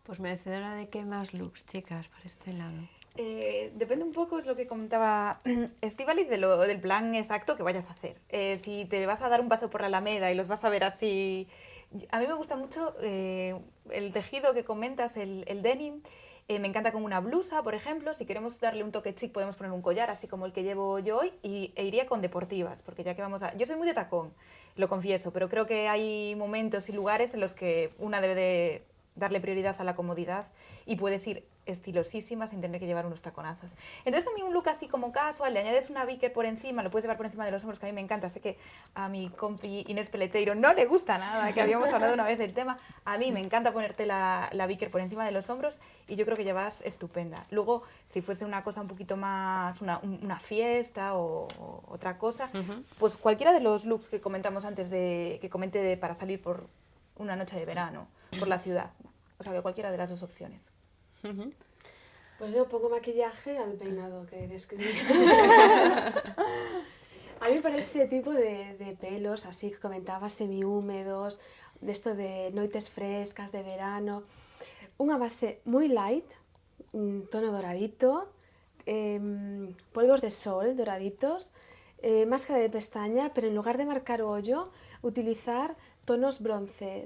Pues merecedora de qué más looks, chicas, por este lado. Depende un poco, es lo que comentaba Estíbaliz, del plan exacto que vayas a hacer. Si te vas a dar un paso por la Alameda y los vas a ver así... A mí me gusta mucho el tejido que comentas, el denim. Me encanta como una blusa, por ejemplo. Si queremos darle un toque chic, podemos poner un collar, así como el que llevo yo hoy, e iría con deportivas, porque ya que vamos a... Yo soy muy de tacón, lo confieso, pero creo que hay momentos y lugares en los que una debe de darle prioridad a la comodidad y puedes ir estilosísima sin tener que llevar unos taconazos. Entonces a mí un look así como casual, le añades una biker por encima, lo puedes llevar por encima de los hombros, que a mí me encanta. Sé que a mi compi Inés Peleteiro no le gusta nada, que habíamos hablado una vez del tema. A mí me encanta ponerte la biker por encima de los hombros y yo creo que llevas estupenda. Luego, si fuese una cosa un poquito más, una fiesta o otra cosa, pues cualquiera de los looks que comentamos antes, que comenté para salir por una noche de verano, por la ciudad. O sea, que cualquiera de las dos opciones. Pues yo pongo maquillaje al peinado que describí. A mí para ese tipo de pelos, así que comentaba, semi-húmedos, de esto de noites frescas, de verano, unha base moi light, un tono doradito, polvos de sol doraditos, máscara de pestaña, pero en lugar de marcar hoyo, utilizar tonos bronce,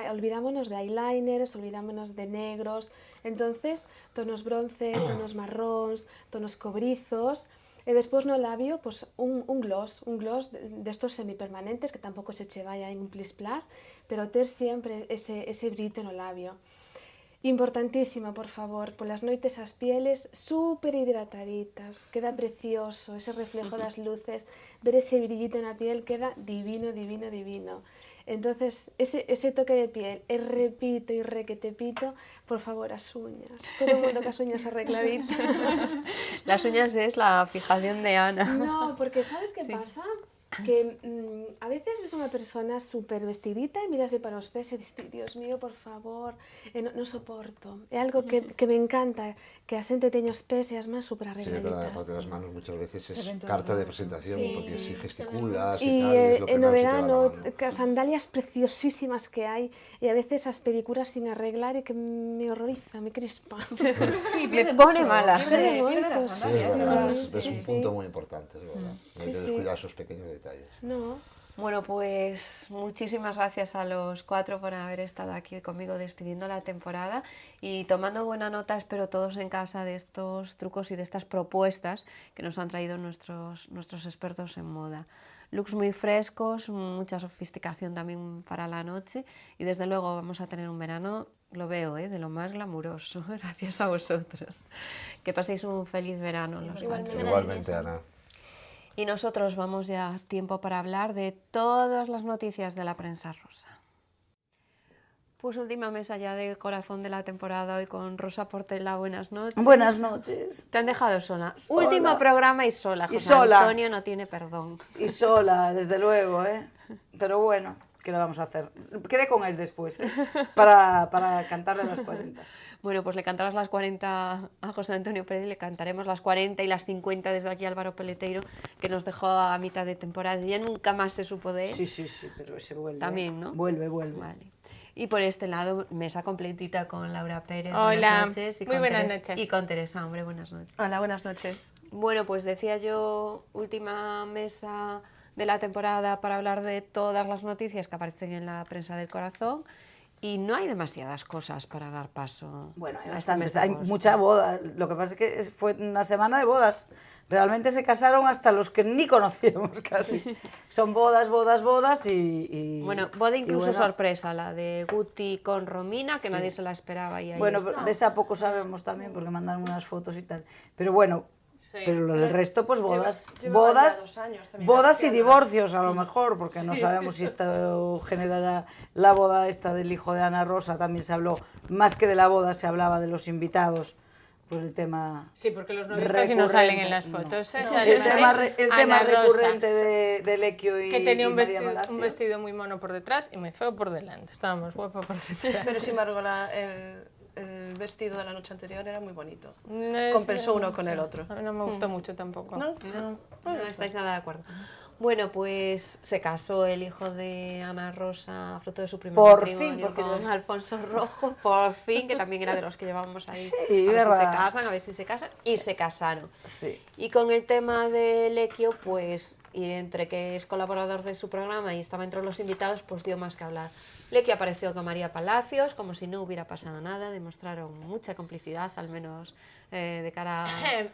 olvidámonos de eyeliners, olvidámonos de negros, entonces tonos bronce, tonos marróns, tonos cobrizos, e despois no labio pues, un gloss destos semipermanentes que tampouco se che vaya en un plis-plas, pero ter sempre ese brito no labio. Importantísimo, por favor, polas noites as pieles super hidrataditas, queda precioso, ese reflejo das luces, ver ese brillito na piel queda divino, divino, divino. Entonces, ese toque de piel, repito y requetepito, por favor, as uñas. Todo el mundo con as uñas arregladitas. Las uñas es la fijación de Ana. No, porque ¿sabes qué pasa? Que a veces ves unha persona super vestidita e mirase para os pés e dices, Dios mío, por favor, no soporto. É algo que me encanta, que a xente teña os pés e as mans super Sí, es verdad, arregladitas. aparte de las manos muchas veces es ven todo carta de el presentación, sí, porque sí, si gesticulas y E tal, es lo que no más se te va la verano, mano. que as sandalias preciosísimas que hai, e a veces as pedicuras sin arreglar e que me horroriza, me crispa. Sí, Me pone mala. Pierde Sí, las Sí, sandalias. es verdad, sí, es sí, un sí. punto muy importante, es verdad. No hay que Sí, sí. descuidar esos pequeños detalles. No. Bueno, pues muchísimas gracias a los 4 por haber estado aquí conmigo despidiendo la temporada y tomando buena nota, espero todos en casa, de estos trucos y de estas propuestas que nos han traído nuestros expertos en moda. Looks muy frescos, mucha sofisticación también para la noche y desde luego vamos a tener un verano, lo veo, de lo más glamuroso, gracias a vosotros. Que paséis un feliz verano. Los cuatro. Igualmente, Ana. Y nosotros vamos ya tiempo para hablar de todas las noticias de la prensa rosa. Pues última mesa ya de corazón de la temporada hoy con Rosa Portela. Buenas noches. Buenas noches. Te han dejado sola. Sola. Último programa y sola. Y José sola. Antonio no tiene perdón. Y sola, desde luego, ¿eh? Pero bueno, ¿qué le vamos a hacer? Quedé con él después, ¿eh? Para cantarle las 40. Bueno, pues le cantarás las 40 a José Antonio Pérez, le cantaremos las 40 y las 50 desde aquí a Álvaro Peleteiro, que nos dejó a mitad de temporada y ya nunca más se supo de él. Sí, sí, sí, pero ese vuelve. También, ¿no? Vuelve, vuelve. Vale. Y por este lado, mesa completita con Laura Pérez. Hola, buenas noches. Y muy con buenas Teresa, noches. Y con Teresa, hombre, buenas noches. Hola, buenas noches. Bueno, pues decía yo, última mesa de la temporada para hablar de todas las noticias que aparecen en la prensa del corazón. Y no hay demasiadas cosas para dar paso. Bueno, hay a este bastantes, mes de hay agosto. mucha boda. Lo que pasa es que fue una semana de bodas. Realmente se casaron hasta los que ni conocíamos casi. Son bodas, bodas, bodas y Bueno, boda incluso bueno, sorpresa, la de Guti con Romina, que Sí. nadie se la esperaba. Y ahí Bueno, está. de esa poco sabemos también porque mandaron unas fotos y tal. Pero bueno, pero lo del resto, pues bodas. lleva ya Bodas, 2 años también bodas y haciendo. divorcios a lo mejor, porque no sabemos si esto generará la boda esta del hijo de Ana Rosa. También se habló, más que de la boda, se hablaba de los invitados por el tema. Sí, porque los novios casi no salen en las recurrente, fotos. no. ¿eh? No, Sale el tema Ana Rosa, recurrente de Lequio y que tenía y un María vestido, Malacio. un vestido muy mono por detrás y muy feo por delante. Estaba más guapa por detrás. Pero sin embargo, el vestido de la noche anterior era muy bonito. No, Compensó sí, uno no con sé. el otro. A mí no me gustó mucho tampoco. ¿No? No estáis nada de acuerdo. Bueno, pues se casó el hijo de Ana Rosa, fruto de su primer Por matrimonio fin, porque con Alfonso Rojo, por fin, que también era de los que llevábamos ahí. Sí, a ver si verdad. se casan, a ver si se casan, y se casaron. Sí. Y con el tema de Lequio, pues y entre que es colaborador de su programa y estaba entre los invitados, pues dio más que hablar. Lequi apareció con María Palacios, como si no hubiera pasado nada, demostraron mucha complicidad, al menos de cara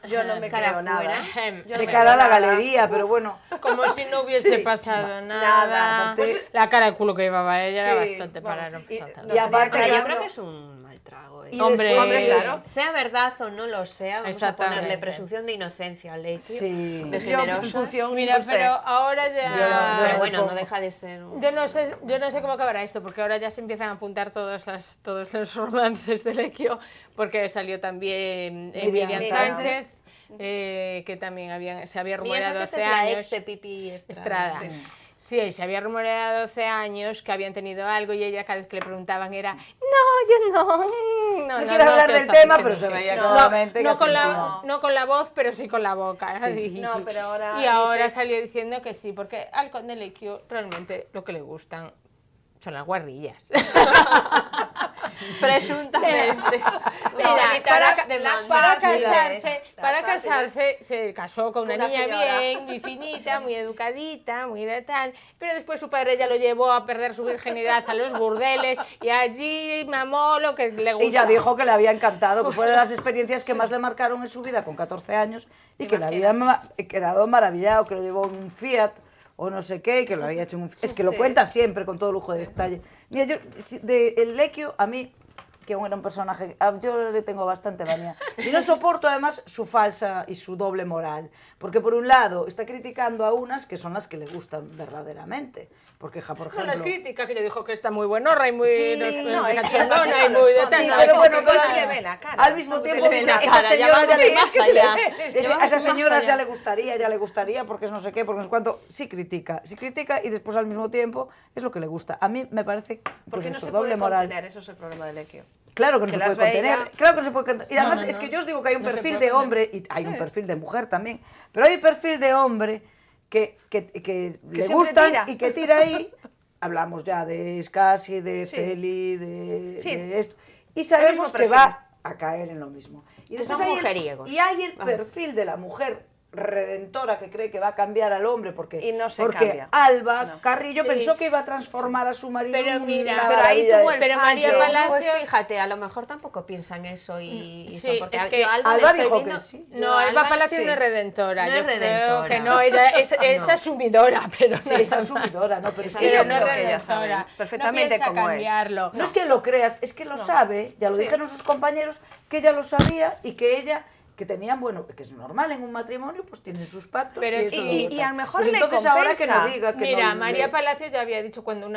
Yo no me creo nada. De cara a la galería, pero bueno. Como si no hubiese pasado nada. Pues, La cara de culo que llevaba ella era sí, bastante vamos, para no pasar nada. Y aparte, Pero yo claro, creo que es un mal trago. Y Hombre, después- claro. Sea verdad o no lo sea, vamos a ponerle Exactamente. presunción de inocencia al Lequi, Sí. de Yo, generosa. presunción, Mira, no sé. pero ahora ya... Pero no bueno, pongo. no deja de ser un... Yo no sé cómo acabará esto, porque ahora ya se empiezan a apuntar todos los romances de Lequio, porque salió también Miriam Sánchez, que también se había rumoreado Sánchez hace es la años. ex de Pipi Estrada. Sí. Sí, se había rumoreado hace años que habían tenido algo y ella cada vez que le preguntaban era no, yo no quiero hablar que del os habéis tema, que pero no se sé. veía No, claramente que no con asentía. no con la voz, pero sí con la boca. así. No, pero ahora Y ahora dice- salió diciendo que sí, porque al conde Lequio realmente lo que le gustan son las guarrillas. Presuntamente. Mira, Las para casarse se casó con una Una niña señora. bien, muy finita, muy educadita, muy de tal, pero después su padre ya lo llevó a perder su virginidad a los burdeles y allí mamó lo que le gustaba. Ella dijo que le había encantado, que fueron las experiencias que más le marcaron en su vida con 14 años y que le había quedado maravillado, que lo llevó en un Fiat o no sé qué, que lo había hecho en un... Es que lo cuenta siempre con todo lujo de detalle. Mira, yo, el Lequio, a mí, que era un personaje, yo le tengo bastante manía. Y no soporto además su falsa y su doble moral. Porque por un lado está criticando a unas que son las que le gustan verdaderamente. Porque, por No ejemplo... las crítica, que ella dijo que está muy buenorra y muy Sí, no, cachondona y muy de tal. Sí, no, pero no, bueno, que pero se le ve la cara. al mismo Se tiempo le ve la esa cara, ya señora vamos ya le más allá. Ya a vamos esas más señoras allá. ya le gustaría, porque es no sé qué, porque no sé cuánto. Sí critica y después al mismo tiempo es lo que le gusta. A mí me parece ¿Por pues qué no eso, se doble puede moral. contener? Eso es el problema de Lequio. Claro que no Que se puede las veía- contener, claro que no se puede contener. Y además no, es que yo os digo que hay un no se perfil puede de hombre, y hay un perfil de mujer también, pero hay un perfil de hombre que le siempre gustan tira. y que tira ahí. Hablamos ya de Scassi, de Sí. Feli, de Sí. esto. Y sabemos mismo que perfil. va a caer en lo mismo. Y después son hay mujeriegos. y hay el perfil de la mujer redentora que cree que va a cambiar al hombre porque, Y no se porque cambia. Alba No. Carrillo pensó que iba a transformar a su marido Pero en mira, una pero ahí maravilla tuvo de- el Pero María fallo. Palacio... Pues fíjate, a lo mejor tampoco piensan eso y Sí, porque es yo que a Alba le estoy dijo viendo- que sí. yo No, a Alba Palacio sí. no es redentora. No yo es redentora. creo que no, ella es No. asumidora, pero no Sí, es asumidora, ¿no? Pero es que pero yo no creo es que ella sabe redentora. perfectamente no piensa cómo es. cambiarlo. no es que lo creas, es que lo sabe, ya lo dijeron sus compañeros, que ella lo sabía y que ella, que tenían, bueno, que es normal en un matrimonio, pues tienen sus pactos Pero y sí, eso y lo y a lo mejor pues le entonces ahora que no compensa. diga que Mira, no María le- Palacio ya había dicho cuando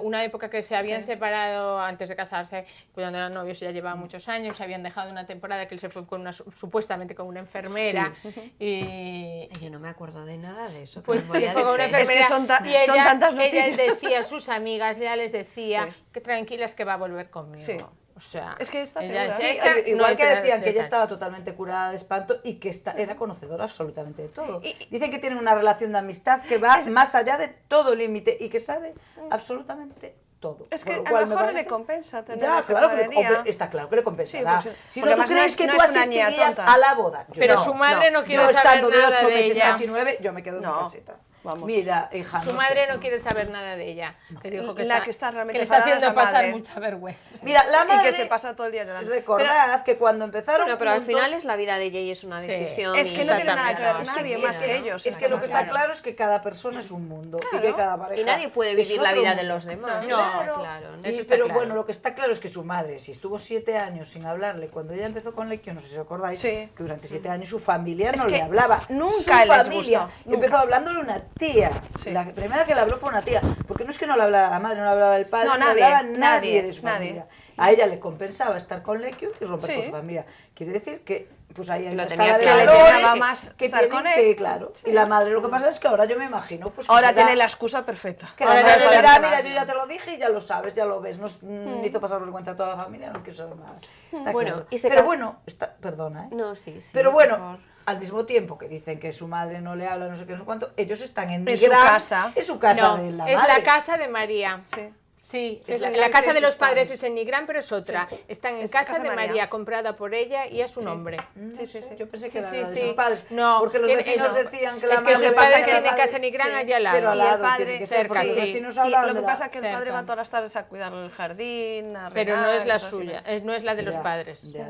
una época que se habían separado antes de casarse, cuando eran novios, ya llevaba muchos años, se habían dejado una temporada que él se fue con supuestamente con una enfermera y Yo no me acuerdo de nada de eso. pues que me voy se a fue con una decir. enfermera son y ella, son tantas ella noticias. decía a sus amigas, ya les decía Sí. que tranquilas que va a volver conmigo. Sí. O sea, Es que está ella segura. Sí, esta no igual es que una decían que ella secta. estaba totalmente curada de espanto y que era conocedora absolutamente de todo. Y- Dicen que tienen una relación de amistad que va más allá de todo límite y que sabe absolutamente todo. Es que Por lo a cual lo me mejor parece- le compensa tener Ya, esa claro que camaradería. está claro que le compensará. Sí, porque- si porque no, ¿tú además crees no que es tú una niña asistirías tonta. a la boda? Yo Pero no. su madre no quiere Yo saber estando de nada 8 de meses, ella. casi 9, yo me quedo en mi No, caseta. vamos. Mira, hija, Su no madre sé. no quiere saber nada de ella. Que dijo que La está, que está realmente le está enfadada es haciendo la pasar madre. mucha vergüenza. Mira, la Y madre... que se pasa todo el día llorando. Recordad que cuando empezaron Bueno, pero al juntos- final es la vida de ella y es una decisión. Es que no tiene nada que ver Es nadie más que ellos. Es que lo que está Claro. claro es que cada persona es un mundo y que cada pareja Y nadie puede es vivir la otro vida mundo. de los demás. No, claro. Y- Eso está pero claro. bueno, lo que está claro es que su madre, si estuvo 7 años sin hablarle, cuando ella empezó con Lequio, no sé si os acordáis, Sí. que durante 7 años su familia Es no que le hablaba. nunca su les familia gustó, nunca. empezó hablándole una tía. Sí. La primera que le habló fue una tía. Porque no es que no le hablara la madre, no le hablaba el padre, No, no, nadie, le hablaba nadie nadie, de su nadie. familia. A ella le compensaba estar con Lequio y romper con Sí. su familia. Quiere decir que pues ahí hay Lo una tenía escala de claro. valores Que le llenaba más que estar tienen con él. que, claro. Y la madre lo que pasa es que ahora yo me imagino pues que Ahora será- tiene la excusa perfecta. que la Ahora madre ya le no dirá, hace mira, más. yo ya te lo dije y ya lo sabes, ya lo ves, me hizo pasar vergüenza a toda la familia, no quiero saber nada. Está Bueno, claro. y se Pero ca- bueno, perdona, ¿eh? No, sí, sí. Pero por bueno, favor. al mismo tiempo que dicen que su madre no le habla, no sé qué, no sé cuánto, ellos están en En su casa. Es su casa No, de la es madre. la casa de María. Sí. Sí, Es la la casa de los sus padres padres. es en Nigrán, pero es otra. Están en Es casa casa de de María, María. comprada por ella y a su nombre. Sí, sí, yo pensé que Sí, era sí, la de sí. sus padres. No, porque los tiene- vecinos no. decían que la Es que madre sus va a padres sacar tienen la- casa en Nigrán allá al lado. Pero al Y el lado padre tiene que ser, cerca, porque los sí. vecinos Y hablaban lo que de la- pasa es que el padre Cerca. va todas las tardes a cuidar el jardín, a Pero no regar es y la todo así. suya, no es la de los Ya, padres. Ya,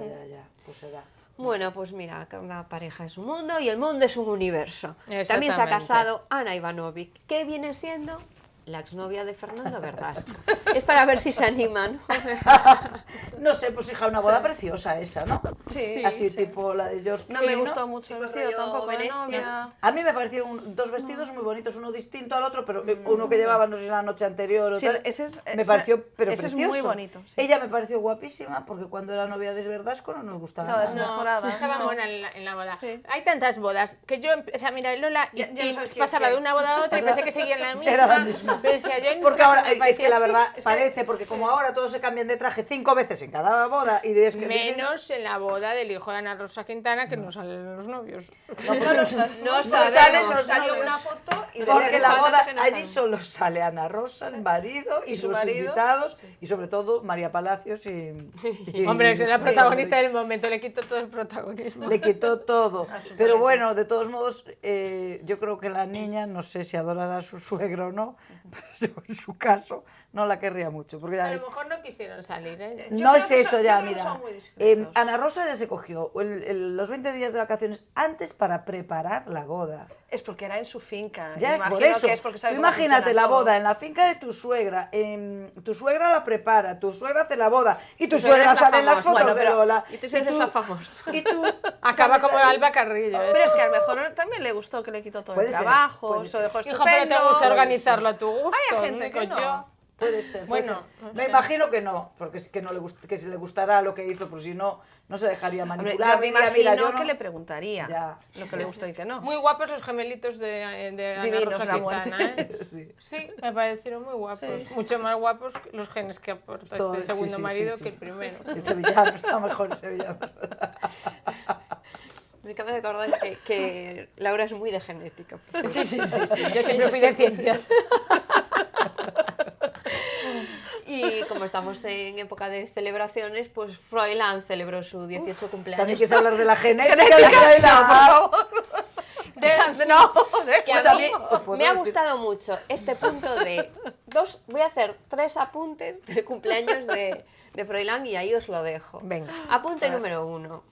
pues será. Bueno, pues mira, cada pareja es un mundo y el mundo es un universo. También se ha Exactamente. casado Ana Ivanovic, que viene siendo la exnovia de Fernando Verdasco. Es para ver si se animan. No sé, pues hija, una boda preciosa esa, ¿no? Sí, Así sí. tipo la de George No Clooney, me gustó mucho el vestido rollo tampoco de Venecia. novia. A mí me parecieron dos vestidos muy bonitos, uno distinto al otro, pero uno que llevaba, no sé si la noche anterior o Sí, tal, ese es- me ese- pareció pero ese es precioso. muy bonito, sí. Ella me pareció guapísima, porque cuando era novia de Verdasco no nos gustaba Estaba nada. desmejorada. Estaba No. buena en la boda. Sí. Hay tantas bodas que yo empecé a mirar Lola y, Ya no y sabes quién pasaba es de quién. una boda a otra y pensé que seguían la misma. Era la misma. Pero decía, yo Porque nunca ahora, me es que parecía la así. verdad, Es que parece, porque como ahora todos se cambian de traje 5 veces en cada boda, y es que menos en la boda del hijo de Ana Rosa Quintana, que no salen los novios. No salen los salió novios. una foto y Porque luego la sale boda que no allí salen. solo sale Ana Rosa, el marido y, Y su sus marido. invitados, y sobre todo María Palacios y Hombre, es la sí, protagonista del momento, le quito todo el protagonismo. le quitó todo. Pero bueno, de todos modos, yo creo que la niña, no sé si adorará a su suegro o no, pero en su caso no la querría mucho. Porque ya A lo ves, mejor no quisieron salir, ¿eh? no es eso ya, yo creo que mira. son muy discretos. Ana Rosa ya se cogió los 20 días de vacaciones antes para preparar la boda. Es porque era en su finca. Ya, Imagino por eso. que es porque sabe Tú cómo imagínate funciona la todo. boda en la finca de tu suegra. Tu suegra la prepara, tu suegra hace la boda y tu Tu suegra suegra es la sale en las famosa. fotos Bueno, de pero- Lola. y tú eres la famosa. Y tú Acaba sales como ahí. Alba Carrillo. ¿eh? Pero es que a lo mejor también le gustó que le quitó todo Puede el ser, trabajo, puede se lo dejó Hijo, pero te estupendo. gusta organizarlo a tu gusto. Hay gente digo que no. yo. Puede ser. Bueno, puede ser. Me imagino que no, porque es que no le que si le gustará lo que hizo, pues si no, no se dejaría Hombre, manipular. yo me Diría, imagino mira, yo no- que le preguntaría Ya. lo que le gustó y que no. Muy guapos los gemelitos de Ana Divinos, Rosa la muerte. Quintana, ¿eh? Sí. Sí, me parecieron muy guapos. Mucho más guapos que los genes que aporta Todo, este sí, segundo sí, marido sí, sí. que el primero. El sevillano está mejor, el sevillano. Me acabo de acordar que Laura es muy de genética. por cierto. Yo siempre fui de ciencias. Y como estamos en época de celebraciones, pues Froilán celebró su 18 cumpleaños. También quieres hablar de la genética de Froilán. por favor. No, Que a mí también os puedo me ha decir- gustado mucho este punto de voy a hacer 3 apuntes de cumpleaños de Froilán y ahí os lo dejo. Venga. Apunte número 1.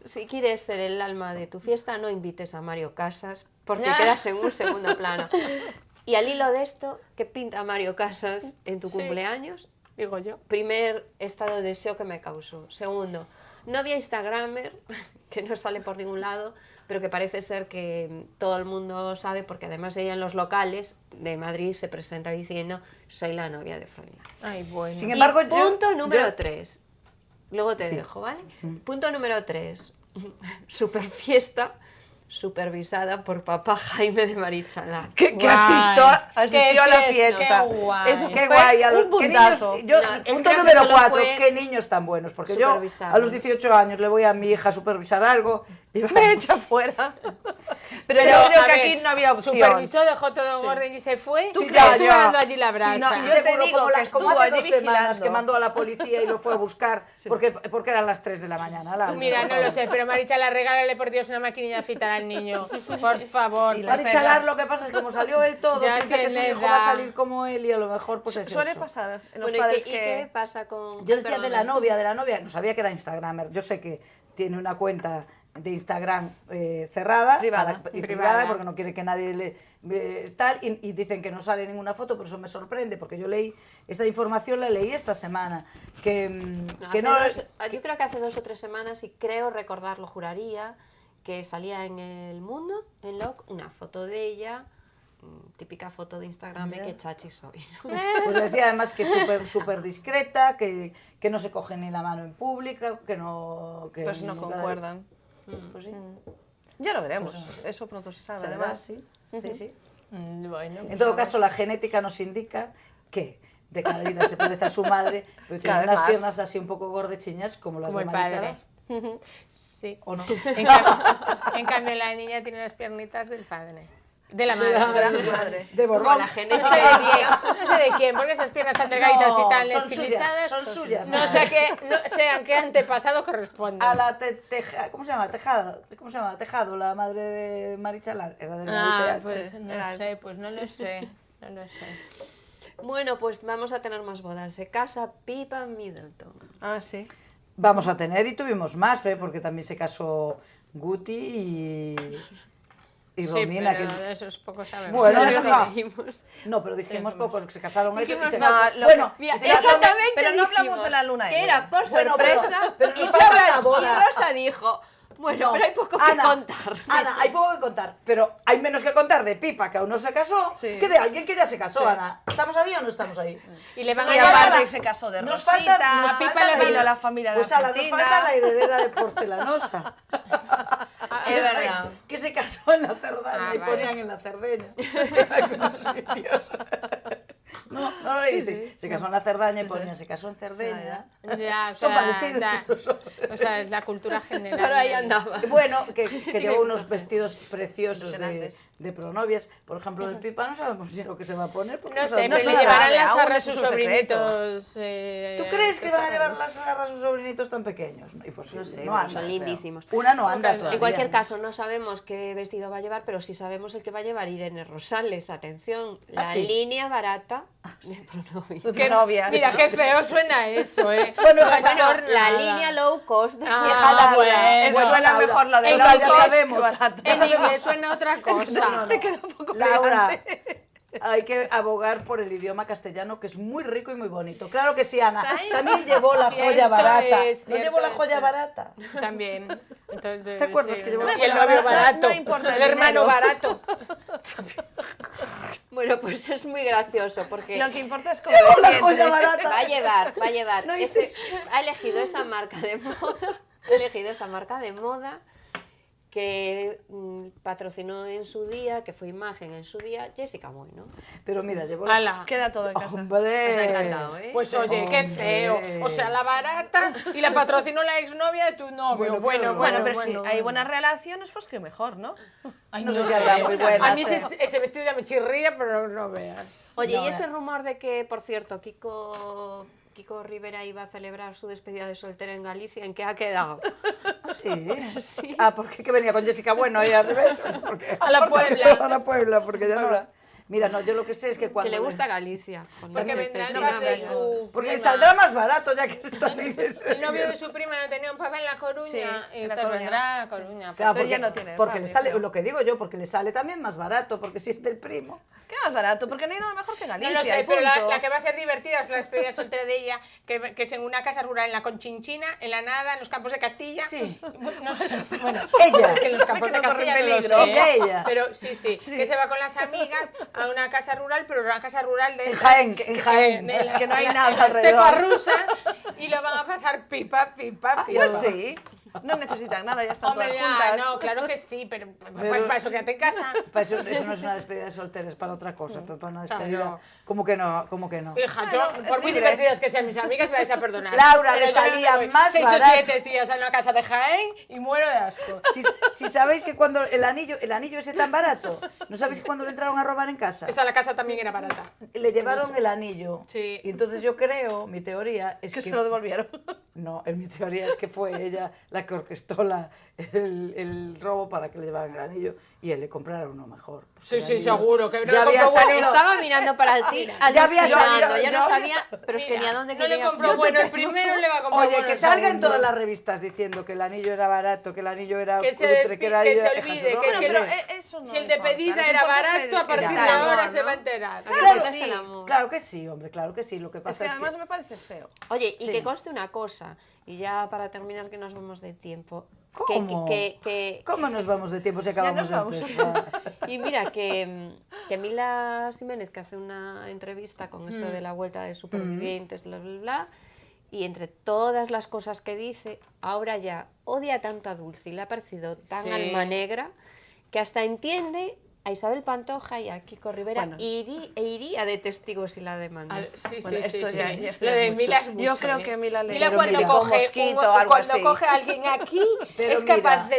Si quieres ser el alma de tu fiesta, no invites a Mario Casas porque quedas en un segundo plano. Y al hilo de esto, ¿qué pinta Mario Casas en tu cumpleaños? Digo yo. Primer estado de deseo que me causó. Segundo, novia instagramer, que no sale por ningún lado, pero que parece ser que todo el mundo sabe, porque además ella en los locales de Madrid se presenta diciendo soy la novia de Froilán. Ay, bueno. Sin embargo, Y punto número yo- 3. Luego te dejo, ¿vale? Punto número 3. Super fiesta supervisada por papá Jaime de Marichalá. Que Guay. asistió a la Qué fiesta. guay. Eso Qué fue guay, un qué niños, puntazo. yo, No, él punto creo que número solo 4, fue qué niños tan buenos, porque yo supervisado. a los 18 años le voy a mi hija a supervisar algo y Me vamos. echa fuera. Pero yo a creo que ver, aquí no había opción. Supervisó, dejó todo en orden y se fue. Sí, Estuvo dando allí la brasa. Sí, no, Si yo te seguro, digo como, que como estuvo hace allí 2 semanas vigilando. que mandó a la policía y lo fue a buscar porque eran las 3 de la mañana. Laura, Mira, por no favor. lo sé, pero Marichala, regálale por Dios una maquinilla de afeitar al niño. Por favor. Y las Marichalar, cejas. lo que pasa es que como salió él todo, Ya piensa que su tienes hijo va a edad. salir como él y a lo mejor pues es Suele eso. pasar en los Bueno, padres ¿y qué pasa con...? Yo decía de la Perdóname. novia, no sabía que era instagramer. Yo sé que tiene una cuenta de Instagram cerrada, Privada. privada, porque no quiere que nadie le tal, y dicen que no sale ninguna foto, pero eso me sorprende, porque yo leí, esta información la leí esta semana, que Yo creo que hace 2 o 3 semanas, y creo recordarlo, juraría, que salía en El Mundo, en LOC, una foto de ella, típica foto de Instagram, Ya. que chachi soy. pues decía además que es súper discreta, que no se coge ni la mano en pública, que no... Que Pues no nunca- concuerdan. Pues sí, Ya lo veremos. Pues Eso pronto se sabe, se verá, además. sí, sí, sí. Bueno, En todo caso, la genética nos indica que de cada vida se parece a su madre, pero tiene Cada vez unas más. piernas así un poco gordechiñas como las como de el Marichalar. padre. Sí. ¿O no? En cambio, la niña tiene las piernitas del padre. De la madre. madre. De Como Borbón. la No genética. sé de quién, no sé de quién, porque esas piernas tan delgaditas y tan son estilizadas. suyas, son suyas. No sé a qué antepasado corresponde. A la ¿cómo se llama? Tejado, la madre de Marichalar. Era de la Pues no sé, pues no lo sé. No lo sé. Bueno, pues vamos a tener más bodas. Se casa Pippa Middleton. Ah, sí. Vamos a tener, y tuvimos más, porque también se casó Guti y Sí, Romina. pero Que... de esos pocos sabemos. Bueno, Sí, eso lo no. dijimos. No, pero dijimos pocos que se casaron. Dijimos eso, y se- no, bueno, Mira, y se casaron- exactamente pero no hablamos dijimos de la luna de que miel. era por Bueno, sorpresa pero y, nos falta Flora- la boda. y Rosa dijo, bueno, No, pero hay poco Ana, que contar. Ana, hay poco que contar, pero hay menos que contar de Pipa, que aún no se casó, Sí. que de alguien que ya se casó, Ana. ¿Estamos ahí o no estamos ahí? Y le van a Y llevar aparte se casó de Nos Rosita, falta- nos a Pipa falta le la- vino la familia de Pues Ala, nos Argentina. falta la heredera de porcelanosa. Es verdad. Que se casó en la Cerdaña y vale. ponían en la Cerdeña. En algunos sitios. No lo leísteis. Se casó en la Cerdaña y ponían, se casó en Cerdeña. Ya, o Son sea, parecidos. o sea, es la cultura general. Pero ahí andaba. Bueno, que llevó unos vestidos preciosos Impresionantes. de pronovias. Por ejemplo, de Pipa no sabemos si lo que se va a poner. porque No sé, sabemos pero le nada. llevarán sabe, las aún arras es sus un secreto. sobrinitos. ¿Tú crees que van a llevar las garras a sus sobrinitos tan pequeños? Imposible. No sé, no pero anda, son lindísimos. Una no anda En todavía. En cualquier caso, no sabemos qué vestido va a llevar, pero sí sabemos el que va a llevar Irene Rosales. Atención, la sí? línea barata de Pronovia. Qué novias. Mira, qué feo suena eso, ¿eh? Bueno, No es bueno, por La nada. línea low cost de Ah, bueno. Suena mejor lo de En Laura, cualquier- ya sabemos. barato. Ya En sabemos. inglés suena otra cosa. Te queda un poco Laura, elegante. hay que abogar por el idioma castellano, que es muy rico y muy bonito. Claro que sí, Ana. ¿Sabes? También llevó la Cierto joya barata. es, ¿No cierto llevó la es, joya sí. barata? También. Entonces, ¿Te acuerdas que llevó la Y el joya novio barata? barato. No importa el el hermano dinero. barato. Bueno, pues es muy gracioso porque Lo que importa es cómo Llevó se la siente. joya barata. va a llevar. No ese- dices- ha elegido esa marca de moda, ha elegido esa marca de moda que patrocinó en su día, que fue imagen en su día, Jessica Moy, ¿no? Pero mira, llevó la... Ala. Queda todo en casa. ¡Hombre! Nos ha encantado, ¿eh? Pues oye, qué feo. O sea, la barata y la patrocinó la exnovia de tu novio. Bueno, Bueno, pero si hay buenas relaciones, pues que mejor, ¿no? Ay, No sé si habrá muy buenas, A mí ¿eh? ese vestido ya me chirría, pero no veas. Oye, No, y ese rumor de que, por cierto, Kiko Rivera iba a celebrar su despedida de soltera en Galicia, ¿en qué ha quedado? Sí. Ah, ¿por qué que venía con Jessica Bueno ahí al revés? Porque, A la porque Puebla. A la Puebla, porque ya no la... Mira, no, yo lo que sé es que cuando... Que le gusta Galicia. Joder, Porque qué vendrán pena. más de su Porque prima. saldrá más barato ya que están en El novio de su prima no tenía un papel en La Coruña Sí, y en La entonces Coruña. vendrá a Coruña. Claro, Pero porque, ya no tiene porque le padre, sale, creo. lo que digo yo, porque le sale también más barato, porque si es del primo. ¿Qué más barato? Porque no hay nada mejor que No Galicia. lo sé, y pero la punto. que va a ser divertida es la despedida soltera de ella, que es en una casa rural en la Conchinchina, en la Nada, en los campos de Castilla. Sí. No sé, bueno, Ella. si en los campos Que de no corre Castilla no lo peligro. sé. Ella. Pero sí, que se va con las amigas a una casa rural, pero una casa rural de En estas Jaén, en Jaén. de la- Que no hay en nada la estepa alrededor. rusa, y lo van a pasar pipa. Pues sí. No necesitan nada, ya están Hombre, todas ya, juntas. no, claro que sí, pero pues para eso quédate en casa. Eso no es una despedida de solteros, es para otra cosa, pero para una despedida... Claro. ¿Cómo que no? ¿Cómo que no? Hija, yo, Bueno, por es muy libre. divertidas que sean mis amigas, me vais a perdonar. Laura, Pero le yo no salía me voy más 6 barato. o 7 tías en una casa de Jaén y muero de asco. Si sabéis que cuando el anillo ese tan barato, ¿no sabéis que cuando le entraron a robar en casa? Esta la casa también era barata. Le llevaron el anillo. Sí. Y entonces yo creo, mi teoría es Que que... se lo devolvieron. No, mi teoría es que fue ella la que orquestó el robo para que le llevaran el anillo y él le comprara uno mejor. Pues Sí, el sí, anillo seguro, que no ya le había compró salido. Estaba mirando para ti, Ya había alucinando, salido, ya ya no había sabía, pero es que ni a dónde No le querías compró ir. bueno el primero, le va a comprar Oye, bueno que el salga en segundo. todas las revistas diciendo que el anillo era barato, que el anillo era Que se, cutre, que el anillo que se era... olvide, Jesús, que si el, hombre. Eso no si el de importa, pedida lo que era importa es barato, a partir de amor, ahora ¿no? se va a enterar. Claro, Es sí, el amor. claro que sí, hombre, claro que sí. Lo que Es pasa que es además que... me parece feo. Oye, y Sí. que conste una cosa, y ya para terminar que nos vamos de tiempo. ¿Cómo? ¿Cómo nos vamos de tiempo si acabamos nos de vamos. empezar? Y mira, que Mila Jiménez, que hace una entrevista con esto de la vuelta de supervivientes, bla, bla, bla, y entre todas las cosas que dice, ahora ya odia tanto a Dulce y le ha parecido tan Sí. alma negra que hasta entiende a Isabel Pantoja y a Kiko Rivera Bueno. iría de testigo si la demanda. Sí, Bueno, sí, esto sí, ya- sí. ya esto Lo ya es de mucho. Mila es mucho. Yo creo que Mila le Mila pero cuando mira, coge, mosquito o algo cuando así. coge a alguien aquí Pero es capaz mira,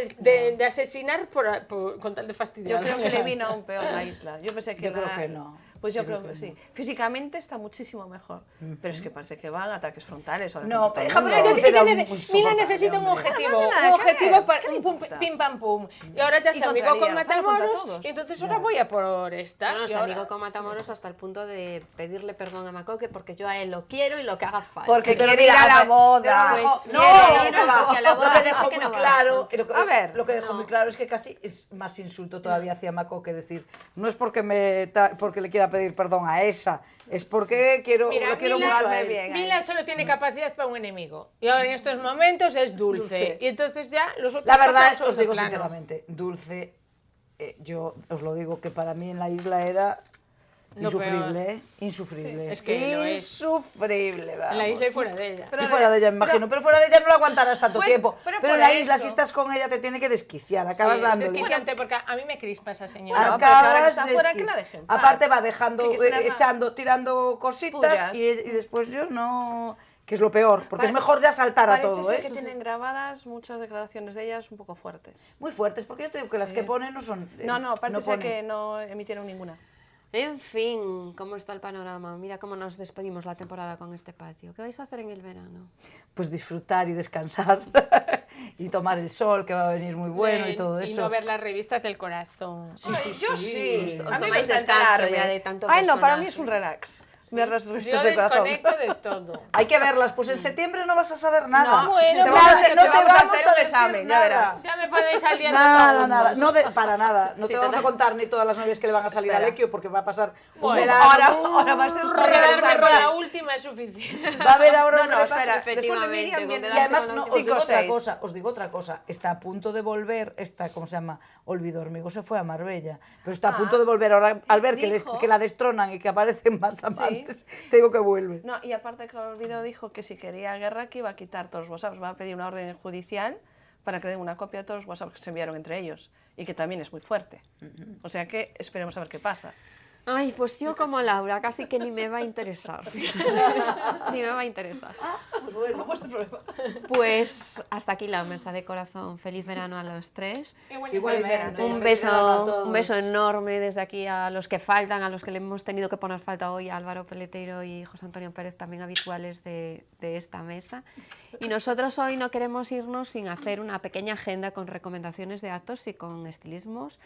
de asesinar con tal de Yo fastidiar. creo que le vino aún peor la isla. Yo pensé que Yo creo que no. Pues yo Yo creo creo que que sí. Físicamente está muchísimo mejor. Pero es que parece que van ataques frontales. O de No, todo el déjame mundo. decir- Mila necesita un objetivo, nada un que objetivo ver, para ¿qué le un pum, importa? pim pam pum. Y ahora ya Y se amigó con contra Liar, contra Matamoros todos. y entonces ahora voy a por esta. No, Y se ahora- amigó con Matamoros hasta el punto de pedirle perdón a Macoque porque yo a él lo quiero y lo que haga falta. Porque Pero quiere ir mira, a la pero boda. dejó- Pues no, quiere ir no va. porque a la Lo boda que dice dejó que muy no va. claro, A ver, lo que dejó muy claro es que casi es más insulto todavía hacia Mako que decir, no es porque porque le quiera pedir perdón a esa, es porque Mira, lo quiero Mila- mucho a él. bien. Mila solo tiene capacidad para un enemigo. Y ahora en estos momentos es Dulce. Y entonces ya los otros La verdad, pasan a os segundo digo plano. sinceramente, Dulce, yo os lo digo que para mí en la isla era Lo insufrible, peor. ¿eh? Insufrible. es que lo es. Insufrible, vamos. En la isla y fuera de ella. Y fuera de ella, me imagino. Pero fuera de ella no lo aguantarás tanto Pues, tiempo. pero Pero en por la isla, eso. si estás con ella, te tiene que desquiciar. Sí, Acabas es dándole. desquiciante porque a mí me crispa esa señora. Bueno, pero que ahora que Acabas está de fuera, esqui- que la dejen en paz. Aparte va dejando, Que se la haga. echando, tirando cositas Pullas. y después yo no... Que es lo peor, porque es Pare- mejor ya saltar a Parece todo, ser ¿eh? que tienen grabadas muchas declaraciones de ellas un poco fuertes. Muy fuertes, porque yo te digo que las Sí. que ponen no son... No, parece ser ponen. que no emitieron ninguna. En fin, ¿cómo está el panorama? Mira cómo nos despedimos la temporada con este patio. ¿Qué vais a hacer en el verano? Pues disfrutar y descansar y tomar el sol, que va a venir muy bueno y todo eso. Y no ver las revistas del corazón. Yo sí. Os A mí me tomáis gusta descanso enterarme. ya de tanto Ay, no, para mí personaje. es un relax. Ver las Yo revistas del corazón. desconecto de todo. Hay que verlas, pues en septiembre no vas a saber nada. No, Bueno, te pues vamos a Nada, hacer, no te te vamos a vamos hacer a un decir examen, ya nada. verás. Ya me podéis al día en Nada, dos nada, segundos. para nada. No te vamos a contar ni todas las novias que le van a salir a Espera. Lequio porque va a pasar un Bueno, verano. ahora va a ser Con re- quedarme con la última es suficiente. Va a haber ahora No, un no, repaso. espera, después de efectivamente, Miriam con viene Y quedarse además, con la no, última. os digo Cinco, otra seis. cosa, os digo otra cosa. Está a punto de volver, ¿cómo se llama? Olvido Hormigo se fue a Marbella. Pero está a punto de volver ahora al ver dijo- que la destronan y que aparecen más amantes. Te digo que vuelve. No, y aparte que Olvido dijo que si quería guerra que iba a quitar todos los WhatsApps, va a pedir una orden judicial para que den una copia de todos los WhatsApps que se enviaron entre ellos y que también es muy fuerte. O sea que esperemos a ver qué pasa. Ay, pues yo como Laura, casi que ni me va a interesar. Ni me va a interesar. Pues bueno, vuestro problema. Pues hasta aquí la mesa de corazón. Feliz verano a los tres. Igualmente. Un Feliz verano a beso, todos. un beso enorme desde aquí a los que faltan, a los que le hemos tenido que poner falta hoy, a Álvaro Peleteiro y José Antonio Pérez, también habituales de esta mesa. Y nosotros hoy no queremos irnos sin hacer una pequeña agenda con recomendaciones de actos y con estilismos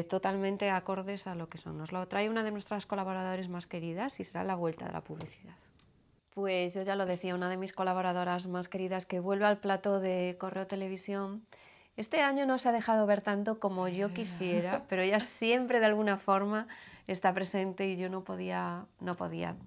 totalmente acordes a lo que son. Nos lo trae una de nuestras colaboradoras más queridas y será la vuelta de la publicidad. Pues yo ya lo decía, una de mis colaboradoras más queridas que vuelve al plató de Correo Televisión. Este año no se ha dejado ver tanto como yo quisiera, pero ella siempre de alguna forma está presente y yo no podía,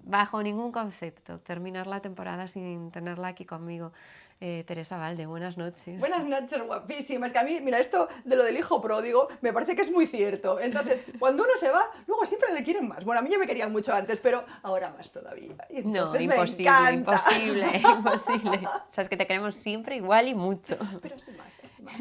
bajo ningún concepto, terminar la temporada sin tenerla aquí conmigo. Teresa Valde, buenas noches. Buenas noches, guapísima. Es que a mí, mira, esto de lo del hijo pródigo me parece que es muy cierto. Entonces, cuando uno se va, luego siempre le quieren más. Bueno, a mí ya me querían mucho antes, pero ahora más todavía. Y No, entonces me imposible, encanta. imposible, imposible. Sabes que te queremos siempre igual y mucho. Pero sin más, sin más.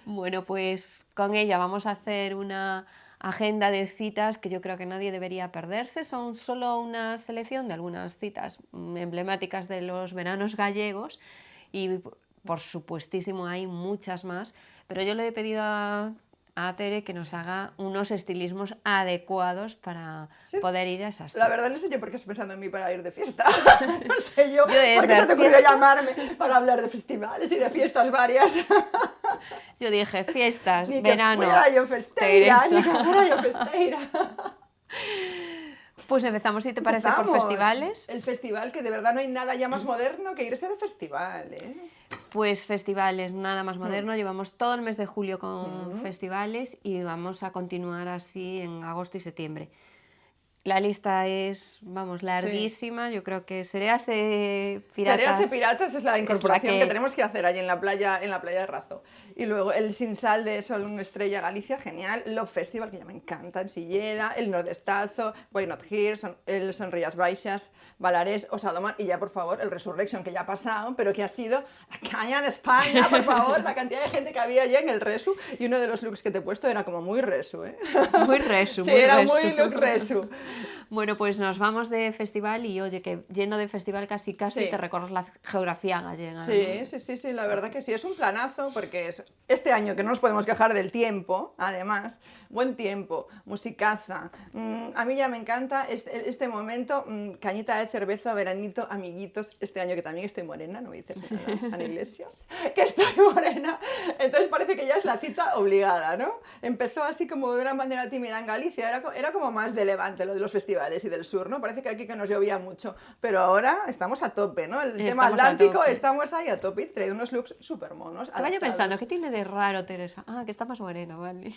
Bueno, pues con ella vamos a hacer una agenda de citas que yo creo que nadie debería perderse. Son solo una selección de algunas citas emblemáticas de los veranos gallegos y por supuestísimo hay muchas más, pero yo le he pedido a Tere que nos haga unos estilismos adecuados para poder ir a esas citas. La verdad no sé yo por qué estás pensando en mí para ir de fiesta. No sé yo, es por qué ver se te ocurrió fiesta. llamarme para hablar de festivales y de fiestas varias. Yo dije, fiestas, Ni verano, que fuera yo festeira, Teresa. ni que fuera yo festeira. Pues empezamos, si te parece, por Empezamos. festivales. El festival, que de verdad no hay nada ya más moderno que irse de festival, ¿eh? Pues festivales, nada más moderno. Llevamos todo el mes de julio con festivales y vamos a continuar así en agosto y septiembre. La lista es, vamos, larguísima. Yo creo que Seréase Piratas. Seréase Piratas es la incorporación que que tenemos que hacer allí en la playa de Razo. Y luego el Sin Sal de Sol, una estrella Galicia, genial. Love Festival, que ya me encanta, en Silleda. El Nordestazo, Why Not Here, el Sonrías Baixas, Balarés, Osadomar. Y ya, por favor, el Resurrection, que ya ha pasado, pero que ha sido la caña en España, por favor. La cantidad de gente que había allá en el Resu. Y uno de los looks que te he puesto era como muy Resu, ¿eh? Muy Resu, sí, muy era Resu. muy look Resu. Bueno, pues nos vamos de festival y oye, que yendo de festival casi Sí. te recorres la geografía gallega. Sí, la verdad que sí, es un planazo porque es este año que no nos podemos quejar del tiempo, además, buen tiempo, musicaza. A mí ya me encanta este momento, cañita de cerveza, veranito, amiguitos, este año que también estoy morena, no me dice Ana Iglesias, que estoy morena, entonces parece que ya es la cita obligada, ¿no? Empezó así como de una manera tímida en Galicia, era como más de Levante, lo de los festivales y del sur, ¿no? Parece que aquí que nos llovía mucho, pero ahora estamos a tope, ¿no? El tema atlántico, estamos ahí a tope y trae unos looks súper monos. Te vaya pensando, ¿qué tiene de raro Teresa? Ah, que está más morena, vale.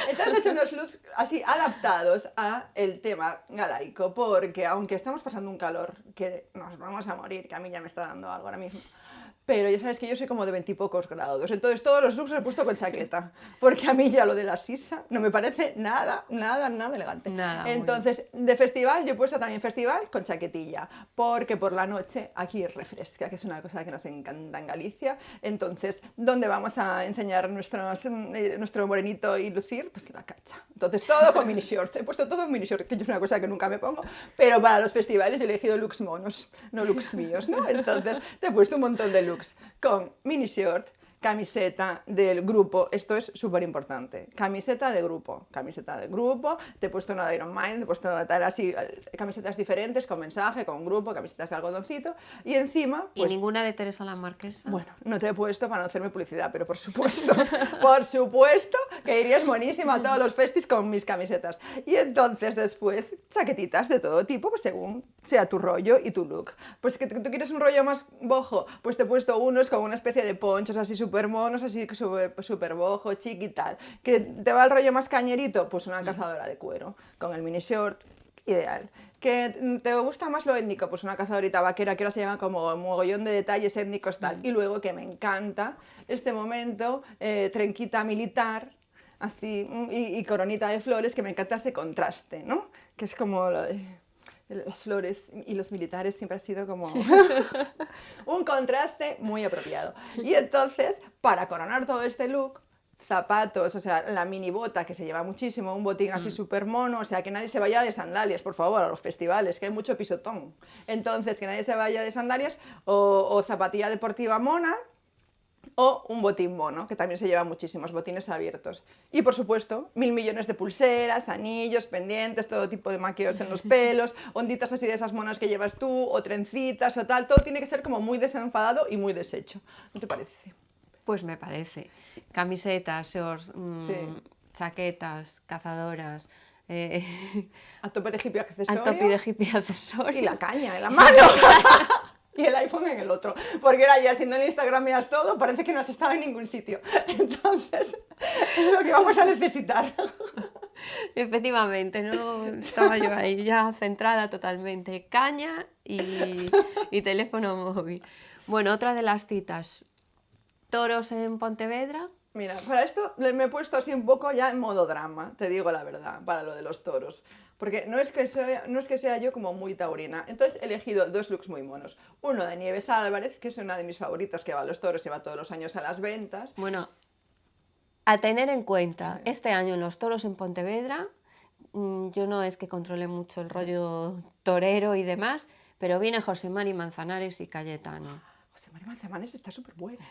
Entonces he hecho unos looks así adaptados a el tema galaico, porque aunque estamos pasando un calor que nos vamos a morir, que a mí ya me está dando algo ahora mismo, pero ya sabes que yo soy como de 20 y pocos grados, entonces todos los looks los he puesto con chaqueta, porque a mí ya lo de la sisa no me parece nada elegante. Entonces, de festival, yo he puesto también festival con chaquetilla, porque por la noche aquí refresca, que es una cosa que nos encanta en Galicia. Entonces, ¿dónde vamos a enseñar nuestro morenito y lucir? Pues la cacha. Entonces, todo con mini shorts. He puesto todo en mini shorts, que yo es una cosa que nunca me pongo, pero para los festivales he elegido looks monos, no looks míos, ¿no? Entonces, te he puesto un montón de looks con mini short, camiseta del grupo, esto es súper importante, camiseta de grupo, te he puesto una de Iron Maiden, te he puesto tal así, camisetas diferentes, con mensaje, con grupo, camisetas de algodoncito, y encima... Pues, ¿y ninguna de Teresa la Marquesa? Bueno, no te he puesto para no hacerme publicidad, pero por supuesto que irías buenísima a todos los festis con mis camisetas. Y entonces después, chaquetitas de todo tipo, pues según sea tu rollo y tu look. Pues que tú quieres un rollo más bojo, pues te he puesto unos con una especie de ponchos así súper monos, así súper bojo, chic y tal. ¿Que te va el rollo más cañerito? Pues una cazadora de cuero, con el mini short, ideal. ¿Que te gusta más lo étnico? Pues una cazadorita vaquera, que ahora se llama como mogollón de detalles étnicos tal. Y luego, que me encanta, este momento, trenquita militar, así, y coronita de flores, que me encanta ese contraste, ¿no? Que es como lo de... las flores y los militares siempre ha sido como un contraste muy apropiado. Y entonces, para coronar todo este look, zapatos, o sea, la mini bota que se lleva muchísimo, un botín así súper mono, o sea, que nadie se vaya de sandalias, por favor, a los festivales, que hay mucho pisotón. Entonces, que nadie se vaya de sandalias o zapatilla deportiva mona, o un botín mono, que también se lleva muchísimos botines abiertos. Y por supuesto, 1000 millones de pulseras, anillos, pendientes, todo tipo de maquillos en los pelos, onditas así de esas monas que llevas tú, o trencitas o tal, todo tiene que ser como muy desenfadado y muy deshecho. ¿No te parece? Pues me parece. Camisetas, shorts, chaquetas, cazadoras... a tope de hippie accesorio. A tope de hippie accesorio. Y la caña en la mano. Y el iPhone en el otro, porque ahora ya si no en Instagram miras todo, parece que no has estado en ningún sitio. Entonces, es lo que vamos a necesitar. Efectivamente, no estaba yo ahí ya centrada totalmente. Caña y teléfono móvil. Bueno, otra de las citas, toros en Pontevedra. Mira, para esto me he puesto así un poco ya en modo drama, te digo la verdad, para lo de los toros. Porque no es que sea yo como muy taurina. Entonces he elegido dos looks muy monos. Uno de Nieves Álvarez, que es una de mis favoritas, que va a los toros y va todos los años a las ventas. Bueno, a tener en cuenta, este año en los toros en Pontevedra, yo no es que controle mucho el rollo torero y demás, pero viene José Mari Manzanares y Cayetano. José Mari Manzanares está súper buena.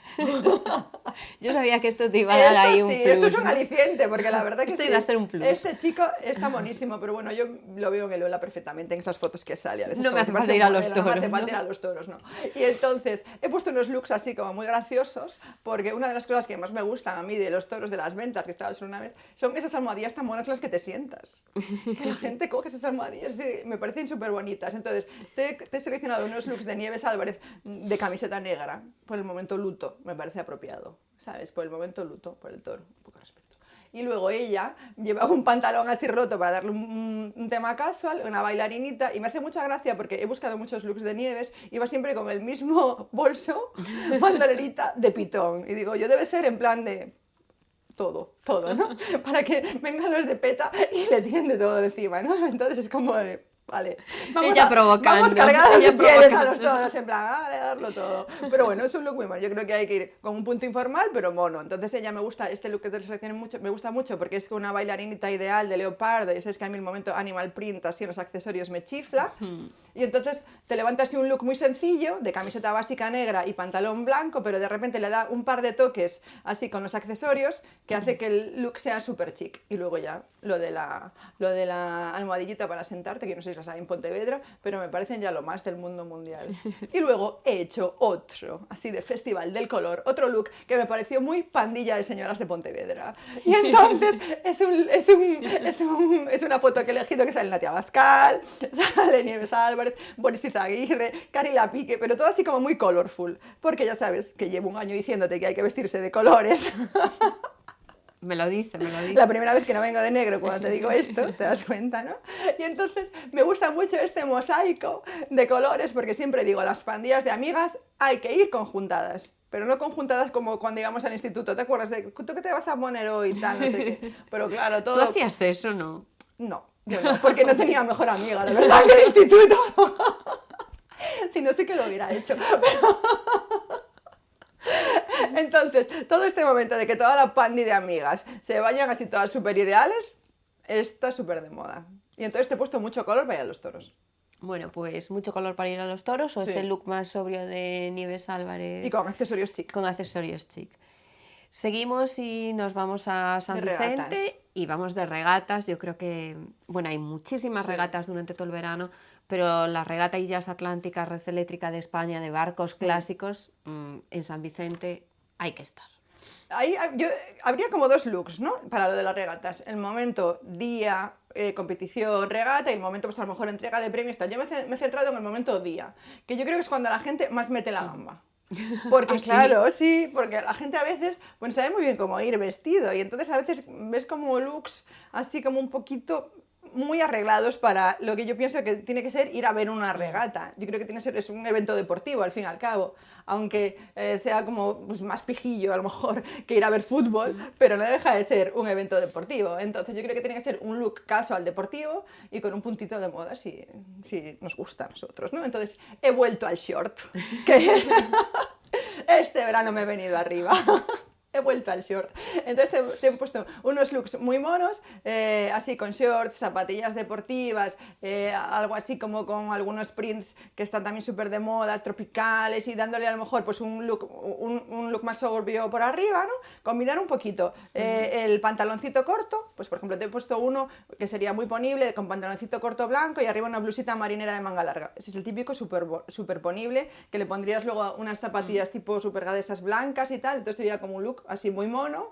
Yo sabía que esto te iba a dar ahí un plus. Esto es un aliciente, porque la verdad que esto iba a ser un plus. Este chico está buenísimo, pero bueno, yo lo veo en el Lola perfectamente en esas fotos que sale. A veces no me hace falta ir a los toros. No me hace falta ir a los toros, no. Y entonces he puesto unos looks así como muy graciosos, porque una de las cosas que más me gustan a mí de los toros de las ventas, que estaba solo una vez, son esas almohadillas tan monas las que te sientas. Que la gente coge esas almohadillas y me parecen súper bonitas. Entonces te he seleccionado unos looks de Nieves Álvarez de camiseta negra, por el momento luto, me parece apropiado, ¿sabes? Por el momento luto, por el toro, un poco de respeto. y luego ella lleva un pantalón así roto para darle un tema casual, una bailarinita, y me hace mucha gracia porque he buscado muchos looks de Nieves y va siempre con el mismo bolso, bandolerita de pitón. Y digo, yo debe ser en plan de todo, ¿no? Para que vengan los de PETA y le tiren de todo encima, ¿no? Entonces es como de... Vale, ella provocando, vamos cargados de pieles provocando. a los toros, en plan, vale, darlo todo. Pero bueno, es un look muy mono. Yo creo que hay que ir con un punto informal, pero mono. Entonces ella me gusta, este look que te seleccioné mucho, me gusta mucho porque es una bailarinita ideal de leopardo, y es que a mí el momento animal print, así en los accesorios, me chifla. Y entonces te levantas así un look muy sencillo, de camiseta básica negra y pantalón blanco, pero de repente le da un par de toques así con los accesorios que hace que el look sea súper chic. Y luego ya lo de la almohadillita para sentarte, que no sé si las hay en Pontevedra, pero me parecen ya lo más del mundo mundial. Y luego he hecho otro, así de Festival del Color, otro look que me pareció muy pandilla de señoras de Pontevedra. Y entonces es una foto que he elegido que sale Natia Bascal, sale Nieves Álvarez, Boris Izaguirre, Carila Pique, pero todo así como muy colorful, porque ya sabes que llevo un año diciéndote que hay que vestirse de colores. Me lo dice. La primera vez que no vengo de negro cuando te digo esto, te das cuenta, ¿no? Y entonces me gusta mucho este mosaico de colores porque siempre digo, las pandillas de amigas hay que ir conjuntadas. Pero no conjuntadas como cuando íbamos al instituto. ¿Te acuerdas de tú qué te vas a poner hoy y tal? No sé qué. Pero claro, todo... ¿Tú hacías eso, no? No, yo no, porque no tenía mejor amiga, de verdad, que el instituto. Si no, sí que lo hubiera hecho. Entonces, todo este momento de que toda la pandi de amigas se vayan así todas súper ideales, está súper de moda. Y entonces te he puesto mucho color para ir a los toros. Bueno, pues mucho color para ir a los toros, o Sí. ese look más sobrio de Nieves Álvarez. Y con accesorios chic. Con accesorios chic. Seguimos y nos vamos a San De regatas. Vicente y vamos de regatas. Yo creo que, bueno, hay muchísimas regatas durante todo el verano, pero la regata Illas Atlánticas, Red Eléctrica de España, de barcos clásicos, en San Vicente hay que estar. Ahí habría como dos looks, ¿no? Para lo de las regatas. El momento día, competición, regata, y el momento, pues a lo mejor entrega de premios. Tal. Yo me he centrado en el momento día, que yo creo que es cuando la gente más mete la gamba. Porque claro, sí, porque la gente a veces pues sabe muy bien cómo ir vestido y entonces a veces ves como looks así como un poquito muy arreglados para lo que yo pienso que tiene que ser ir a ver una regata. Yo creo que tiene que ser, es un evento deportivo al fin y al cabo, aunque sea como pues, más pijillo a lo mejor que ir a ver fútbol, pero no deja de ser un evento deportivo. Entonces yo creo que tiene que ser un look casual deportivo y con un puntito de moda si nos gusta a nosotros, ¿no? Entonces he vuelto al short, que este verano me he venido arriba. He vuelto al short. Entonces te he puesto unos looks muy monos, así con shorts, zapatillas deportivas, algo así como con algunos prints que están también súper de moda, tropicales, y dándole a lo mejor pues un look más soberbio por arriba, ¿no? Combinar un poquito el pantaloncito corto, pues por ejemplo te he puesto uno que sería muy ponible, con pantaloncito corto blanco y arriba una blusita marinera de manga larga. Ese es el típico súper ponible, que le pondrías luego unas zapatillas tipo súper gadesas blancas y tal, entonces sería como un look así muy mono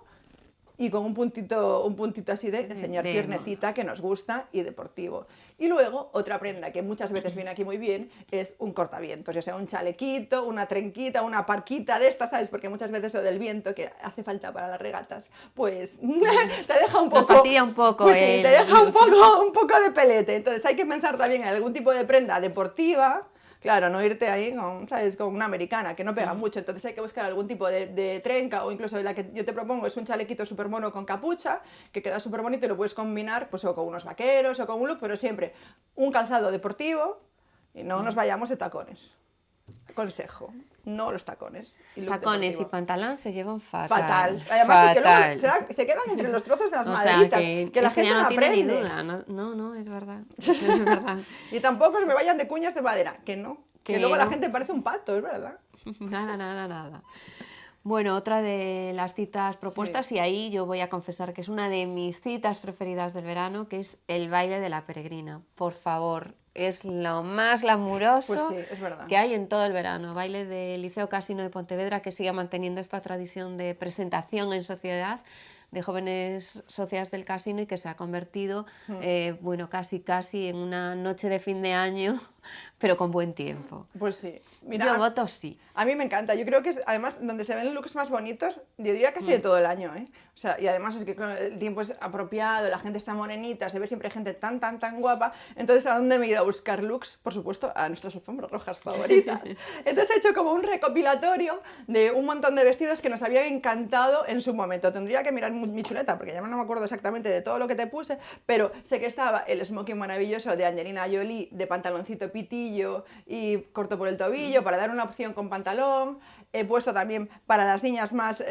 y con un puntito así de enseñar piernecita que nos gusta y deportivo. Y luego otra prenda que muchas veces viene aquí muy bien es un cortavientos, ya sea un chalequito, una trenquita, una parquita de estas, ¿sabes? Porque muchas veces lo del viento que hace falta para las regatas, pues te deja un poco... Nos fastidia un poco. Pues sí, te deja un poco de pelete. Entonces hay que pensar también en algún tipo de prenda deportiva. Claro, no irte ahí con, ¿sabes? Con una americana, que no pega mucho, entonces hay que buscar algún tipo de trenca, o incluso la que yo te propongo es un chalequito súper mono con capucha, que queda súper bonito y lo puedes combinar pues, o con unos vaqueros o con un look, pero siempre un calzado deportivo y no nos vayamos de tacones. Consejo, no los tacones. Y Tacones y pantalón se llevan fatal. Fatal. Además es que luego se quedan entre los trozos de las maderitas, que la eso gente ya no tiene ni aprende. duda. No, es verdad. Es verdad. Y tampoco se me vayan de cuñas de madera, que no. Que luego la gente parece un pato, es verdad. Nada. Bueno, otra de las citas propuestas, y ahí yo voy a confesar que es una de mis citas preferidas del verano, que es el baile de la peregrina. Por favor, es lo más glamuroso Pues sí, es verdad. que hay en todo el verano. Baile del Liceo Casino de Pontevedra, que sigue manteniendo esta tradición de presentación en sociedad de jóvenes socias del casino y que se ha convertido, bueno, casi en una noche de fin de año, pero con buen tiempo. Pues sí. Mira, Yo voto sí. A mí me encanta. Yo creo que es, además, donde se ven looks más bonitos, yo diría casi de todo el año, ¿eh? O sea, y además es que el tiempo es apropiado, la gente está morenita, se ve siempre gente tan guapa. Entonces, ¿a dónde me he ido a buscar looks? Por supuesto, a nuestras alfombras rojas favoritas. Entonces he hecho como un recopilatorio de un montón de vestidos que nos habían encantado en su momento. Tendría que mirar mi chuleta, porque ya no me acuerdo exactamente de todo lo que te puse, pero sé que estaba el smoking maravilloso de Angelina Jolie, de pantaloncito pitillo y corto por el tobillo, para dar una opción con pantalón. He puesto también para las niñas más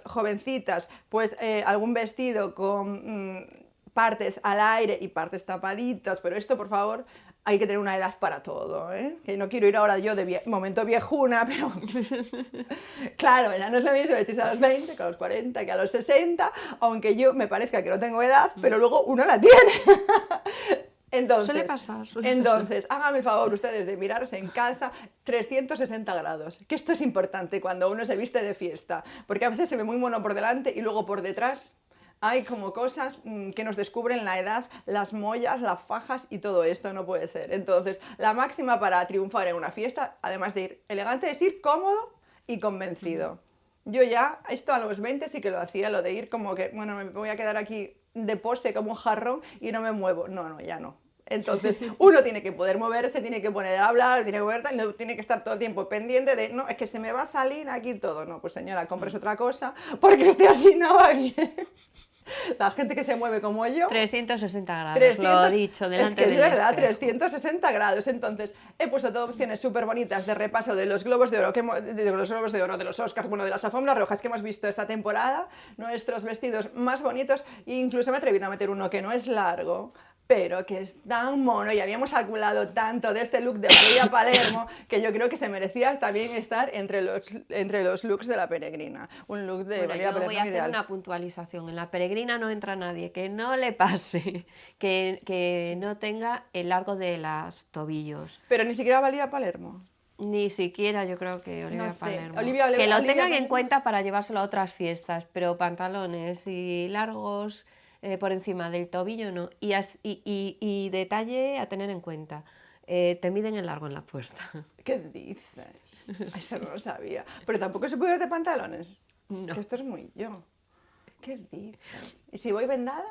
jovencitas, pues algún vestido con partes al aire y partes tapaditas, pero esto, por favor, hay que tener una edad para todo, ¿eh? Que no quiero ir ahora yo de momento viejuna, pero claro, ya no es lo mismo vestirse a los 20 que a los 40, que a los 60, aunque yo me parezca que no tengo edad, pero luego uno la tiene. Entonces, entonces, háganme el favor ustedes de mirarse en casa 360 grados, que esto es importante cuando uno se viste de fiesta, porque a veces se ve muy mono por delante y luego por detrás hay como cosas que nos descubren la edad, las mollas, las fajas y todo esto no puede ser. Entonces, la máxima para triunfar en una fiesta, además de ir elegante, es ir cómodo y convencido. Yo ya, esto a los 20 sí que lo hacía, lo de ir como que, bueno, me voy a quedar aquí de pose como un jarrón y no me muevo. No, ya no. Entonces, uno tiene que poder moverse, tiene que poner a hablar, tiene que mover, no tiene que estar todo el tiempo pendiente de, no, es que se me va a salir aquí todo. No, pues señora, compres otra cosa, porque así no va bien. La gente que se mueve como yo... 360 grados, lo he dicho, delante del Es verdad, espejo. 360 grados. Entonces, he puesto todas opciones súper bonitas de repaso de los globos de oro, de los Oscars, bueno, de las alfombras rojas que hemos visto esta temporada, nuestros vestidos más bonitos, e incluso me he atrevido a meter uno que no es largo, pero que es tan mono y habíamos acumulado tanto de este look de Valeria Palermo que yo creo que se merecía también estar entre los looks de la peregrina. Un look de Valeria Palermo voy a hacer ideal. una puntualización. En la peregrina no entra nadie, que no le pase, que no tenga el largo de los tobillos. Pero ni siquiera Valeria Palermo. Ni siquiera yo creo que Olivia Palermo. Que lo tengan en cuenta para llevárselo a otras fiestas, pero pantalones y largos... por encima del tobillo no. Y detalle a tener en cuenta, te miden el largo en la puerta. ¿Qué dices? Eso no lo sabía. Pero tampoco se puede ir de pantalones. No. Que esto es muy yo. ¿Qué dices? ¿Y si voy vendada?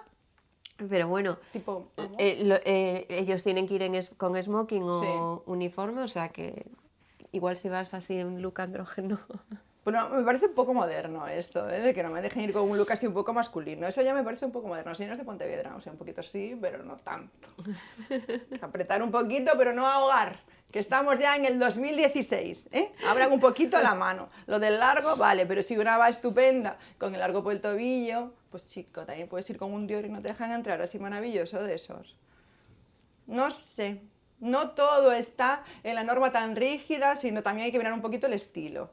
Pero bueno, Tipo, ellos tienen que ir con smoking o Sí. uniforme, o sea que igual si vas así en look andrógeno... Bueno, me parece un poco moderno esto, ¿eh? De que no me dejen ir con un look así un poco masculino. Eso ya me parece un poco moderno. Si no es de Pontevedra, o sea, un poquito sí, pero no tanto. Apretar un poquito, pero no ahogar. Que estamos ya en el 2016, ¿eh? Abran un poquito la mano. Lo del largo, vale, pero si una va estupenda con el largo por el tobillo, pues chico, también puedes ir con un Dior y no te dejan entrar, así maravilloso de esos. No sé, no todo está en la norma tan rígida, sino también hay que mirar un poquito el estilo.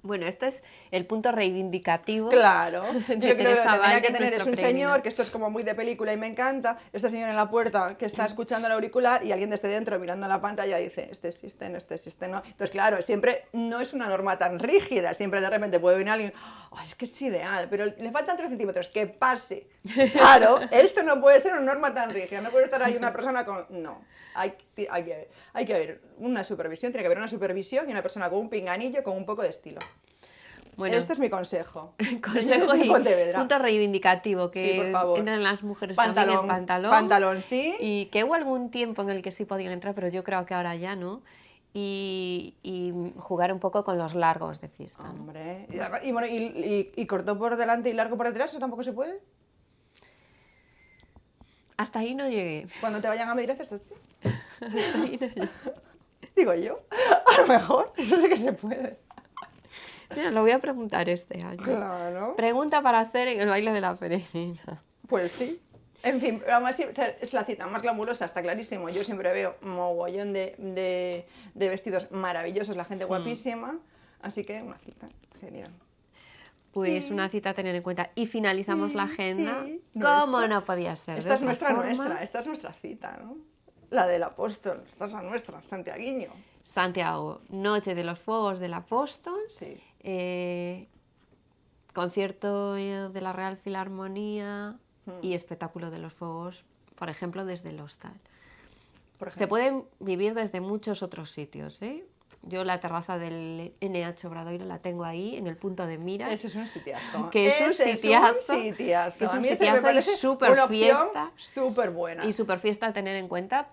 Bueno, este es el punto reivindicativo. Claro, de yo creo que Teresa lo que tendría Valle, que tener es nuestra un peregrina. señor, que esto es como muy de película y me encanta, este señor en la puerta que está escuchando el auricular y alguien desde dentro mirando la pantalla dice, este existe, este no. Entonces, claro, siempre no es una norma tan rígida, siempre de repente puede venir alguien, oh, es que es ideal, pero le faltan 3 centímetros, que pase. Claro, esto no puede ser una norma tan rígida, no puede estar ahí una persona con... No, hay que haber una supervisión, tiene que haber una supervisión y una persona con un pinganillo, con un poco de estilo. Bueno, Este es mi consejo. consejo Señores de y Pontevedra. punto reivindicativo, que Sí, por favor. entran las mujeres Pantalón, también en pantalón. pantalón, sí. Y que hubo algún tiempo en el que sí podían entrar, pero yo creo que ahora ya no. Y jugar un poco con los largos de fiesta, ¿no? Hombre, y bueno, y corto por delante y largo por detrás, ¿eso tampoco se puede? Hasta ahí no llegué. Cuando te vayan a medir haces así. Hasta ahí no llegué. Digo yo, a lo mejor, eso sí que se puede. Mira, lo voy a preguntar este año. Claro. Pregunta para hacer en el baile de la peregrina. Pues sí. En fin, pero aún así, o sea, es la cita más glamurosa, está clarísimo. Yo siempre veo mogollón de vestidos maravillosos, la gente guapísima. Así que una cita genial. Pues una cita a tener en cuenta. Y finalizamos la agenda. sí. ¿Cómo no podía ser? Esta de es otra forma? esta es nuestra cita, ¿no? La del apóstol, esta es la nuestra, santiaguiño. Santiago, Noche de los Fuegos del Apóstol. Sí. concierto de la Real Filarmonía y espectáculo de los fuegos, por ejemplo, desde el hostal. Se pueden vivir desde muchos otros sitios, ¿eh? Yo la terraza del NH Obradoiro la tengo ahí, en el punto de mira. Ese es un sitiazo. Que es un sitiazo. Que es un ese sitiazo me parece y súper una opción fiesta. súper buena. Y súper fiesta a tener en cuenta.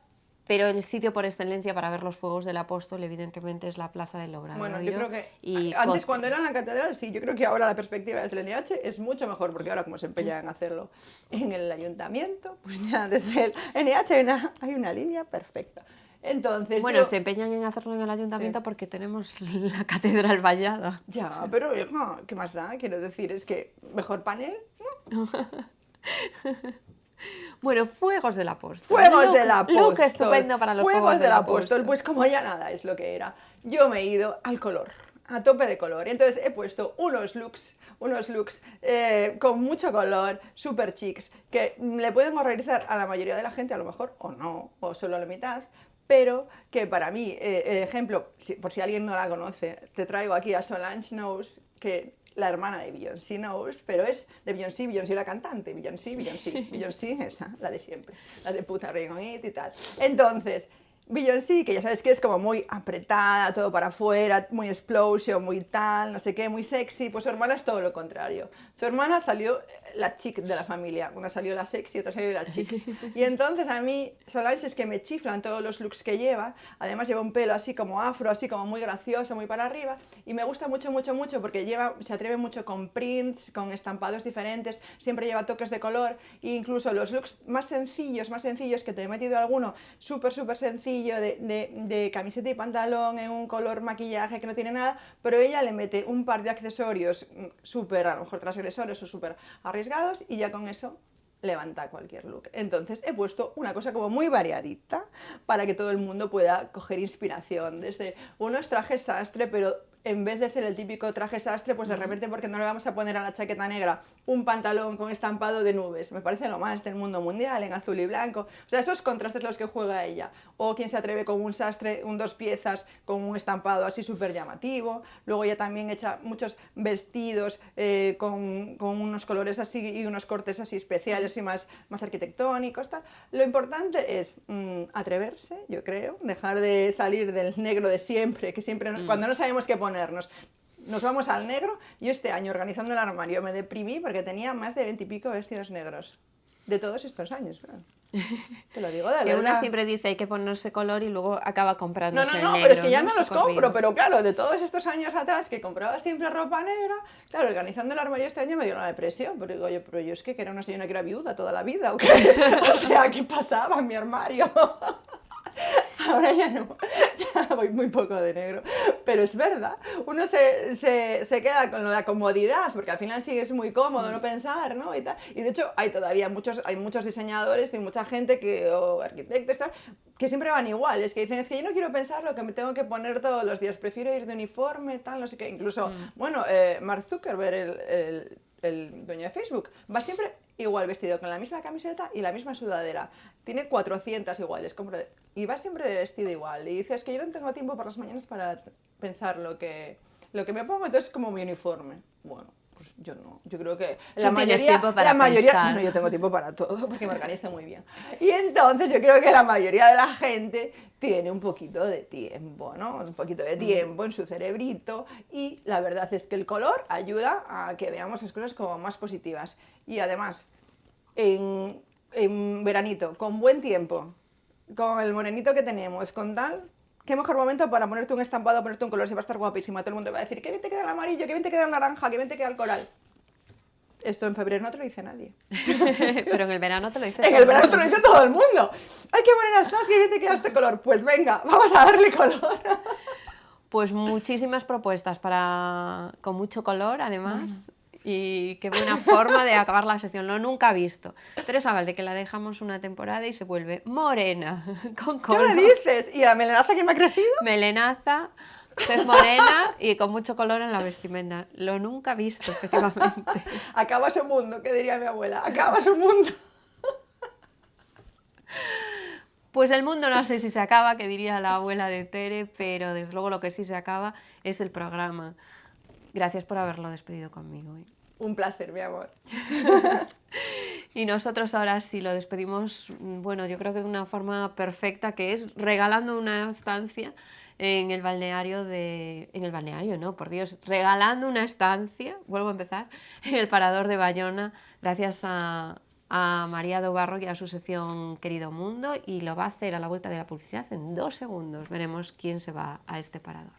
Pero el sitio por excelencia para ver los fuegos del Apóstol, evidentemente, es la Plaza del Obradoiro. Bueno, yo creo que antes cuando era en la catedral, sí, yo creo que ahora la perspectiva del NH es mucho mejor, porque ahora como se empeña en hacerlo en el ayuntamiento, pues ya desde el NH hay una línea perfecta. Entonces, bueno, se empeñan en hacerlo en el ayuntamiento porque tenemos la catedral vallada. Ya, pero hija, ¿qué más da? Quiero decir, es que mejor panel, ¿no? Bueno, Fuegos del Apóstol. Fuegos del Apóstol. Look estupendo para los Fuegos del Apóstol. Pues como ya nada es lo que era. Yo me he ido al color, a tope de color. Y entonces he puesto unos looks con mucho color, súper chics, que le pueden horrorizar a la mayoría de la gente, a lo mejor, o no, o solo a la mitad. Pero que para mí, ejemplo, por si alguien no la conoce, te traigo aquí a Solange Knowles, que la hermana de Beyoncé Knowles, pero es de Beyoncé la cantante, Beyoncé esa, la de siempre, la de Put a Ring on It y tal. Entonces, Beyoncé, que ya sabes que es como muy apretada, todo para afuera, muy explosion, muy tal, no sé qué, muy sexy, pues su hermana es todo lo contrario. Su hermana salió la chic de la familia, una salió la sexy, otra salió la chic. Y entonces a mí, Solange, es que me chiflan todos los looks que lleva, además lleva un pelo así como afro, así como muy gracioso, muy para arriba, y me gusta mucho porque se atreve mucho con prints, con estampados diferentes, siempre lleva toques de color, e incluso los looks más sencillos, que te he metido alguno, súper sencillo, de camiseta y pantalón en un color maquillaje que no tiene nada, pero ella le mete un par de accesorios súper, a lo mejor transgresores o súper arriesgados, y ya con eso levanta cualquier look. Entonces he puesto una cosa como muy variadita para que todo el mundo pueda coger inspiración, desde unos trajes sastre, pero en vez de hacer el típico traje sastre, pues de repente, porque no le vamos a poner a la chaqueta negra un pantalón con estampado de nubes, me parece lo más del mundo mundial, en azul y blanco, o sea, esos contrastes los que juega ella, o quien se atreve con un sastre, un 2 piezas, con un estampado así súper llamativo, luego ella también echa muchos vestidos con unos colores así y unos cortes así especiales y más arquitectónicos, tal. Lo importante es atreverse, yo creo, dejar de salir del negro de siempre, que siempre, cuando no sabemos qué ponernos, nos vamos al negro. Yo este año, organizando el armario, me deprimí porque tenía más de 20 y pico vestidos negros. De todos estos años, claro. Te lo digo de verdad. Que una siempre dice hay que ponerse color y luego acaba comprando el negro. Pero es que ya no los compro, pero claro, de todos estos años atrás que compraba siempre ropa negra, claro, organizando el armario este año me dio una depresión, pero digo yo, pero yo es que era una señora que era viuda toda la vida, ¿o qué? O sea, ¿qué pasaba en mi armario? Ahora ya no, ya voy muy poco de negro, pero es verdad, uno se queda con la comodidad, porque al final sí es muy cómodo no pensar, ¿no? Y de hecho hay muchos diseñadores y mucha gente o arquitectos tal, que siempre van iguales, que dicen, es que yo no quiero pensar lo que me tengo que poner todos los días, prefiero ir de uniforme, tal, no sé qué, incluso, bueno, Mark Zuckerberg, el dueño de Facebook, va siempre igual vestido, con la misma camiseta y la misma sudadera. Tiene 400 iguales, y va siempre de vestido igual. Y dice, es que yo no tengo tiempo por las mañanas para pensar lo que me pongo, entonces como mi uniforme. Bueno, pues yo no. Yo creo que la mayoría, bueno, yo tengo tiempo para todo porque me organizo muy bien. Y entonces yo creo que la mayoría de la gente tiene un poquito de tiempo, ¿no? Un poquito de tiempo en su cerebrito, y la verdad es que el color ayuda a que veamos las cosas como más positivas. Y además, en veranito, con buen tiempo, con el morenito que tenemos, con tal, qué mejor momento para ponerte un estampado, ponerte un color, si va a estar guapísima, todo el mundo va a decir, qué bien te queda el amarillo, qué bien te queda el naranja, qué bien te queda el coral. Esto en febrero no te lo dice nadie. Pero en el verano te lo dice todo el mundo. En el verano te lo dice todo el mundo. ¡Ay, qué buena estás! ¡Qué bien te queda este color! Pues venga, vamos a darle color. Pues muchísimas propuestas con mucho color, además. Y qué buena forma de acabar la sección, lo nunca visto. Teresa Valde, que la dejamos una temporada y se vuelve morena, con color. ¿Qué me dices? ¿Y la melenaza que me ha crecido? Melenaza, tez morena y con mucho color en la vestimenta. Lo nunca visto, efectivamente. Acaba su mundo, que diría mi abuela. Acaba su mundo. Pues el mundo no sé si se acaba, que diría la abuela de Tere, pero desde luego lo que sí se acaba es el programa. gracias por haberlo despedido conmigo. Un placer, mi amor. Y nosotros ahora sí lo despedimos, bueno, yo creo que de una forma perfecta, que es regalando una estancia en el balneario en el balneario, no, por Dios, regalando una estancia, vuelvo a empezar, en el Parador de Bayona, gracias a María do Barro y a su sección Querido Mundo, y lo va a hacer a la vuelta de la publicidad en 2 segundos. Veremos quién se va a este parador.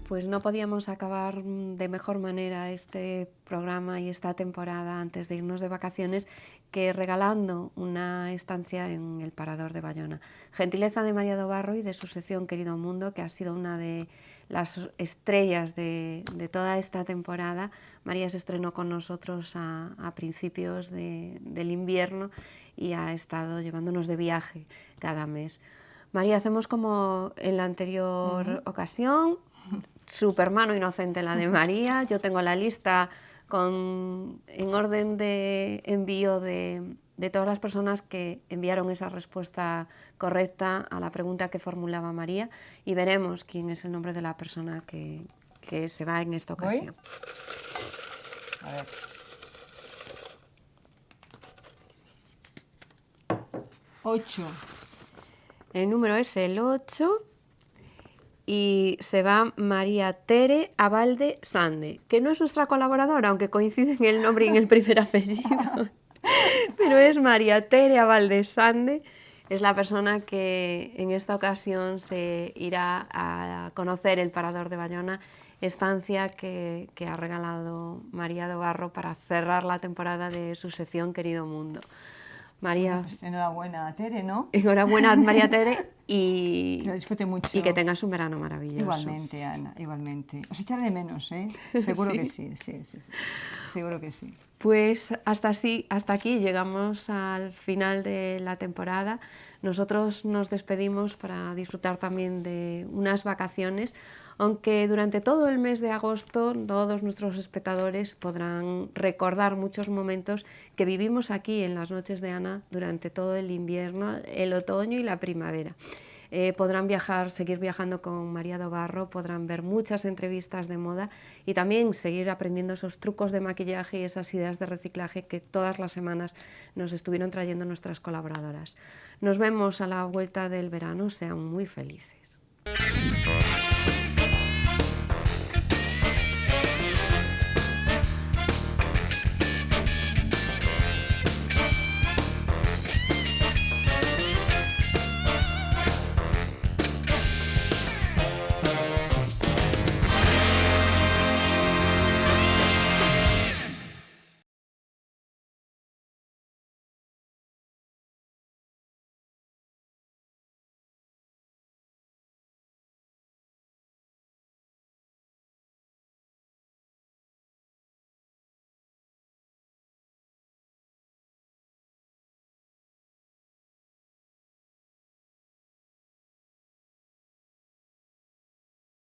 Pues no podíamos acabar de mejor manera este programa y esta temporada antes de irnos de vacaciones que regalando una estancia en el Parador de Bayona. Gentileza de María do Barro y de su sección Querido Mundo, que ha sido una de las estrellas de toda esta temporada. María se estrenó con nosotros a principios del invierno y ha estado llevándonos de viaje cada mes. María, hacemos como en la anterior ocasión. Supermano inocente la de María. Yo tengo la lista en orden de envío de todas las personas que enviaron esa respuesta correcta a la pregunta que formulaba María, y veremos quién es el nombre de la persona que se va en esta ocasión. A ver. Ocho. El número es el 8. Y se va María Tere Abalde Sande, que no es nuestra colaboradora, aunque coincide en el nombre y en el primer apellido, pero es María Tere Abalde Sande, es la persona que en esta ocasión se irá a conocer el Parador de Bayona, estancia que ha regalado María do Barro para cerrar la temporada de su sección Querido Mundo. María, Pues enhorabuena, Tere, ¿no? Enhorabuena, María Tere, y que lo disfrute mucho. Y que tengas un verano maravilloso. Igualmente, Ana, igualmente. Os echaré de menos, ¿eh? Seguro que sí. Seguro que sí. Pues hasta aquí llegamos al final de la temporada. Nosotros nos despedimos para disfrutar también de unas vacaciones, aunque durante todo el mes de agosto todos nuestros espectadores podrán recordar muchos momentos que vivimos aquí en las noches de Ana durante todo el invierno, el otoño y la primavera. Podrán seguir viajando con María do Barro, podrán ver muchas entrevistas de moda y también seguir aprendiendo esos trucos de maquillaje y esas ideas de reciclaje que todas las semanas nos estuvieron trayendo nuestras colaboradoras. Nos vemos a la vuelta del verano, sean muy felices.